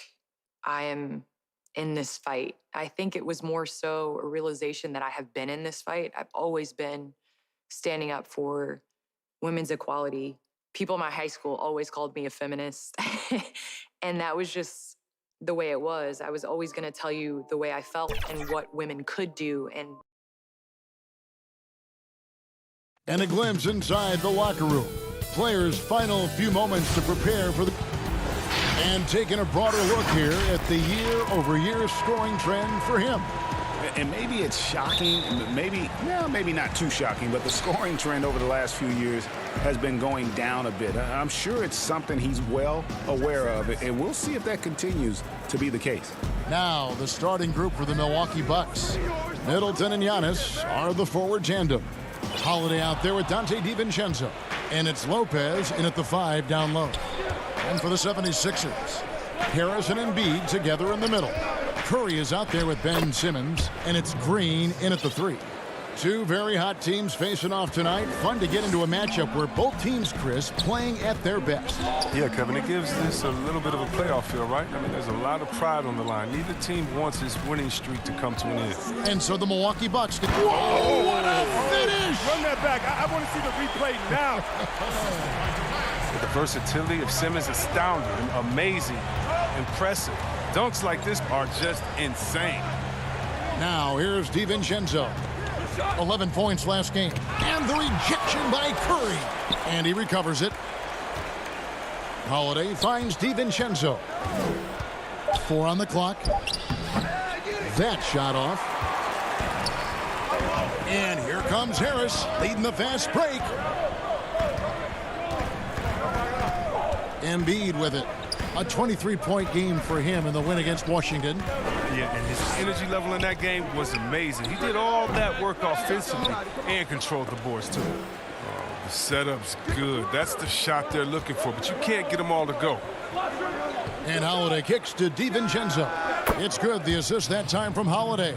I am in this fight. I think it was more so a realization that I have been in this fight. I've always been standing up for women's equality. People in my high school always called me a feminist. And that was just the way it was. I was always going to tell you the way I felt and what women could do. And a glimpse inside the locker room. Players' final few moments to prepare for the... And taking a broader look here at the year-over-year scoring trend for him. And maybe it's shocking, maybe not too shocking, but the scoring trend over the last few years has been going down a bit. I'm sure it's something he's well aware of, and we'll see if that continues to be the case. Now, the starting group for the Milwaukee Bucks. Middleton and Giannis are the forward tandem. Holiday out there with Dante DiVincenzo. And it's Lopez in at the 5 down low. And for the 76ers, Harris and Embiid together in the middle. Curry is out there with Ben Simmons, and it's Green in at the 3. Two very hot teams facing off tonight. Fun to get into a matchup where both teams, Chris, playing at their best. Yeah, Kevin, it gives this a little bit of a playoff feel, right? I mean, there's a lot of pride on the line. Neither team wants this winning streak to come to an end. And so the Milwaukee Bucks... Whoa, what a finish! Run that back. I want to see the replay now. The versatility of Simmons is astounding, amazing, impressive. Dunks like this are just insane. Now, here's DiVincenzo. 11 points last game. And the rejection by Curry. And he recovers it. Holiday finds DiVincenzo. 4 on the clock. That shot off. And here comes Harris, leading the fast break. Embiid with it. A 23-point game for him in the win against Washington. Yeah, and his energy level in that game was amazing. He did all that work offensively and controlled the boards, too. Oh, the setup's good. That's the shot they're looking for, but you can't get them all to go. And Holiday kicks to DiVincenzo. It's good. The assist that time from Holiday.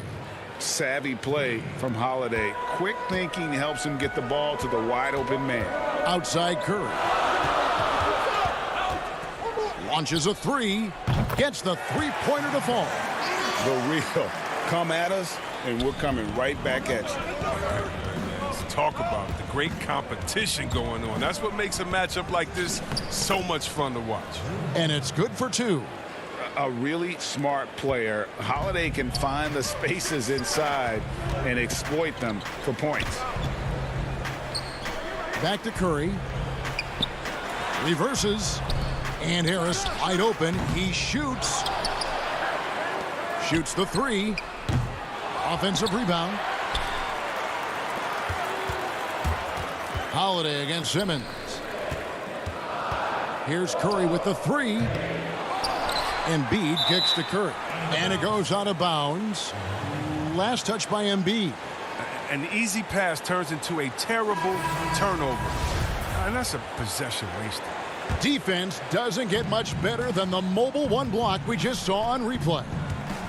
Savvy play from Holiday. Quick thinking helps him get the ball to the wide-open man. Outside Curry. Launches a 3. Gets the three-pointer to fall. The real. Come at us, and we're coming right back at you. Let's talk about the great competition going on. That's what makes a matchup like this so much fun to watch. And it's good for 2. A really smart player. Holiday can find the spaces inside and exploit them for points. Back to Curry. Reverses. And Harris wide open. He shoots. Shoots the 3. Offensive rebound. Holiday against Simmons. Here's Curry with the 3. Embiid kicks to Curry. And it goes out of bounds. Last touch by Embiid. An easy pass turns into a terrible turnover. And that's a possession wasted. Defense doesn't get much better than the mobile 1 block we just saw on replay.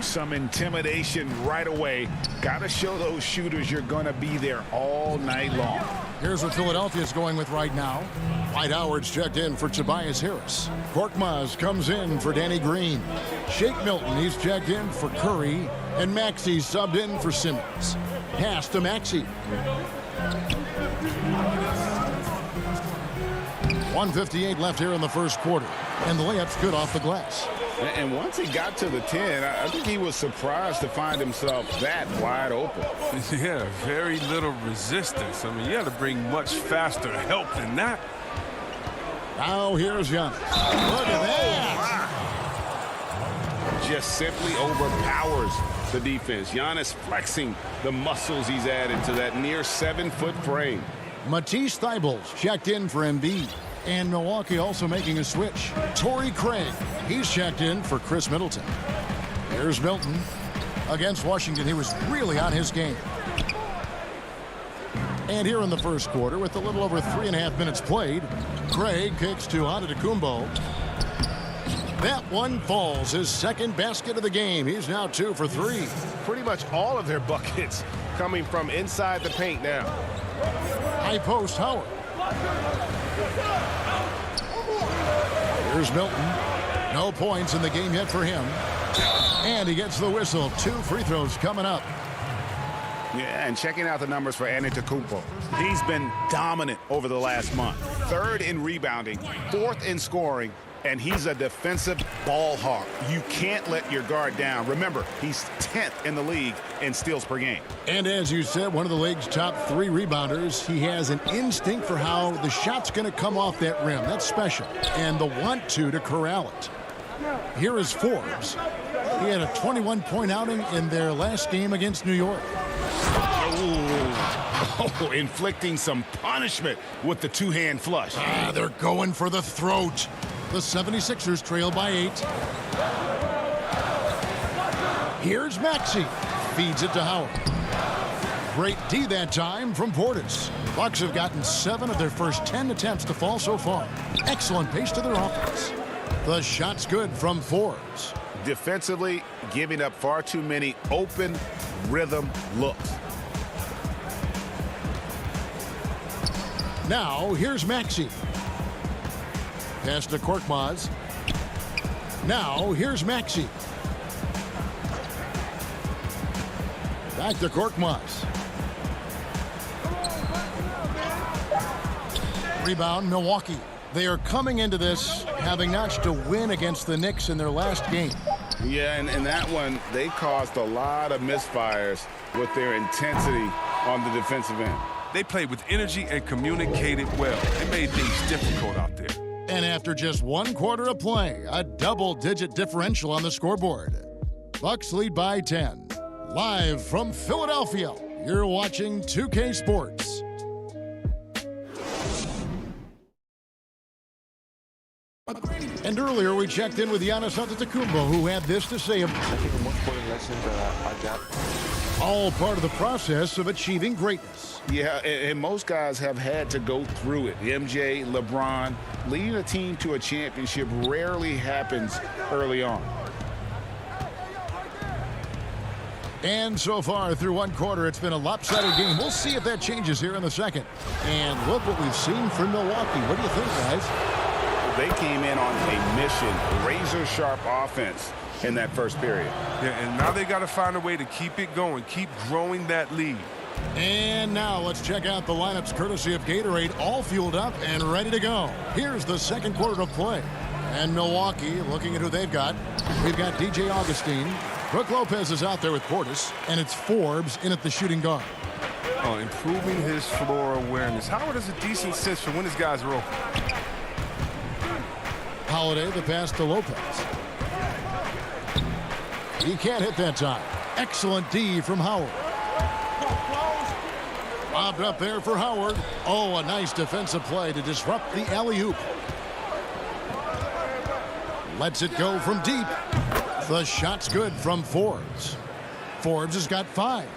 Some intimidation right away. Got to show those shooters you're going to be there all night long. Here's what Philadelphia's going with right now. Dwight Howard's checked in for Tobias Harris. Korkmaz comes in for Danny Green. Shake Milton, he's checked in for Curry. And Maxey's subbed in for Simmons. Pass to Maxey. 1:58 left here in the first quarter. And the layup's good off the glass. And once he got to the 10, I think he was surprised to find himself that wide open. Yeah, very little resistance. I mean, you got to bring much faster help than that. Now here's Giannis. Look at that. Just simply overpowers the defense. Giannis flexing the muscles he's added to that near 7-foot frame. Matisse Thybulle's checked in for Embiid. And Milwaukee also making a switch. Torrey Craig, he's checked in for Chris Middleton. Here's Milton. Against Washington, he was really on his game. And here in the first quarter, with a little over 3.5 minutes played, Craig kicks to Antetokounmpo. That one falls, his second basket of the game. He's now 2 for 3. Pretty much all of their buckets coming from inside the paint now. High post, Howard. Here's Milton. No points in the game yet for him. And he gets the whistle. 2 free throws coming up. Yeah, and checking out the numbers for Antetokounmpo. He's been dominant over the last month. 3rd in rebounding, 4th in scoring, and he's a defensive ball hawk. You can't let your guard down. Remember, he's 10th in the league in steals per game. And as you said, one of the league's top 3 rebounders. He has an instinct for how the shot's going to come off that rim. That's special. And the want-to corral it. Here is Forbes. He had a 21-point outing in their last game against New York. Oh, inflicting some punishment with the 2-hand flush. They're going for the throat. The 76ers trail by 8. Here's Maxey. Feeds it to Howard. Great D that time from Portis. Bucks have gotten 7 of their first 10 attempts to fall so far. Excellent pace to their offense. The shot's good from Forbes. Defensively, giving up far too many open rhythm looks. Now, here's Maxey. Pass to Korkmaz. Now, here's Maxey. Back to Korkmaz. Rebound, Milwaukee. They are coming into this having notched a win against the Knicks in their last game. Yeah, and in that one, they caused a lot of misfires with their intensity on the defensive end. They played with energy and communicated well. They made things difficult out there. And after just 1 quarter of play, a double-digit differential on the scoreboard. Bucks lead by 10. Live from Philadelphia, you're watching 2K Sports. And earlier we checked in with Giannis Antetokounmpo, who had this to say. I think the most important lesson that I got. All part of the process of achieving greatness. Yeah, and most guys have had to go through it. MJ, LeBron, leading a team to a championship rarely happens early on. And so far through 1 quarter, it's been a lopsided game. We'll see if that changes here in the second. And look what we've seen from Milwaukee. What do you think, guys? They came in on a mission, razor-sharp offense in that first period. Yeah, and now they got to find a way to keep it going, keep growing that lead. And now let's check out the lineups courtesy of Gatorade, all fueled up and ready to go. Here's the second quarter of play. And Milwaukee, looking at who they've got. We've got DJ Augustine. Brook Lopez is out there with Portis, and it's Forbes in at the shooting guard. Oh, improving his floor awareness. Howard has a decent sense for when his guys are open. Holiday, the pass to Lopez. He can't hit that time. Excellent D from Howard. Bobbed up there for Howard. Oh, a nice defensive play to disrupt the alley-oop. Lets it go from deep. The shot's good from Forbes. Forbes has got 5.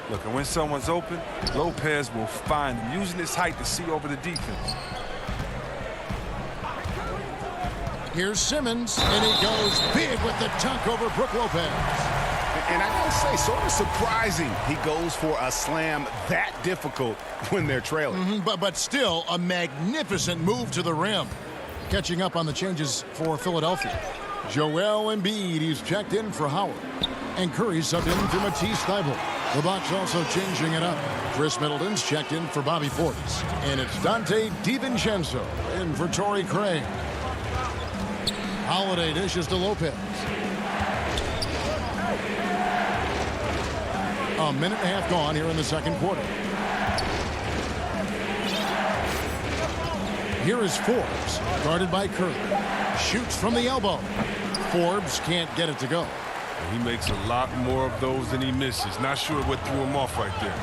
Look, and when someone's open, Lopez will find him, using his height to see over the defense. Here's Simmons, and he goes big with the dunk over Brook Lopez. And I gotta say, sort of surprising he goes for a slam that difficult when they're trailing. But still, a magnificent move to the rim. Catching up on the changes for Philadelphia. Joel Embiid, he's checked in for Howard. And Curry subbed in for Matisse Thybulle. The Bucks also changing it up. Chris Middleton's checked in for Bobby Portis. And it's Dante DiVincenzo in for Torrey Craig. Holiday dishes to Lopez. A minute and a half gone here in the second quarter. Here is Forbes, guarded by Curry. Shoots from the elbow. Forbes can't get it to go. He makes a lot more of those than he misses. Not sure what threw him off right there.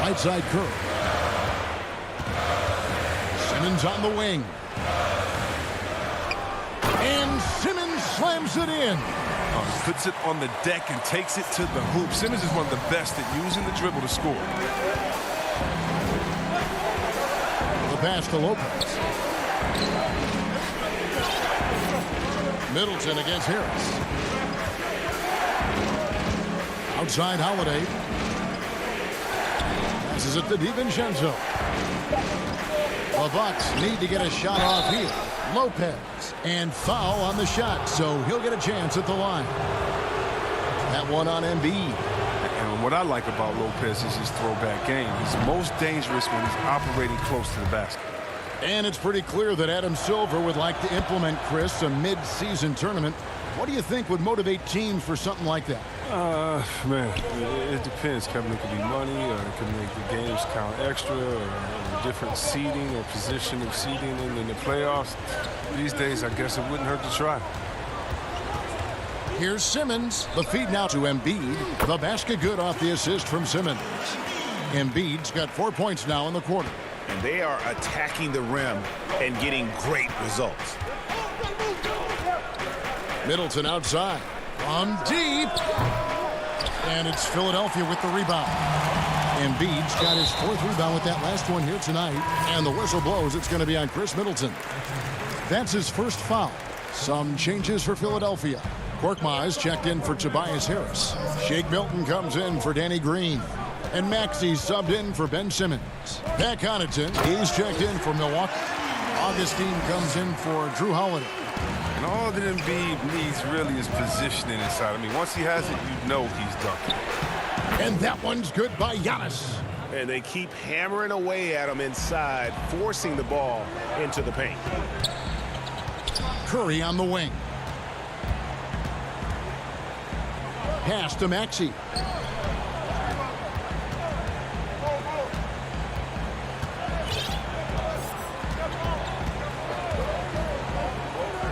Right side Curry. Simmons on the wing. And Simmons slams it in. Puts it on the deck and takes it to the hoop. Simmons is one of the best at using the dribble to score. The pass to Lopez. Middleton against Harris. Outside Holiday. Passes it to DiVincenzo. The Bucks need to get a shot off here. Lopez, and foul on the shot, so he'll get a chance at the line. That one on Embiid. And what I like about Lopez is his throwback game. He's most dangerous when he's operating close to the basket. And it's pretty clear that Adam Silver would like to implement, Chris, a mid-season tournament. What do you think would motivate teams for something like that? Man, it depends, Kevin. It could be money, or it could make the games count extra, or different seeding or position of seeding in the playoffs. These days, I guess it wouldn't hurt to try. Here's Simmons. The feed now to Embiid. The basket good off the assist from Simmons. Embiid's got 4 points now in the quarter. And they are attacking the rim and getting great results. Middleton outside. On deep. And it's Philadelphia with the rebound. Embiid's got his 4th rebound with that last one here tonight. And the whistle blows. It's going to be on Chris Middleton. That's his first foul. Some changes for Philadelphia. Korkmaz checked in for Tobias Harris. Shake Milton comes in for Danny Green. And Maxey subbed in for Ben Simmons. Pat Connaughton, he's checked in for Milwaukee. Augustine comes in for Drew Holiday. And all that Embiid needs really is positioning inside. I mean, once he has it, you know he's dunking. And that one's good by Giannis. And they keep hammering away at him inside, forcing the ball into the paint. Curry on the wing. Pass to Maxey.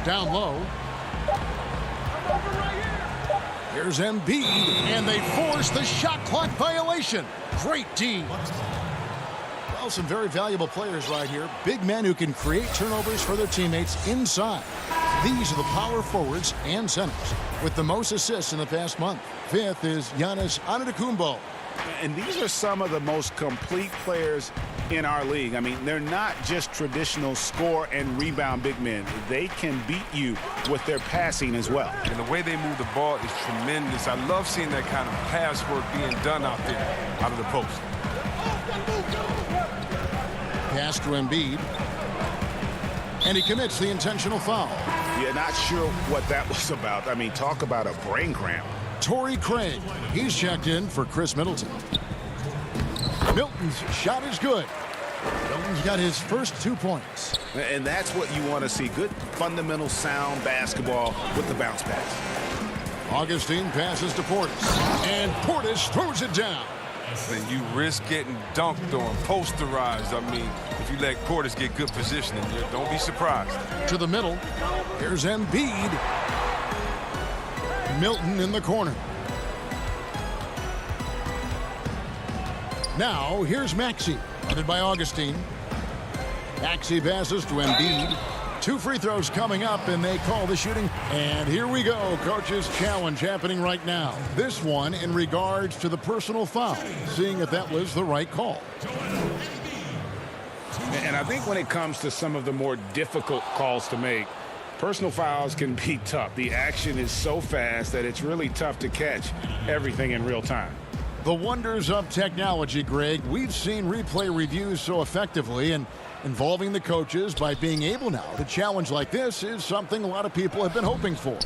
Down low. Here's Embiid, and they force the shot clock violation. Great D. Well, some very valuable players right here. Big men who can create turnovers for their teammates inside. These are the power forwards and centers with the most assists in the past month. 5th is Giannis Antetokounmpo. And these are some of the most complete players in our league. I mean, they're not just traditional score and rebound big men. They can beat you with their passing as well. And the way they move the ball is tremendous. I love seeing that kind of pass work being done out there, out of the post. Pass to Embiid. And he commits the intentional foul. Yeah, not sure what that was about. I mean, talk about a brain cramp. Torrey Craig, he's checked in for Chris Middleton. Milton's shot is good. Milton's got his first 2 points. And that's what you want to see. Good, fundamental, sound basketball with the bounce pass. Augustine passes to Portis. And Portis throws it down. And you risk getting dunked on, posterized. I mean, if you let Portis get good positioning, don't be surprised. To the middle. Here's Embiid. Milton in the corner. Now, here's Maxey, headed by Augustine. Maxey passes to Embiid. 2 free throws coming up, and they call the shooting. And here we go, coach's challenge happening right now. This one in regards to the personal foul, seeing if that was the right call. And I think when it comes to some of the more difficult calls to make, personal fouls can be tough. The action is so fast that it's really tough to catch everything in real time. The wonders of technology, Greg. We've seen replay reviews so effectively, and involving the coaches by being able now to challenge like this is something a lot of people have been hoping for.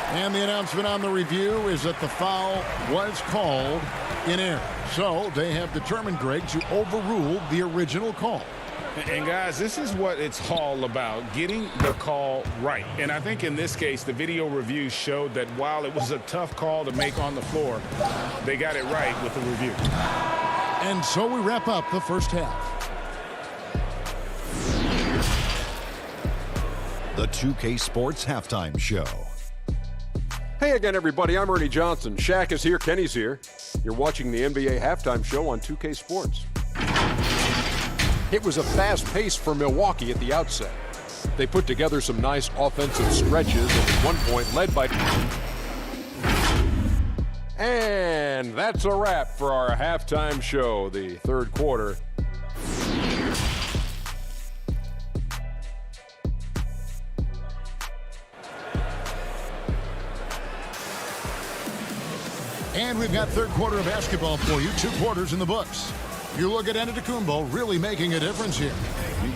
And the announcement on the review is that the foul was called in error. So they have determined, Greg, to overrule the original call. And guys, this is what it's all about, getting the call right. And I think in this case, the video review showed that while it was a tough call to make on the floor, they got it right with the review. And so we wrap up the first half. The 2K Sports Halftime Show. Hey again, everybody. I'm Ernie Johnson. Shaq is here. Kenny's here. You're watching the NBA Halftime Show on 2K Sports. It was a fast pace for Milwaukee at the outset. They put together some nice offensive stretches and at one point led by... And that's a wrap for our halftime show, the third quarter. And we've got third quarter of basketball for you. 2 quarters in the books. You look at Antetokounmpo really making a difference here.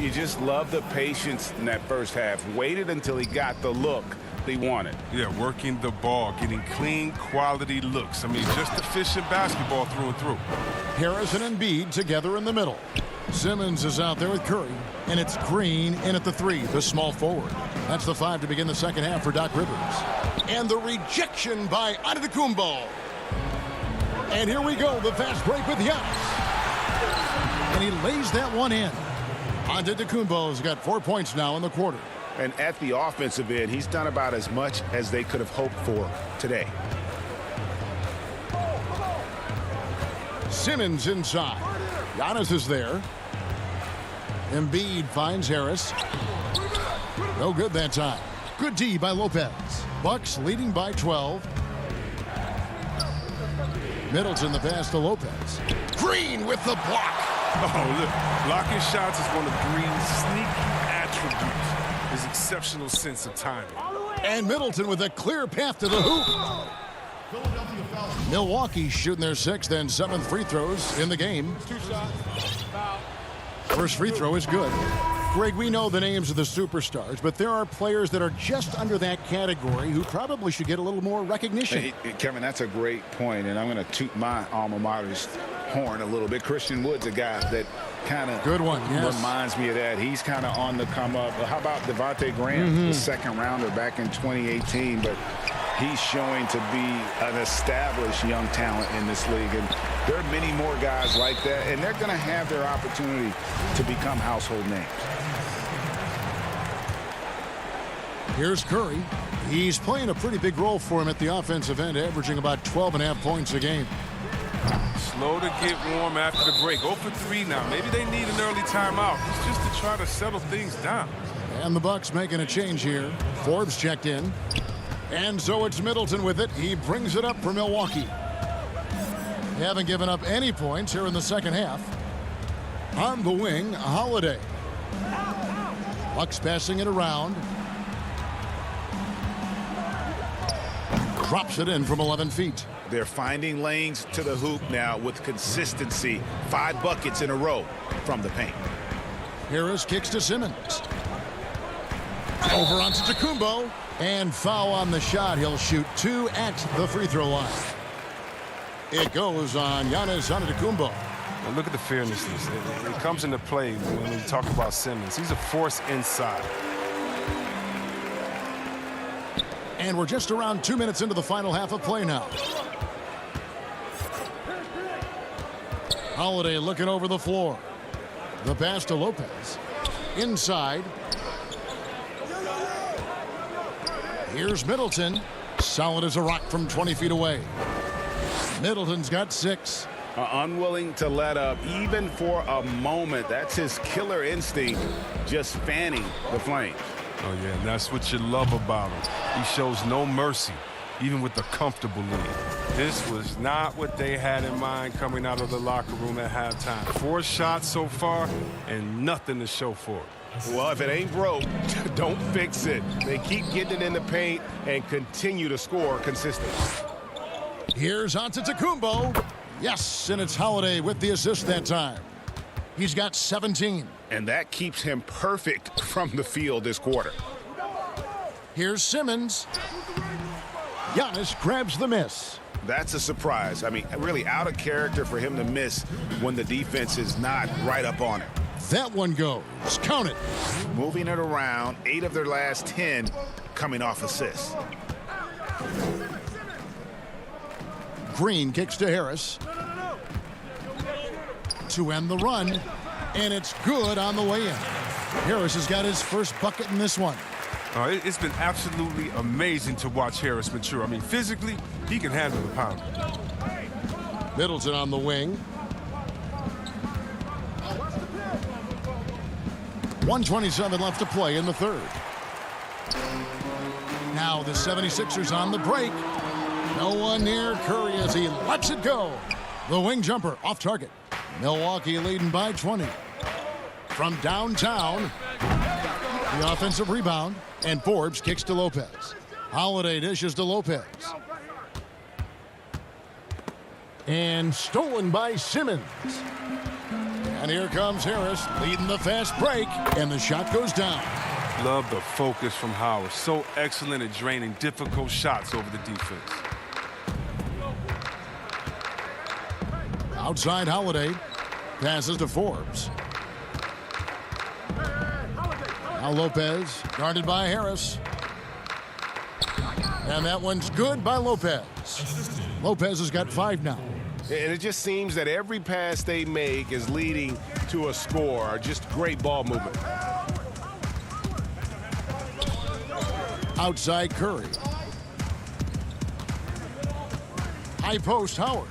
You just love the patience in that first half. Waited until he got the look he wanted. Yeah, working the ball, getting clean, quality looks. I mean, just efficient basketball through and through. Harris and Embiid together in the middle. Simmons is out there with Curry, and it's Green in at the 3, the small forward. That's the 5 to begin the second half for Doc Rivers. And the rejection by Antetokounmpo. And here we go, the fast break with Giannis. And he lays that one in. Antetokounmpo's got 4 points now in the quarter. And at the offensive end, he's done about as much as they could have hoped for today. Simmons inside. Giannis is there. Embiid finds Harris. No good that time. Good D by Lopez. Bucks leading by 12. Middleton the pass to Lopez. Green with the block. Oh, look. Blocking shots is one of Green's sneaky attributes. His exceptional sense of timing. And Middleton with a clear path to the hoop. Milwaukee shooting their 6th and 7th free throws in the game. First free throw is good. Greg, we know the names of the superstars, but there are players that are just under that category who probably should get a little more recognition. Hey, Kevin, that's a great point, and I'm going to toot my alma mater's horn a little bit. Christian Wood's a guy that kind of reminds me of that. He's kind of on the come up. How about Devontae Graham, the second rounder back in 2018, but he's showing to be an established young talent in this league, and there are many more guys like that, and they're going to have their opportunity to become household names. Here's Curry. He's playing a pretty big role for him at the offensive end, averaging about 12.5 points a game. Slow to get warm after the break. 0 for 3 now. Maybe they need an early timeout. It's just to try to settle things down. And the Bucks making a change here. Forbes checked in. And so it's Middleton with it. He brings it up for Milwaukee. They haven't given up any points here in the second half. On the wing, Holiday. Bucks passing it around. Drops it in from 11 feet. They're finding lanes to the hoop now with consistency. 5 buckets in a row from the paint. Harris kicks to Simmons. Over onto Antetokounmpo. And foul on the shot. He'll shoot 2 at the free throw line. It goes on Giannis Antetokounmpo. Now look at the fearlessness. It comes into play when we talk about Simmons. He's a force inside. And we're just around 2 minutes into the final half of play now. Holiday looking over the floor. The pass to Lopez. Inside. Here's Middleton. Solid as a rock from 20 feet away. Middleton's got 6. Unwilling to let up even for a moment. That's his killer instinct, just fanning the flames. Oh, yeah, and that's what you love about him. He shows no mercy, even with the comfortable lead. This was not what they had in mind coming out of the locker room at halftime. 4 shots so far and nothing to show for it. Well, if it ain't broke, don't fix it. They keep getting it in the paint and continue to score consistently. Here's Antetokounmpo. Yes, and it's Holiday with the assist that time. He's got 17. And that keeps him perfect from the field this quarter. Here's Simmons. Giannis grabs the miss. That's a surprise. I mean, really out of character for him to miss when the defense is not right up on him. That one goes. Count it. Moving it around, 8 of their last 10 coming off assists. Green kicks to Harris. To end the run. And it's good on the way in. Harris has got his first bucket in this one. It's been absolutely amazing to watch Harris mature. I mean, physically, he can handle the pound. Middleton on the wing. 1:27 left to play in the third. Now the 76ers on the break. No one near Curry as he lets it go. The wing jumper off target. Milwaukee leading by 20. From downtown, the offensive rebound, and Forbes kicks to Lopez. Holiday dishes to Lopez. And stolen by Simmons. And here comes Harris leading the fast break, and the shot goes down. Love the focus from Howard. So excellent at draining difficult shots over the defense. Outside Holiday. Passes to Forbes. Now Lopez, guarded by Harris. And that one's good by Lopez. Lopez has got 5 now. And it just seems that every pass they make is leading to a score. Just great ball movement. Outside Curry. High post Howard.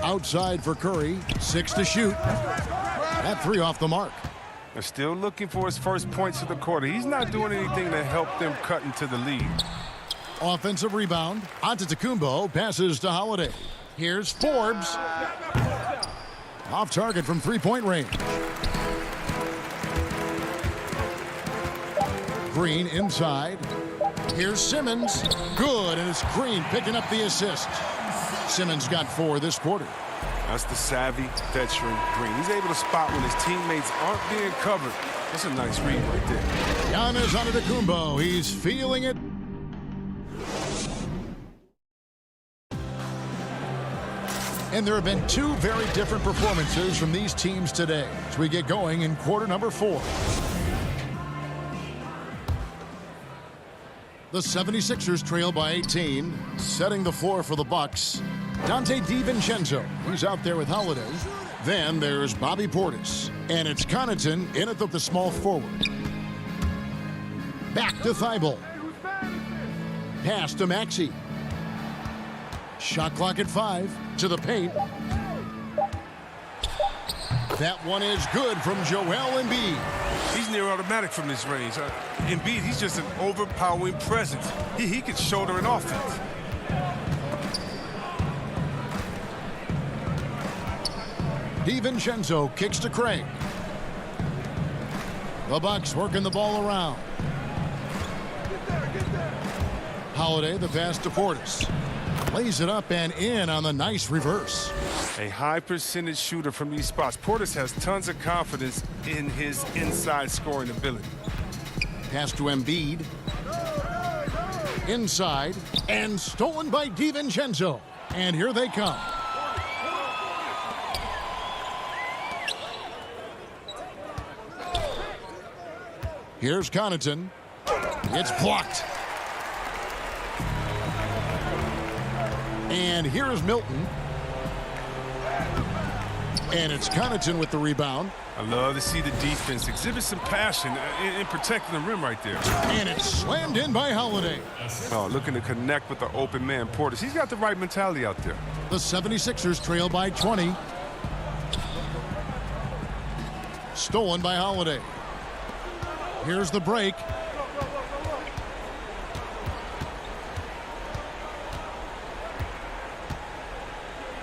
Outside for Curry. 6 to shoot. That 3 off the mark. They're still looking for his first points of the quarter. He's not doing anything to help them cut into the lead. Offensive rebound. Antetokounmpo passes to Holiday. Here's Forbes. Off target from 3-point range. Green inside. Here's Simmons. Good, and it's Green picking up the assist. Simmons got 4 this quarter. That's the savvy veteran Green. He's able to spot when his teammates aren't being covered. That's a nice read right there. Giannis Antetokounmpo. He's feeling it. And there have been 2 very different performances from these teams today as we get going in quarter number 4. The 76ers trail by 18, setting the floor for the Bucks. Dante DiVincenzo, he's out there with Holiday. Then there's Bobby Portis. And it's Connaughton in at the small forward. Back to Thibault. Pass to Maxey. Shot clock at 5. To the paint. That one is good from Joel Embiid. He's near automatic from this range. Embiid, he's just an overpowering presence. He can shoulder an offense. DiVincenzo kicks to Craig. The Bucks working the ball around. Holiday, the pass to Portis. Lays it up and in on the nice reverse. A high percentage shooter from these spots. Portis has tons of confidence in his inside scoring ability. Pass to Embiid. Inside and stolen by DiVincenzo. And here they come. Here's Connaughton. It's blocked. And here's Milton. And it's Connaughton with the rebound. I love to see the defense exhibit some passion in protecting the rim right there. And it's slammed in by Holiday. Oh, looking to connect with the open man, Portis. He's got the right mentality out there. The 76ers trail by 20. Stolen by Holiday. Here's the break.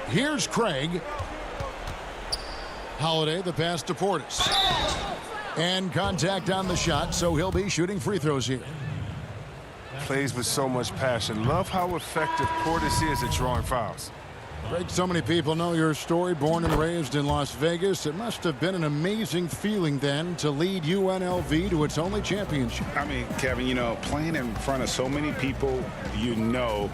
Here's Craig. Holiday, the pass to Portis. And contact on the shot, so he'll be shooting free throws here. Plays with so much passion. Love how effective Portis is at drawing fouls. Greg, so many people know your story. Born and raised in Las Vegas. It must have been an amazing feeling then to lead UNLV to its only championship. I mean, Kevin, you know, playing in front of so many people, you know,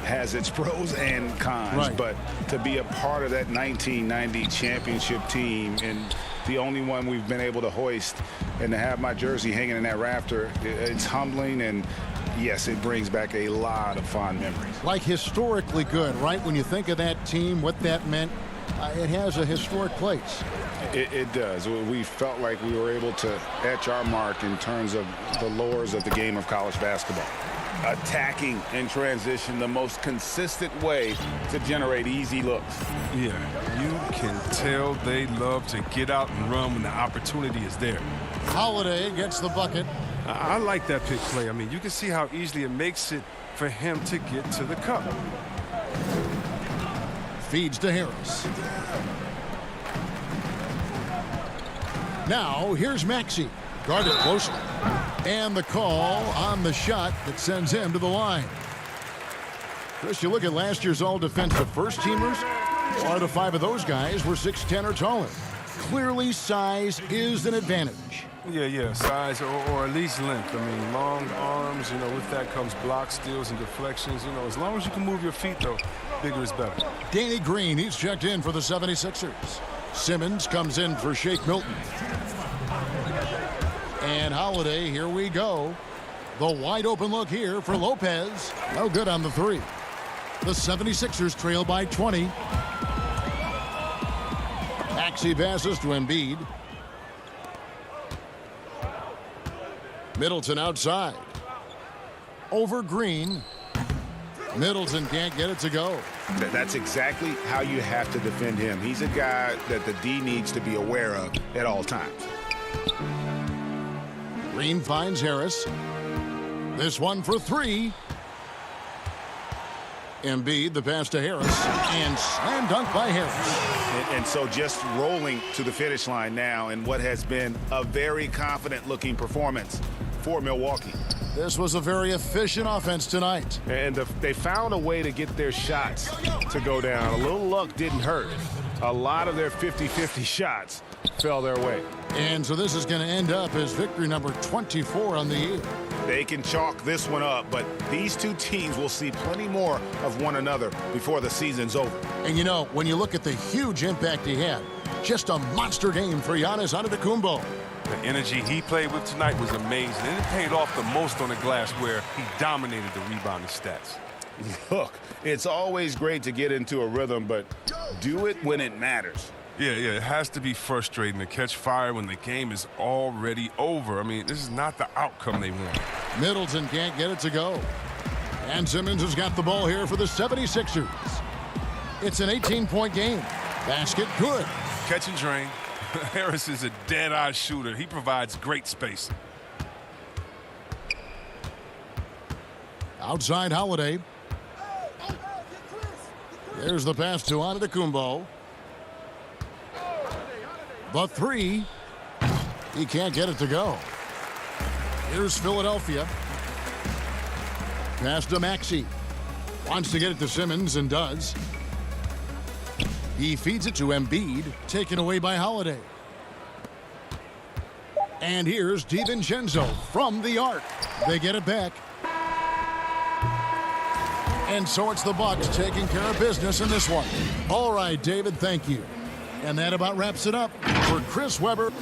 has its pros and cons. Right. But to be a part of that 1990 championship team and the only one we've been able to hoist and to have my jersey hanging in that rafter, it's humbling, and yes, it brings back a lot of fond memories. Like historically good, right? When you think of that team, what that meant, it has a historic place. It does. We felt like we were able to etch our mark in terms of the lures of the game of college basketball. Attacking in transition, the most consistent way to generate easy looks. Yeah, you can tell they love to get out and run when the opportunity is there. Holiday gets the bucket. I like that pick play. I mean, you can see how easily it makes it for him to get to the cup. Feeds to Harris. Now, here's Maxey. Guarded closely. And the call on the shot that sends him to the line. Chris, you look at last year's all-defensive first-teamers, 4 out of 5 of those guys were 6'10 or taller. Clearly, size is an advantage. Yeah, size or at least length. I mean, long arms, with that comes block steals and deflections. As long as you can move your feet, though, bigger is better. Danny Green, he's checked in for the 76ers. Simmons comes in for Shake Milton. And Holiday, here we go. The wide open look here for Lopez. No good on the 3. The 76ers trail by 20. Maxey passes to Embiid. Middleton outside. Over Green. Middleton can't get it to go. That's exactly how you have to defend him. He's a guy that the D needs to be aware of at all times. Green finds Harris. This one for 3. Embiid, the pass to Harris, and slam dunk by Harris. And so just rolling to the finish line now in what has been a very confident-looking performance for Milwaukee. This was a very efficient offense tonight. And they found a way to get their shots to go down. A little luck didn't hurt. A lot of their 50-50 shots fell their way. And so this is going to end up as victory number 24 on the year. They can chalk this one up, but these two teams will see plenty more of one another before the season's over. And when you look at the huge impact he had, just a monster game for Giannis Antetokounmpo. The energy he played with tonight was amazing, and it paid off the most on the glass where he dominated the rebounding stats. Look, it's always great to get into a rhythm, but do it when it matters. Yeah, it has to be frustrating to catch fire when the game is already over. I mean, this is not the outcome they want. Middleton can't get it to go. And Simmons has got the ball here for the 76ers. It's an 18-point game. Basket good. Catch and drain. Harris is a dead-eye shooter. He provides great spacing. Outside Holiday. There's the pass to Antetokounmpo. The 3. He can't get it to go. Here's Philadelphia. Pass to Maxey. Wants to get it to Simmons and does. He feeds it to Embiid, taken away by Holiday. And here's DiVincenzo from the arc. They get it back. And so it's the Bucks taking care of business in this one. All right, David, thank you. And that about wraps it up for Chris Webber.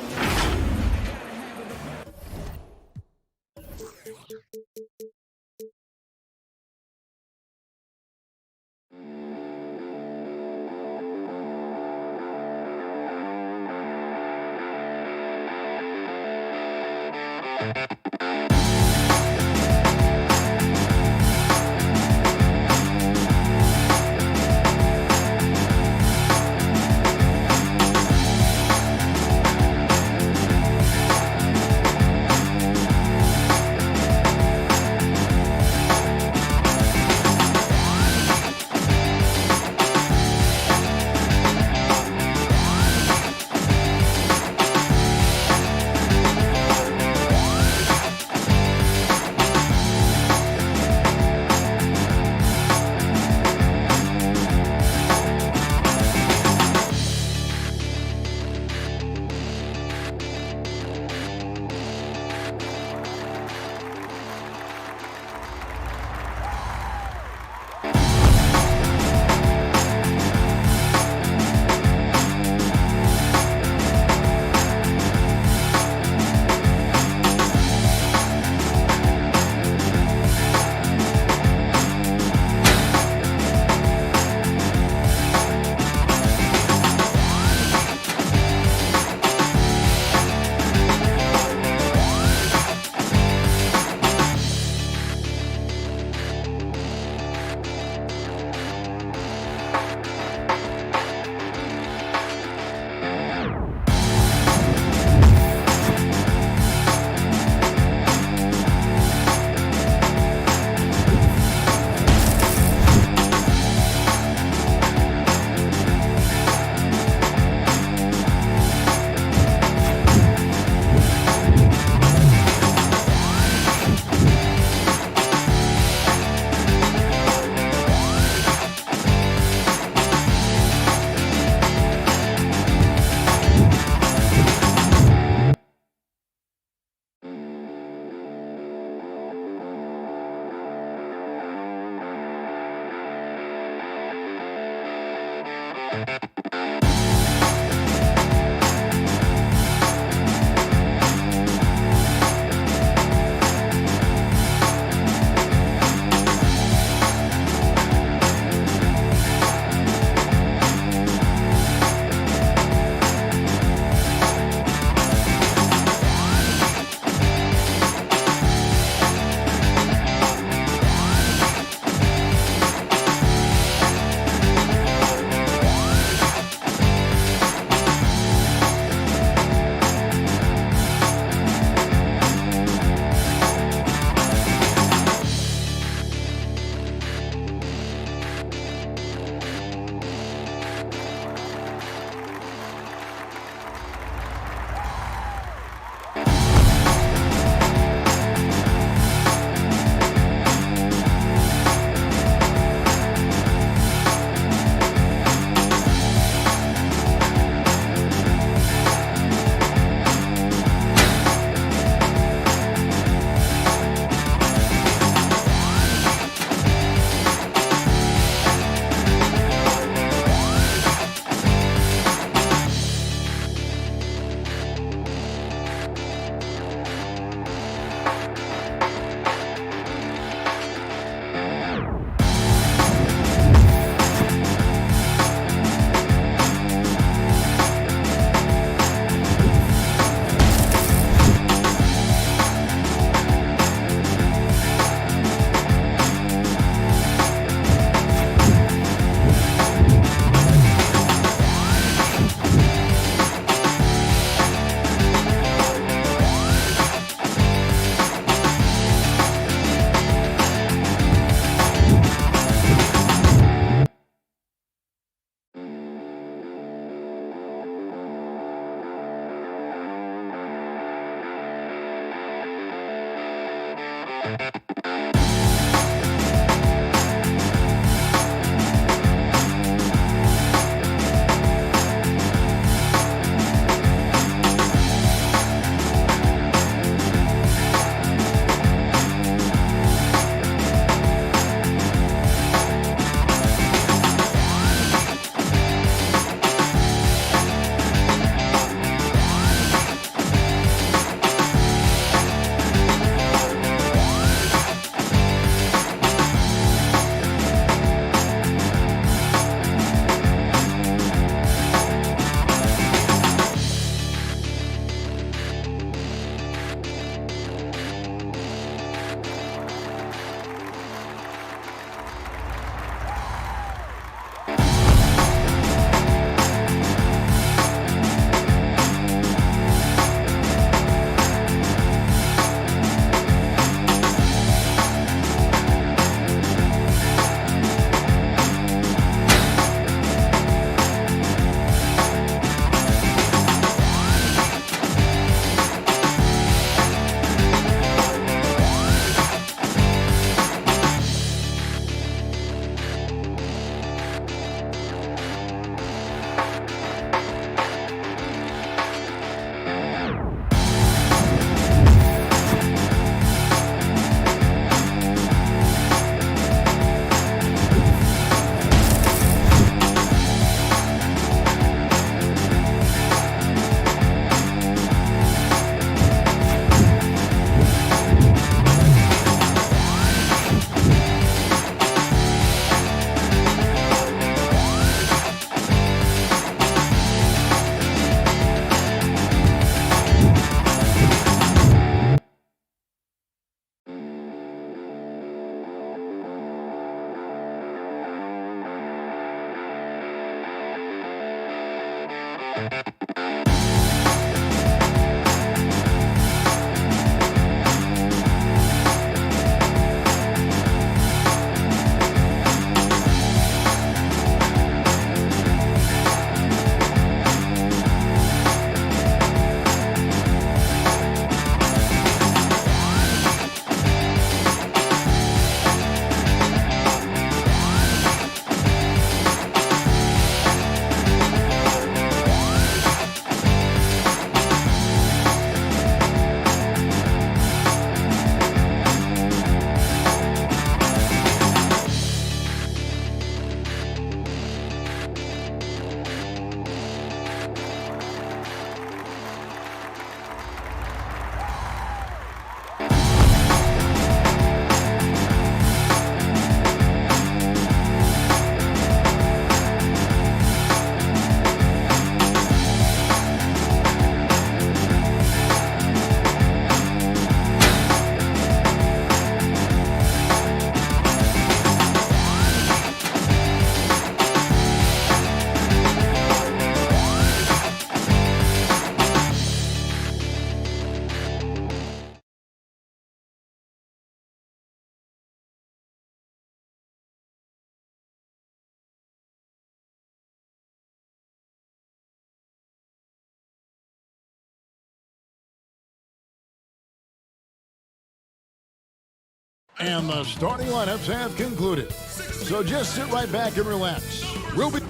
And the starting lineups have concluded. So just sit right back and relax. We'll be...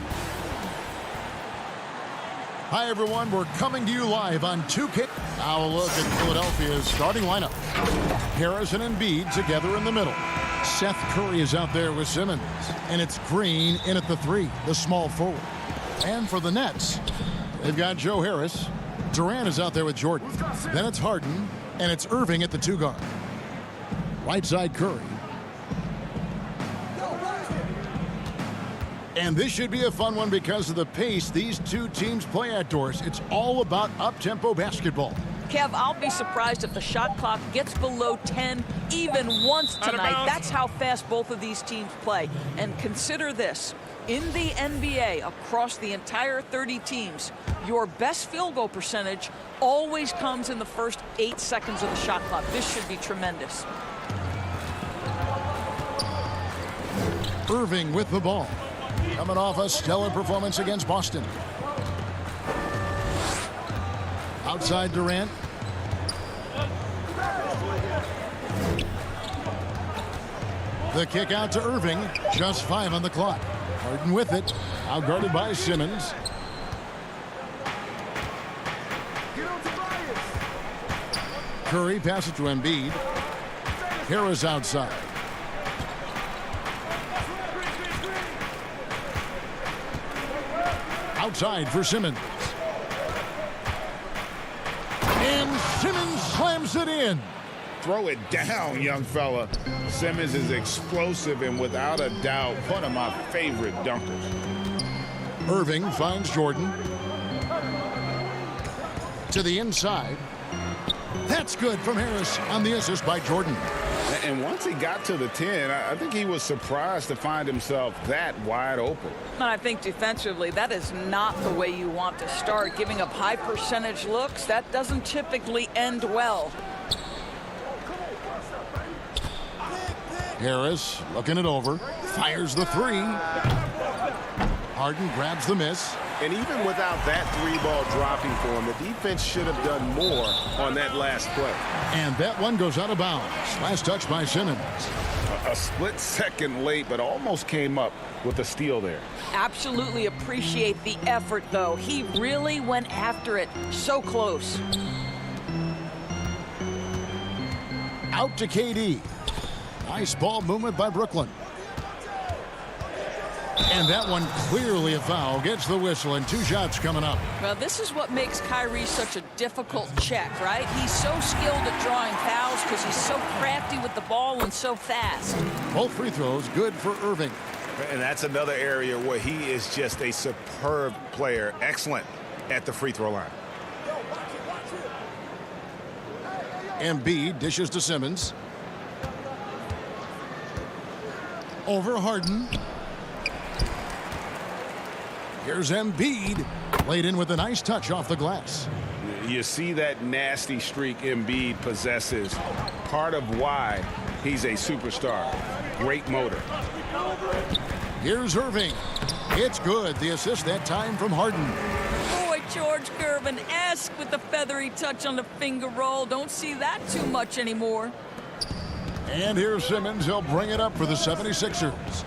Hi, everyone. We're coming to you live on 2K. Now a look at Philadelphia's starting lineup. Harrison and Embiid together in the middle. Seth Curry is out there with Simmons. And it's Green in at the 3, the small forward. And for the Nets, they've got Joe Harris. Durant is out there with Jordan. Then it's Harden. And it's Irving at the 2 guard. Right side Curry. And this should be a fun one because of the pace these two teams play outdoors. It's all about up-tempo basketball. Kev, I'll be surprised if the shot clock gets below 10 even once tonight. That's how fast both of these teams play. And consider this. In the NBA, across the entire 30 teams, your best field goal percentage always comes in the first 8 seconds of the shot clock. This should be tremendous. Irving with the ball. Coming off a stellar performance against Boston. Outside Durant. The kick out to Irving. Just 5 on the clock. Harden with it. Outguarded by Simmons. Curry passes to Embiid. Harris outside. Outside for Simmons. And Simmons slams it in. Throw it down, young fella. Simmons is explosive and without a doubt one of my favorite dunkers. Irving finds Jordan. To the inside. That's good from Harris on the assist by Jordan. And once he got to the 10, I think he was surprised to find himself that wide open. And I think defensively, that is not the way you want to start. Giving up high percentage looks, that doesn't typically end well. Harris looking it over. Fires the 3. Harden grabs the miss. And even without that 3-ball dropping for him, the defense should have done more on that last play. And that one goes out of bounds. Last touch by Simmons. A split second late, but almost came up with a steal there. Absolutely appreciate the effort, though. He really went after it. So close. Out to KD. Nice ball movement by Brooklyn. And that one clearly a foul. Gets the whistle and 2 shots coming up. Well, this is what makes Kyrie such a difficult check, right? He's so skilled at drawing fouls because he's so crafty with the ball and so fast. Both free throws good for Irving. And that's another area where he is just a superb player. Excellent at the free throw line. Embiid dishes to Simmons. Over Harden. Here's Embiid. Laid in with a nice touch off the glass. You see that nasty streak Embiid possesses. Part of why he's a superstar. Great motor. Here's Irving. It's good. The assist that time from Harden. Boy, George Gervin-esque with the feathery touch on the finger roll. Don't see that too much anymore. And here's Simmons. He'll bring it up for the 76ers.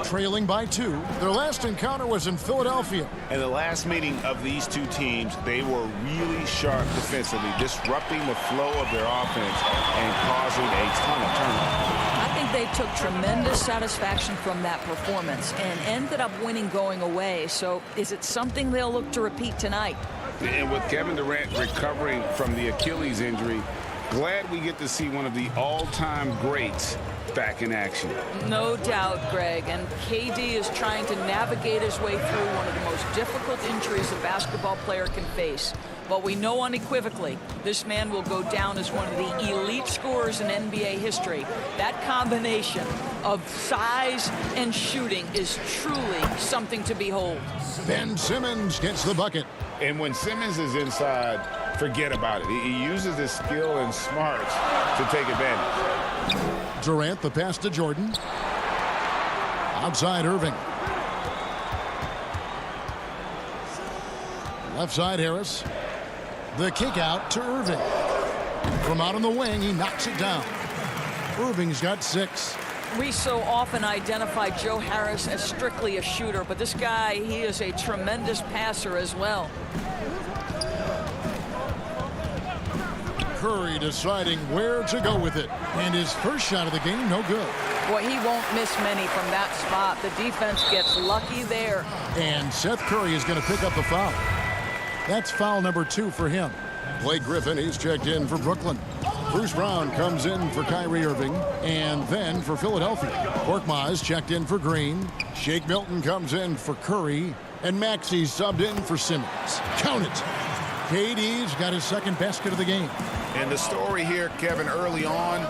Trailing by 2. Their last encounter was in Philadelphia. And the last meeting of these two teams, they were really sharp defensively, disrupting the flow of their offense and causing a ton of turnovers. I think they took tremendous satisfaction from that performance and ended up winning going away. So is it something they'll look to repeat tonight? And with Kevin Durant recovering from the Achilles injury, glad we get to see one of the all-time greats back in action. No doubt, Greg. And KD is trying to navigate his way through one of the most difficult injuries a basketball player can face. But we know unequivocally this man will go down as one of the elite scorers in NBA history. That combination of size and shooting is truly something to behold. Ben Simmons gets the bucket. And when Simmons is inside, forget about it. He uses his skill and smarts to take advantage. Durant, the pass to Jordan. Outside Irving. Left side Harris. The kick out to Irving. From out on the wing, he knocks it down. Irving's got 6. We so often identify Joe Harris as strictly a shooter, but this guy, he is a tremendous passer as well. Curry deciding where to go with it. And his first shot of the game, no good. Boy, he won't miss many from that spot. The defense gets lucky there. And Seth Curry is going to pick up the foul. That's foul number 2 for him. Blake Griffin, he's checked in for Brooklyn. Bruce Brown comes in for Kyrie Irving, and then for Philadelphia. Korkmaz checked in for Green. Shake Milton comes in for Curry, and Maxey subbed in for Simmons. Count it. KD's got his second basket of the game. And the story here, Kevin, early on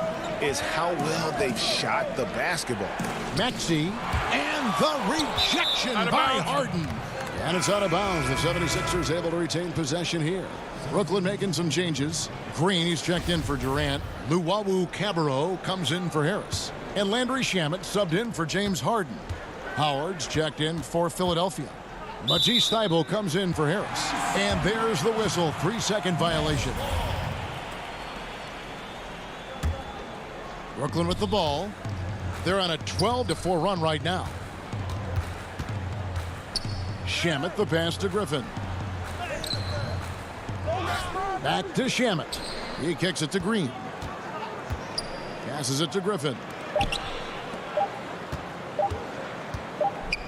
is how well they've shot the basketball. Maxey, and the rejection by Harden. And it's out of bounds. The 76ers able to retain possession here. Brooklyn making some changes. Green, he's checked in for Durant. Luwawu Cabarrot comes in for Harris. And Landry Shamet subbed in for James Harden. Howard's checked in for Philadelphia. Matisse Thybulle comes in for Harris. And there's the whistle. 3-second violation. Brooklyn with the ball. They're on a 12-4 run right now. Shamet, the pass to Griffin. Back to Shamet. He kicks it to Green. Passes it to Griffin.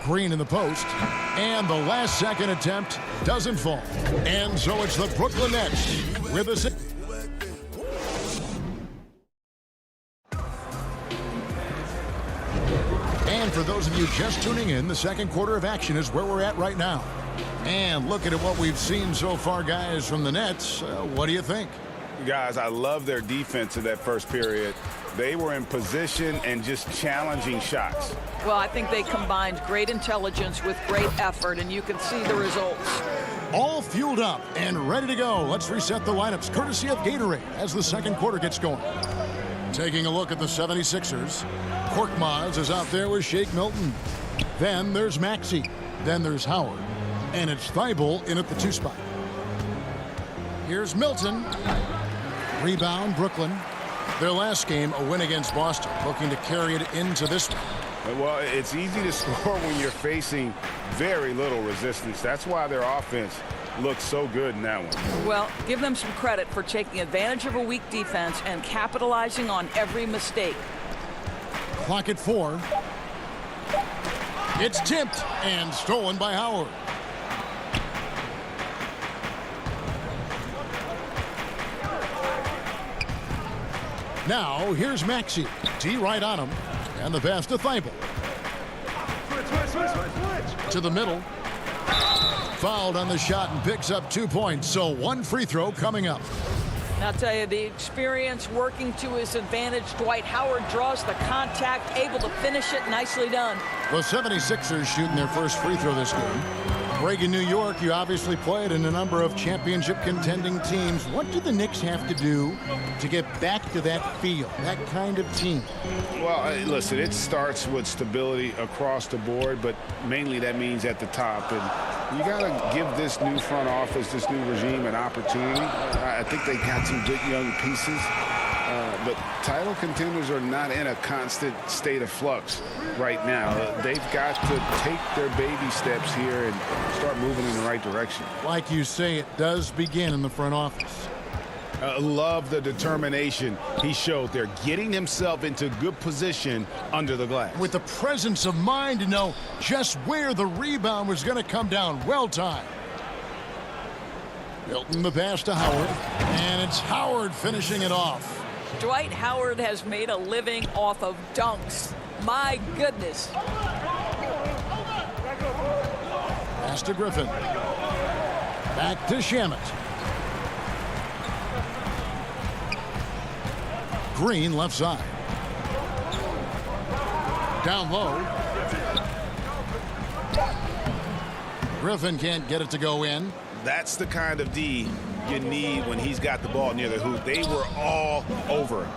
Green in the post. And the last second attempt doesn't fall. And so it's the Brooklyn Nets with a... And for those of you just tuning in, the second quarter of action is where we're at right now. And looking at what we've seen so far, guys, from the Nets, what do you think? Guys, I love their defense in that first period. They were in position and just challenging shots. Well, I think they combined great intelligence with great effort, and you can see the results. All fueled up and ready to go. Let's reset the lineups, courtesy of Gatorade, as the second quarter gets going. Taking a look at the 76ers. Korkmaz is out there with Shake Milton. Then there's Maxey. Then there's Howard. And it's Thybulle in at the 2 spot. Here's Milton. Rebound, Brooklyn. Their last game, a win against Boston, looking to carry it into this one. Well, it's easy to score when you're facing very little resistance. That's why their offense looks so good in that one. Well, give them some credit for taking advantage of a weak defense and capitalizing on every mistake. Clock at 4. It's tipped and stolen by Howard. Now, here's Maxey. D right on him. And the pass to Thybulle. To the middle. Fouled on the shot and picks up 2 points. So 1 free throw coming up. I'll tell you, the experience working to his advantage. Dwight Howard draws the contact, able to finish it. Nicely done. The 76ers shooting their first free throw this game. Greg, in New York, you obviously played in a number of championship contending teams. What do the Knicks have to do to get back to that feel, that kind of team? Well, listen, it starts with stability across the board, but mainly that means at the top. And you got to give this new front office, this new regime, an opportunity. I think they got some good young pieces. But title contenders are not in a constant state of flux right now. They've got to take their baby steps here and start moving in the right direction. Like you say, it does begin in the front office. Love the determination he showed there, getting himself into good position under the glass. With the presence of mind to know just where the rebound was going to come down. Well timed. Milton the pass to Howard, and it's Howard finishing it off. Dwight Howard has made a living off of dunks. My goodness. Pass to Griffin. Back to Shamet. Green left side. Down low. Griffin can't get it to go in. That's the kind of D you need when he's got the ball near the hoop. They were all over him.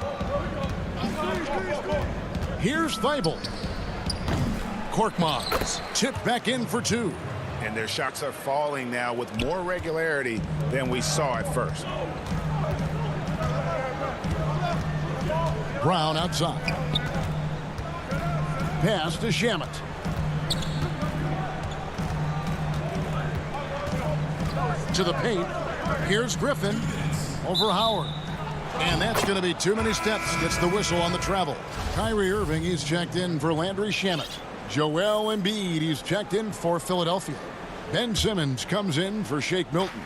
Here's Thybulle. Korkmaz tipped back in for 2. And their shots are falling now with more regularity than we saw at first. Brown outside. Pass to Shamet. To the paint. Here's Griffin over Howard. And that's going to be too many steps. Gets the whistle on the travel. Kyrie Irving, he's checked in for Landry Shamet. Joel Embiid, he's checked in for Philadelphia. Ben Simmons comes in for Shake Milton.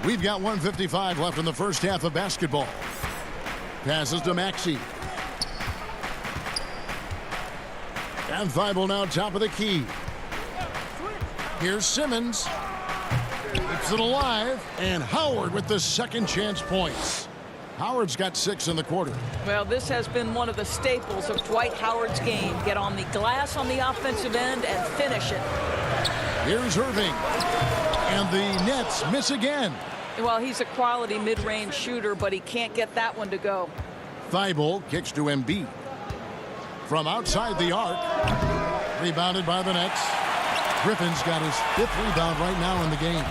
We've got 1:55 left in the first half of basketball. Passes to Maxey. And Thibault now top of the key. Here's Simmons. Keeps it alive. And Howard with the second chance points. Howard's got 6 in the quarter. Well, this has been one of the staples of Dwight Howard's game. Get on the glass on the offensive end and finish it. Here's Irving. And the Nets miss again. Well, he's a quality mid-range shooter, but he can't get that one to go. Thibault kicks to Embiid. From outside the arc. Rebounded by the Nets. Griffin's got his 5th rebound right now in the game.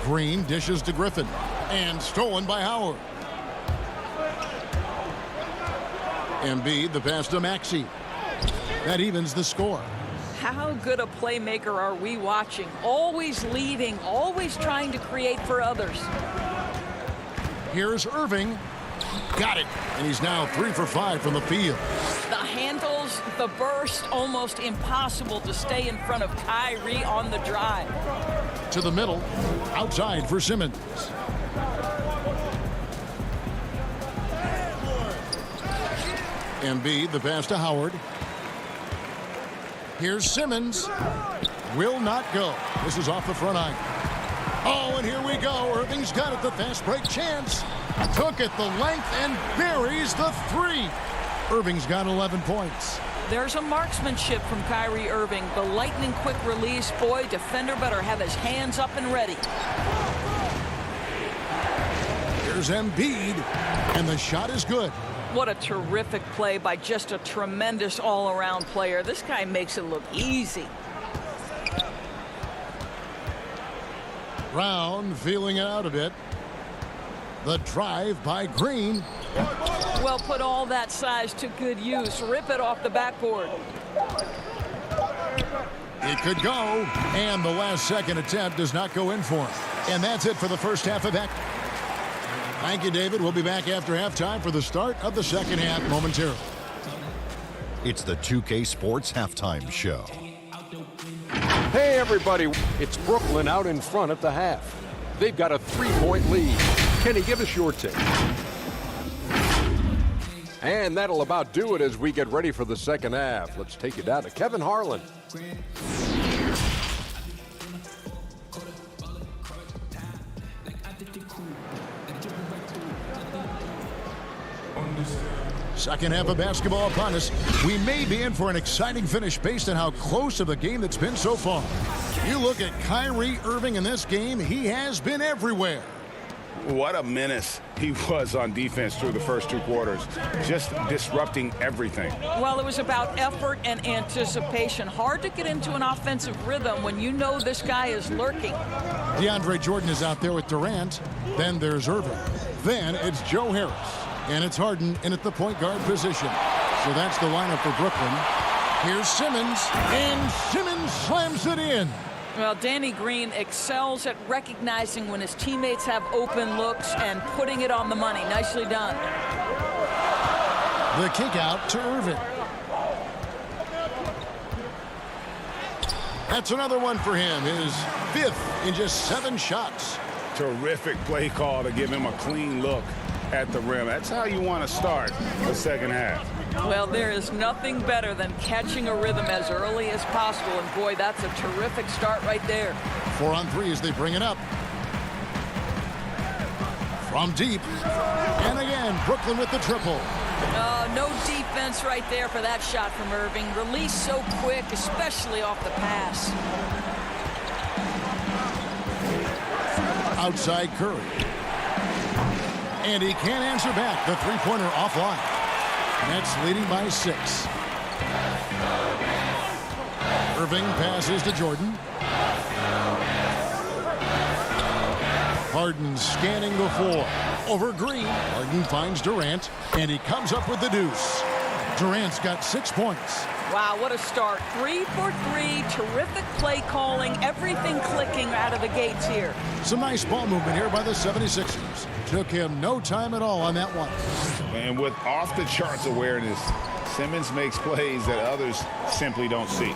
Green dishes to Griffin. And stolen by Howard. Embiid, the pass to Maxey. That evens the score. How good a playmaker are we watching? Always leading, always trying to create for others. Here's Irving. Got it. And he's now 3 for 5 from the field. The handles, the burst, almost impossible to stay in front of Kyrie on the drive. To the middle, outside for Simmons. Embiid, the pass to Howard. Here's Simmons. Will not go. This is off the front iron. Oh, and here we go. Irving's got it. The fast break chance. Took it the length and buries the 3. Irving's got 11 points. There's a marksmanship from Kyrie Irving. The lightning quick release. Boy, defender better have his hands up and ready. Here's Embiid. And the shot is good. What a terrific play by just a tremendous all-around player. This guy makes it look easy. Brown feeling it out a bit. The drive by Green. Well, put all that size to good use. Rip it off the backboard. It could go. And the last second attempt does not go in for him. And that's it for the first half of that. Thank you, David. We'll be back after halftime for the start of the second half momentarily. It's the 2K Sports Halftime Show. Hey, everybody. It's Brooklyn out in front at the half. They've got a 3-point lead. Kenny, give us your take. And that'll about do it as we get ready for the second half. Let's take you down to Kevin Harlan. Second half of basketball upon us. We may be in for an exciting finish based on how close of a game that's been so far. You look at Kyrie Irving in this game, he has been everywhere. What a menace he was on defense through the first 2 quarters. Just disrupting everything. Well, it was about effort and anticipation. Hard to get into an offensive rhythm when you know this guy is lurking. DeAndre Jordan is out there with Durant. Then there's Irving. Then it's Joe Harris. And it's Harden in at the point guard position. So that's the lineup for Brooklyn. Here's Simmons. And Simmons slams it in. Well, Danny Green excels at recognizing when his teammates have open looks and putting it on the money. Nicely done. The kick out to Irving. That's another one for him. His 5th in just 7 shots. Terrific play call to give him a clean look at the rim. That's how you want to start the second half. Well, there is nothing better than catching a rhythm as early as possible. And boy, that's a terrific start right there. 4 on 3 as they bring it up. From deep. And again, Brooklyn with the triple. No defense right there for that shot from Irving. Release so quick, especially off the pass. Outside Curry. And he can't answer back. The 3-pointer offline. Nets leading by 6. Irving passes to Jordan. Harden scanning the floor. Over Green. Harden finds Durant, and he comes up with the deuce. Durant's got 6 points. Wow, what a start. 3 for 3. Terrific play calling. Everything clicking out of the gates here. Some nice ball movement here by the 76ers. Took him no time at all on that one. And with off-the-charts awareness, Simmons makes plays that others simply don't see.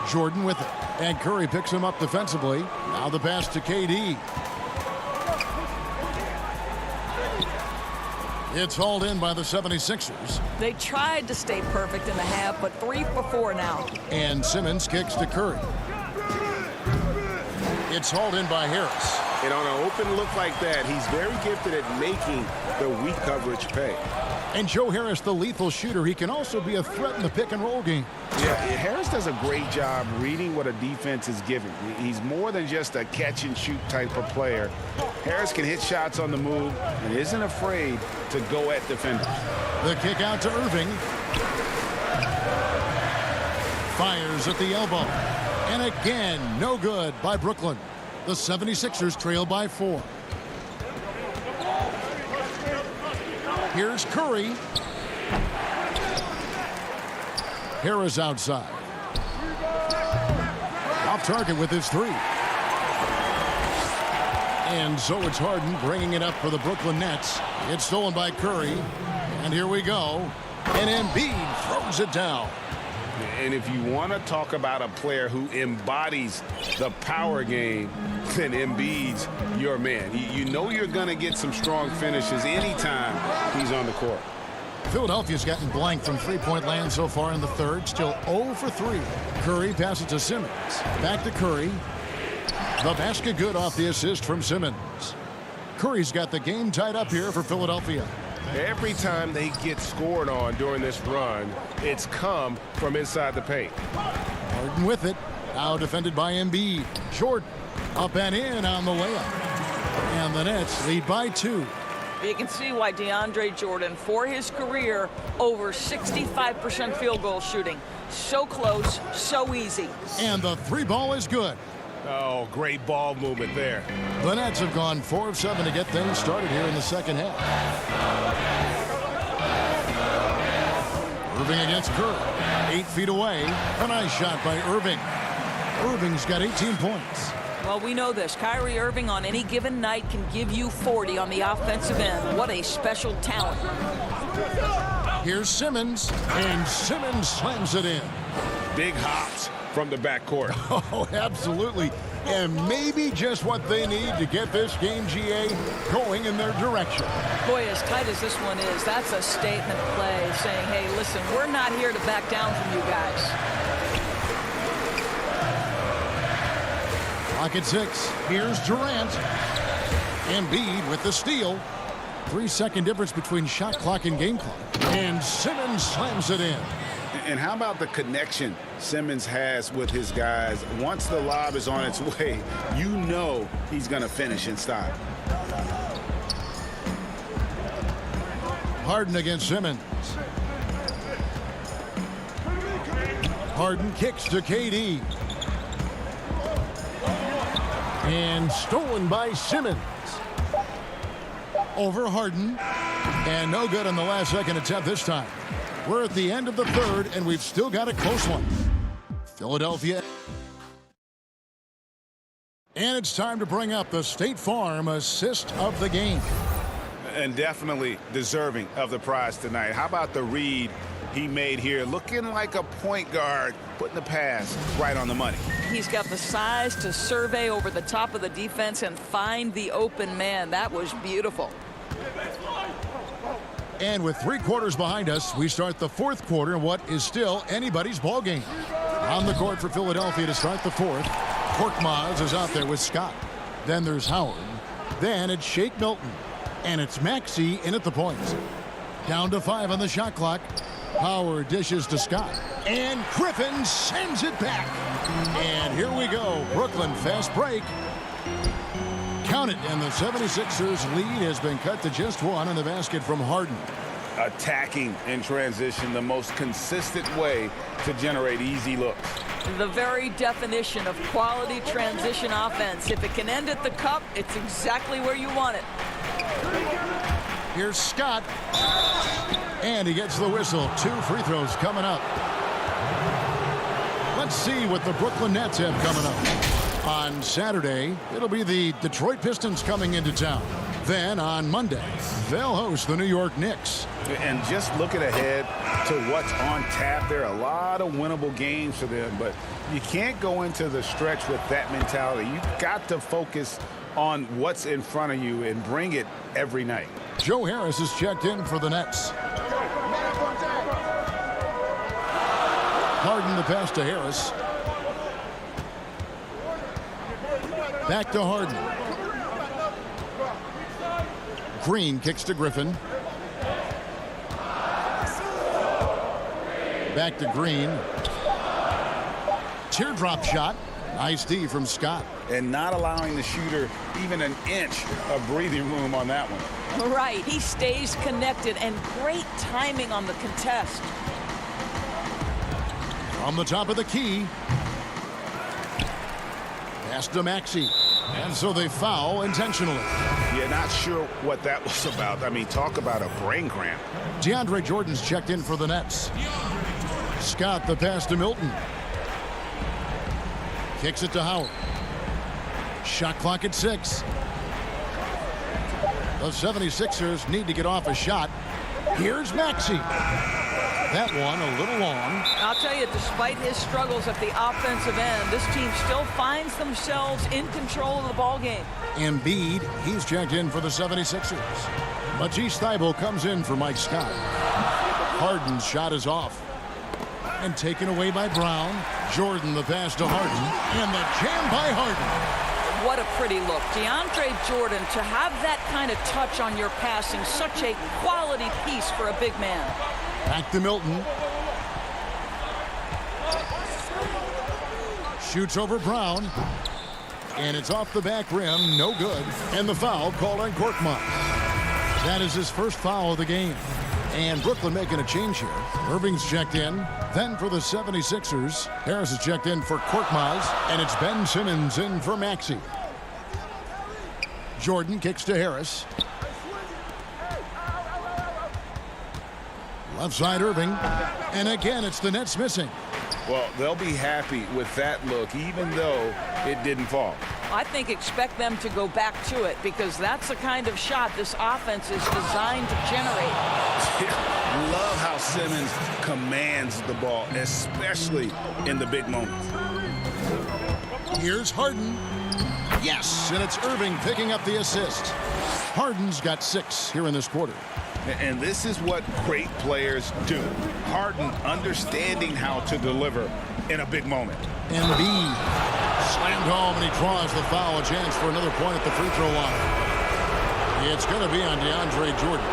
Jordan with it. And Curry picks him up defensively. Now the pass to KD. It's hauled in by the 76ers. They tried to stay perfect in the half, but 3 for 4 now. And Simmons kicks to Curry. It's hauled in by Harris. And on an open look like that, he's very gifted at making the weak coverage pay. And Joe Harris, the lethal shooter, he can also be a threat in the pick-and-roll game. Yeah, Harris does a great job reading what a defense is giving. He's more than just a catch-and-shoot type of player. Harris can hit shots on the move and isn't afraid to go at defenders. The kick out to Irving. Fires at the elbow. And again, no good by Brooklyn. The 76ers trail by 4. Here's Curry. Harris outside. Off target with his 3. And so it's Harden bringing it up for the Brooklyn Nets. It's stolen by Curry. And here we go. And Embiid throws it down. And if you want to talk about a player who embodies the power game, then Embiid's your man. You know you're going to get some strong finishes anytime he's on the court. Philadelphia's gotten blank from three-point land so far in the third. Still 0 for 3. Curry passes to Simmons. Back to Curry. The basket good off the assist from Simmons. Curry's got the game tied up here for Philadelphia. Every time they get scored on during this run, it's come from inside the paint. Harden with it. Now defended by Embiid. Jordan up and in on the layup. And the Nets lead by 2. You can see why DeAndre Jordan, for his career, over 65% field goal shooting. So close, so easy. And the 3 ball is good. Oh, great ball movement there. The Nets have gone 4 of 7 to get things started here in the second half. Irving against Curry. 8 feet away. A nice shot by Irving. Irving's got 18 points. Well, we know this. Kyrie Irving on any given night can give you 40 on the offensive end. What a special talent. Here's Simmons, and Simmons slams it in. Big hops from the backcourt. Oh, absolutely. And maybe just what they need to get this game, GA, going in their direction. Boy, as tight as this one is, that's a statement play saying, hey, listen, we're not here to back down from you guys. Clock at 6. Here's Durant. Embiid with the steal. 3-second difference between shot clock and game clock. And Simmons slams it in. And how about the connection Simmons has with his guys? Once the lob is on its way, you know he's going to finish in style. Harden against Simmons. Harden kicks to KD. And stolen by Simmons. Over Harden. And no good on the last second attempt this time. We're at the end of the third, and we've still got a close one. Philadelphia. And it's time to bring up the State Farm assist of the game. And definitely deserving of the prize tonight. How about the read he made here? Looking like a point guard, putting the pass right on the money. He's got the size to survey over the top of the defense and find the open man. That was beautiful. And with 3 quarters behind us, we start the 4th quarter in what is still anybody's ball game. On the court for Philadelphia to start the 4th. Korkmaz is out there with Scott. Then there's Howard. Then it's Shake Milton. And it's Maxey in at the point. Down to 5 on the shot clock. Howard dishes to Scott. And Griffin sends it back. And here we go. Brooklyn fast break. Count it, and the 76ers lead has been cut to just 1 on the basket from Harden. attacking in transition, the most consistent way to generate easy looks. The very definition of quality transition offense. If it can end at the cup, it's exactly where you want it. Here's Scott. And he gets the whistle. 2 free throws coming up. Let's see what the Brooklyn Nets have coming up. On Saturday, it'll be the Detroit Pistons coming into town. Then on Monday, they'll host the New York Knicks. And just looking ahead to what's on tap, there are a lot of winnable games for them, but you can't go into the stretch with that mentality. You've got to focus on what's in front of you and bring it every night. Joe Harris is checked in for the Nets. Harden the pass to Harris. Back to Harden. Green kicks to Griffin. Back to Green. Teardrop shot. Nice D from Scott. And not allowing the shooter even an inch of breathing room on that one. Right. He stays connected, and great timing on the contest. From the top of the key. Pass to Maxey. And so they foul intentionally. Yeah, not sure what that was about. I mean, talk about a brain cramp. DeAndre Jordan's checked in for the Nets. Scott the pass to Milton. Kicks it to Howard. Shot clock at 6. The 76ers need to get off a shot. Here's Maxey. That one a little long. I'll tell you, despite his struggles at the offensive end, this team still finds themselves in control of the ball game. Embiid, he's checked in for the 76ers. Matisse Thybulle comes in for Mike Scott. Harden's shot is off. And taken away by Brown. Jordan the pass to Harden. And the jam by Harden. What a pretty look. DeAndre Jordan, to have that kind of touch on your passing, such a quality piece for a big man. Back to Milton. Shoots over Brown. And it's off the back rim. No good. And the foul called on Korkmaz. That is his first foul of the game. And Brooklyn making a change here. Irving's checked in. Then for the 76ers, Harris is checked in for Korkmaz. And it's Ben Simmons in for Maxey. Jordan kicks to Harris. Left side Irving. And again, it's the Nets missing. Well, they'll be happy with that look, even though it didn't fall. I think expect them to go back to it, because that's the kind of shot this offense is designed to generate. Love how Simmons commands the ball, especially in the big moments. Here's Harden. Yes, and it's Irving picking up the assist. Harden's got 6 here in this quarter. And this is what great players do. Harden understanding how to deliver in a big moment. Embiid slammed home, and he draws the foul. A chance for another point at the free throw line. It's going to be on DeAndre Jordan.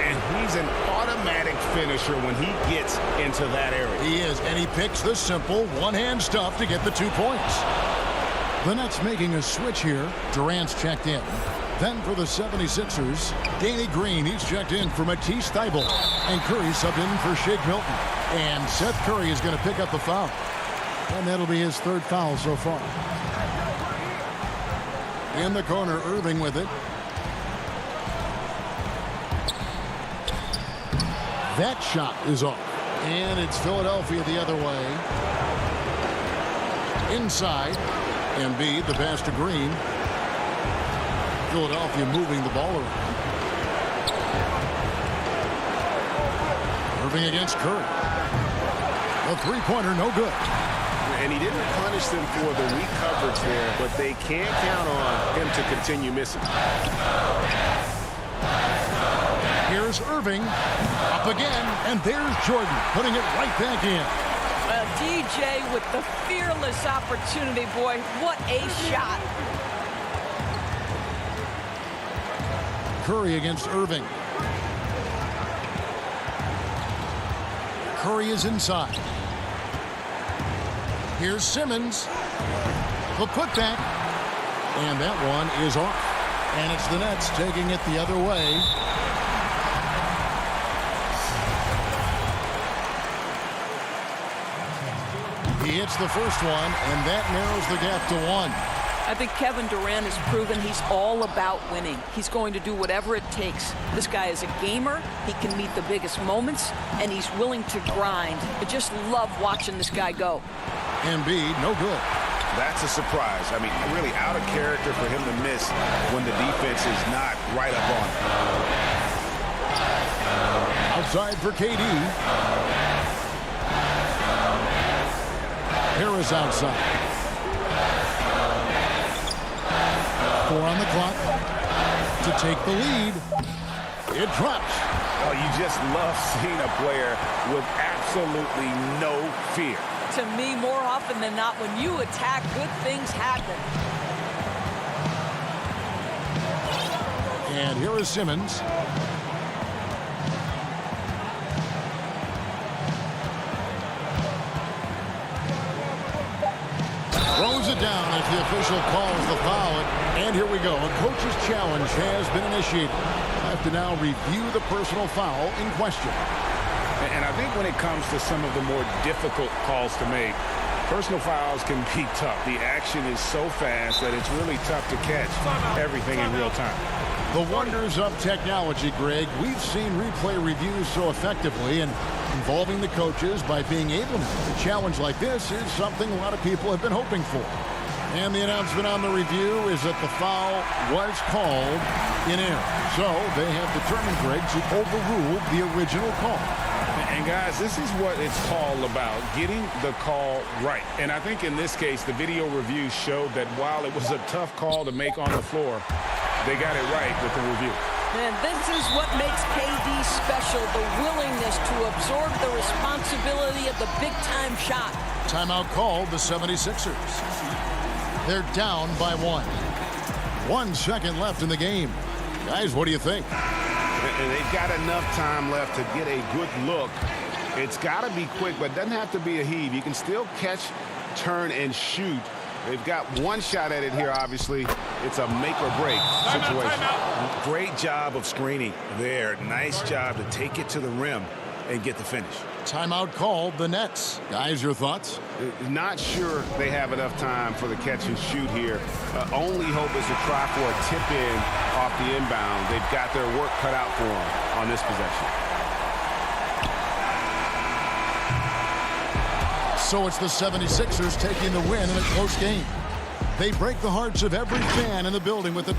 And he's an automatic finisher when he gets into that area. He is, and he picks the simple one-hand stuff to get the 2 points. The Nets making a switch here. Durant's checked in. Then for the 76ers, Danny Green, he's checked in for Matisse Thybulle. And Curry subbed in for Shake Milton. And Seth Curry is going to pick up the foul. And that'll be his 3rd foul so far. In the corner, Irving with it. That shot is off. And it's Philadelphia the other way. Inside. Embiid, the pass to Green. Philadelphia moving the ball around. Irving against Curry. A 3-pointer, no good. And he didn't punish them for the weak coverage there, but they can't count on him to continue missing. Here's Irving. Up again, and there's Jordan putting it right back in. DJ with the fearless opportunity, boy. What a shot. Curry against Irving. Curry is inside. Here's Simmons. The putback. And that one is off. And it's the Nets taking it the other way. He hits the first one, and that narrows the gap to 1. I think Kevin Durant has proven he's all about winning. He's going to do whatever it takes. This guy is a gamer. He can meet the biggest moments, and he's willing to grind. I just love watching this guy go. Embiid, no good. That's a surprise. I mean, really out of character for him to miss when the defense is not right up on him. Outside for KD. Harris outside. 4 on the clock to take the lead. It drops. Oh, you just love seeing a player with absolutely no fear. To me, more often than not, when you attack, good things happen. And here is Simmons. Throws it down as the official calls the foul. And here we go. A coach's challenge has been initiated. I have to now review the personal foul in question. And I think when it comes to some of the more difficult calls to make, personal fouls can be tough. The action is so fast that it's really tough to catch everything in real time. The wonders of technology, Greg. We've seen replay reviews so effectively, and involving the coaches by being able to. A challenge like this is something a lot of people have been hoping for. And the announcement on the review is that the foul was called in error. So they have determined, Greg, to overrule the original call. And guys, this is what it's all about, getting the call right. And I think in this case, the video review showed that while it was a tough call to make on the floor, they got it right with the review. And this is what makes KD special, the willingness to absorb the responsibility of the big-time shot. Timeout called the 76ers. They're down by 1. 1 second left in the game. Guys, what do you think? And they've got enough time left to get a good look. It's got to be quick, but it doesn't have to be a heave. You can still catch, turn, and shoot. They've got one shot at it here, obviously. It's a make-or-break situation. Great job of screening there. Nice job to take it to the rim and get the finish. Timeout called the Nets. Guys, your thoughts? Not sure they have enough time for the catch and shoot here. Only hope is to try for a tip-in off the inbound. They've got their work cut out for them on this possession. So it's the 76ers taking the win in a close game. They break the hearts of every fan in the building with a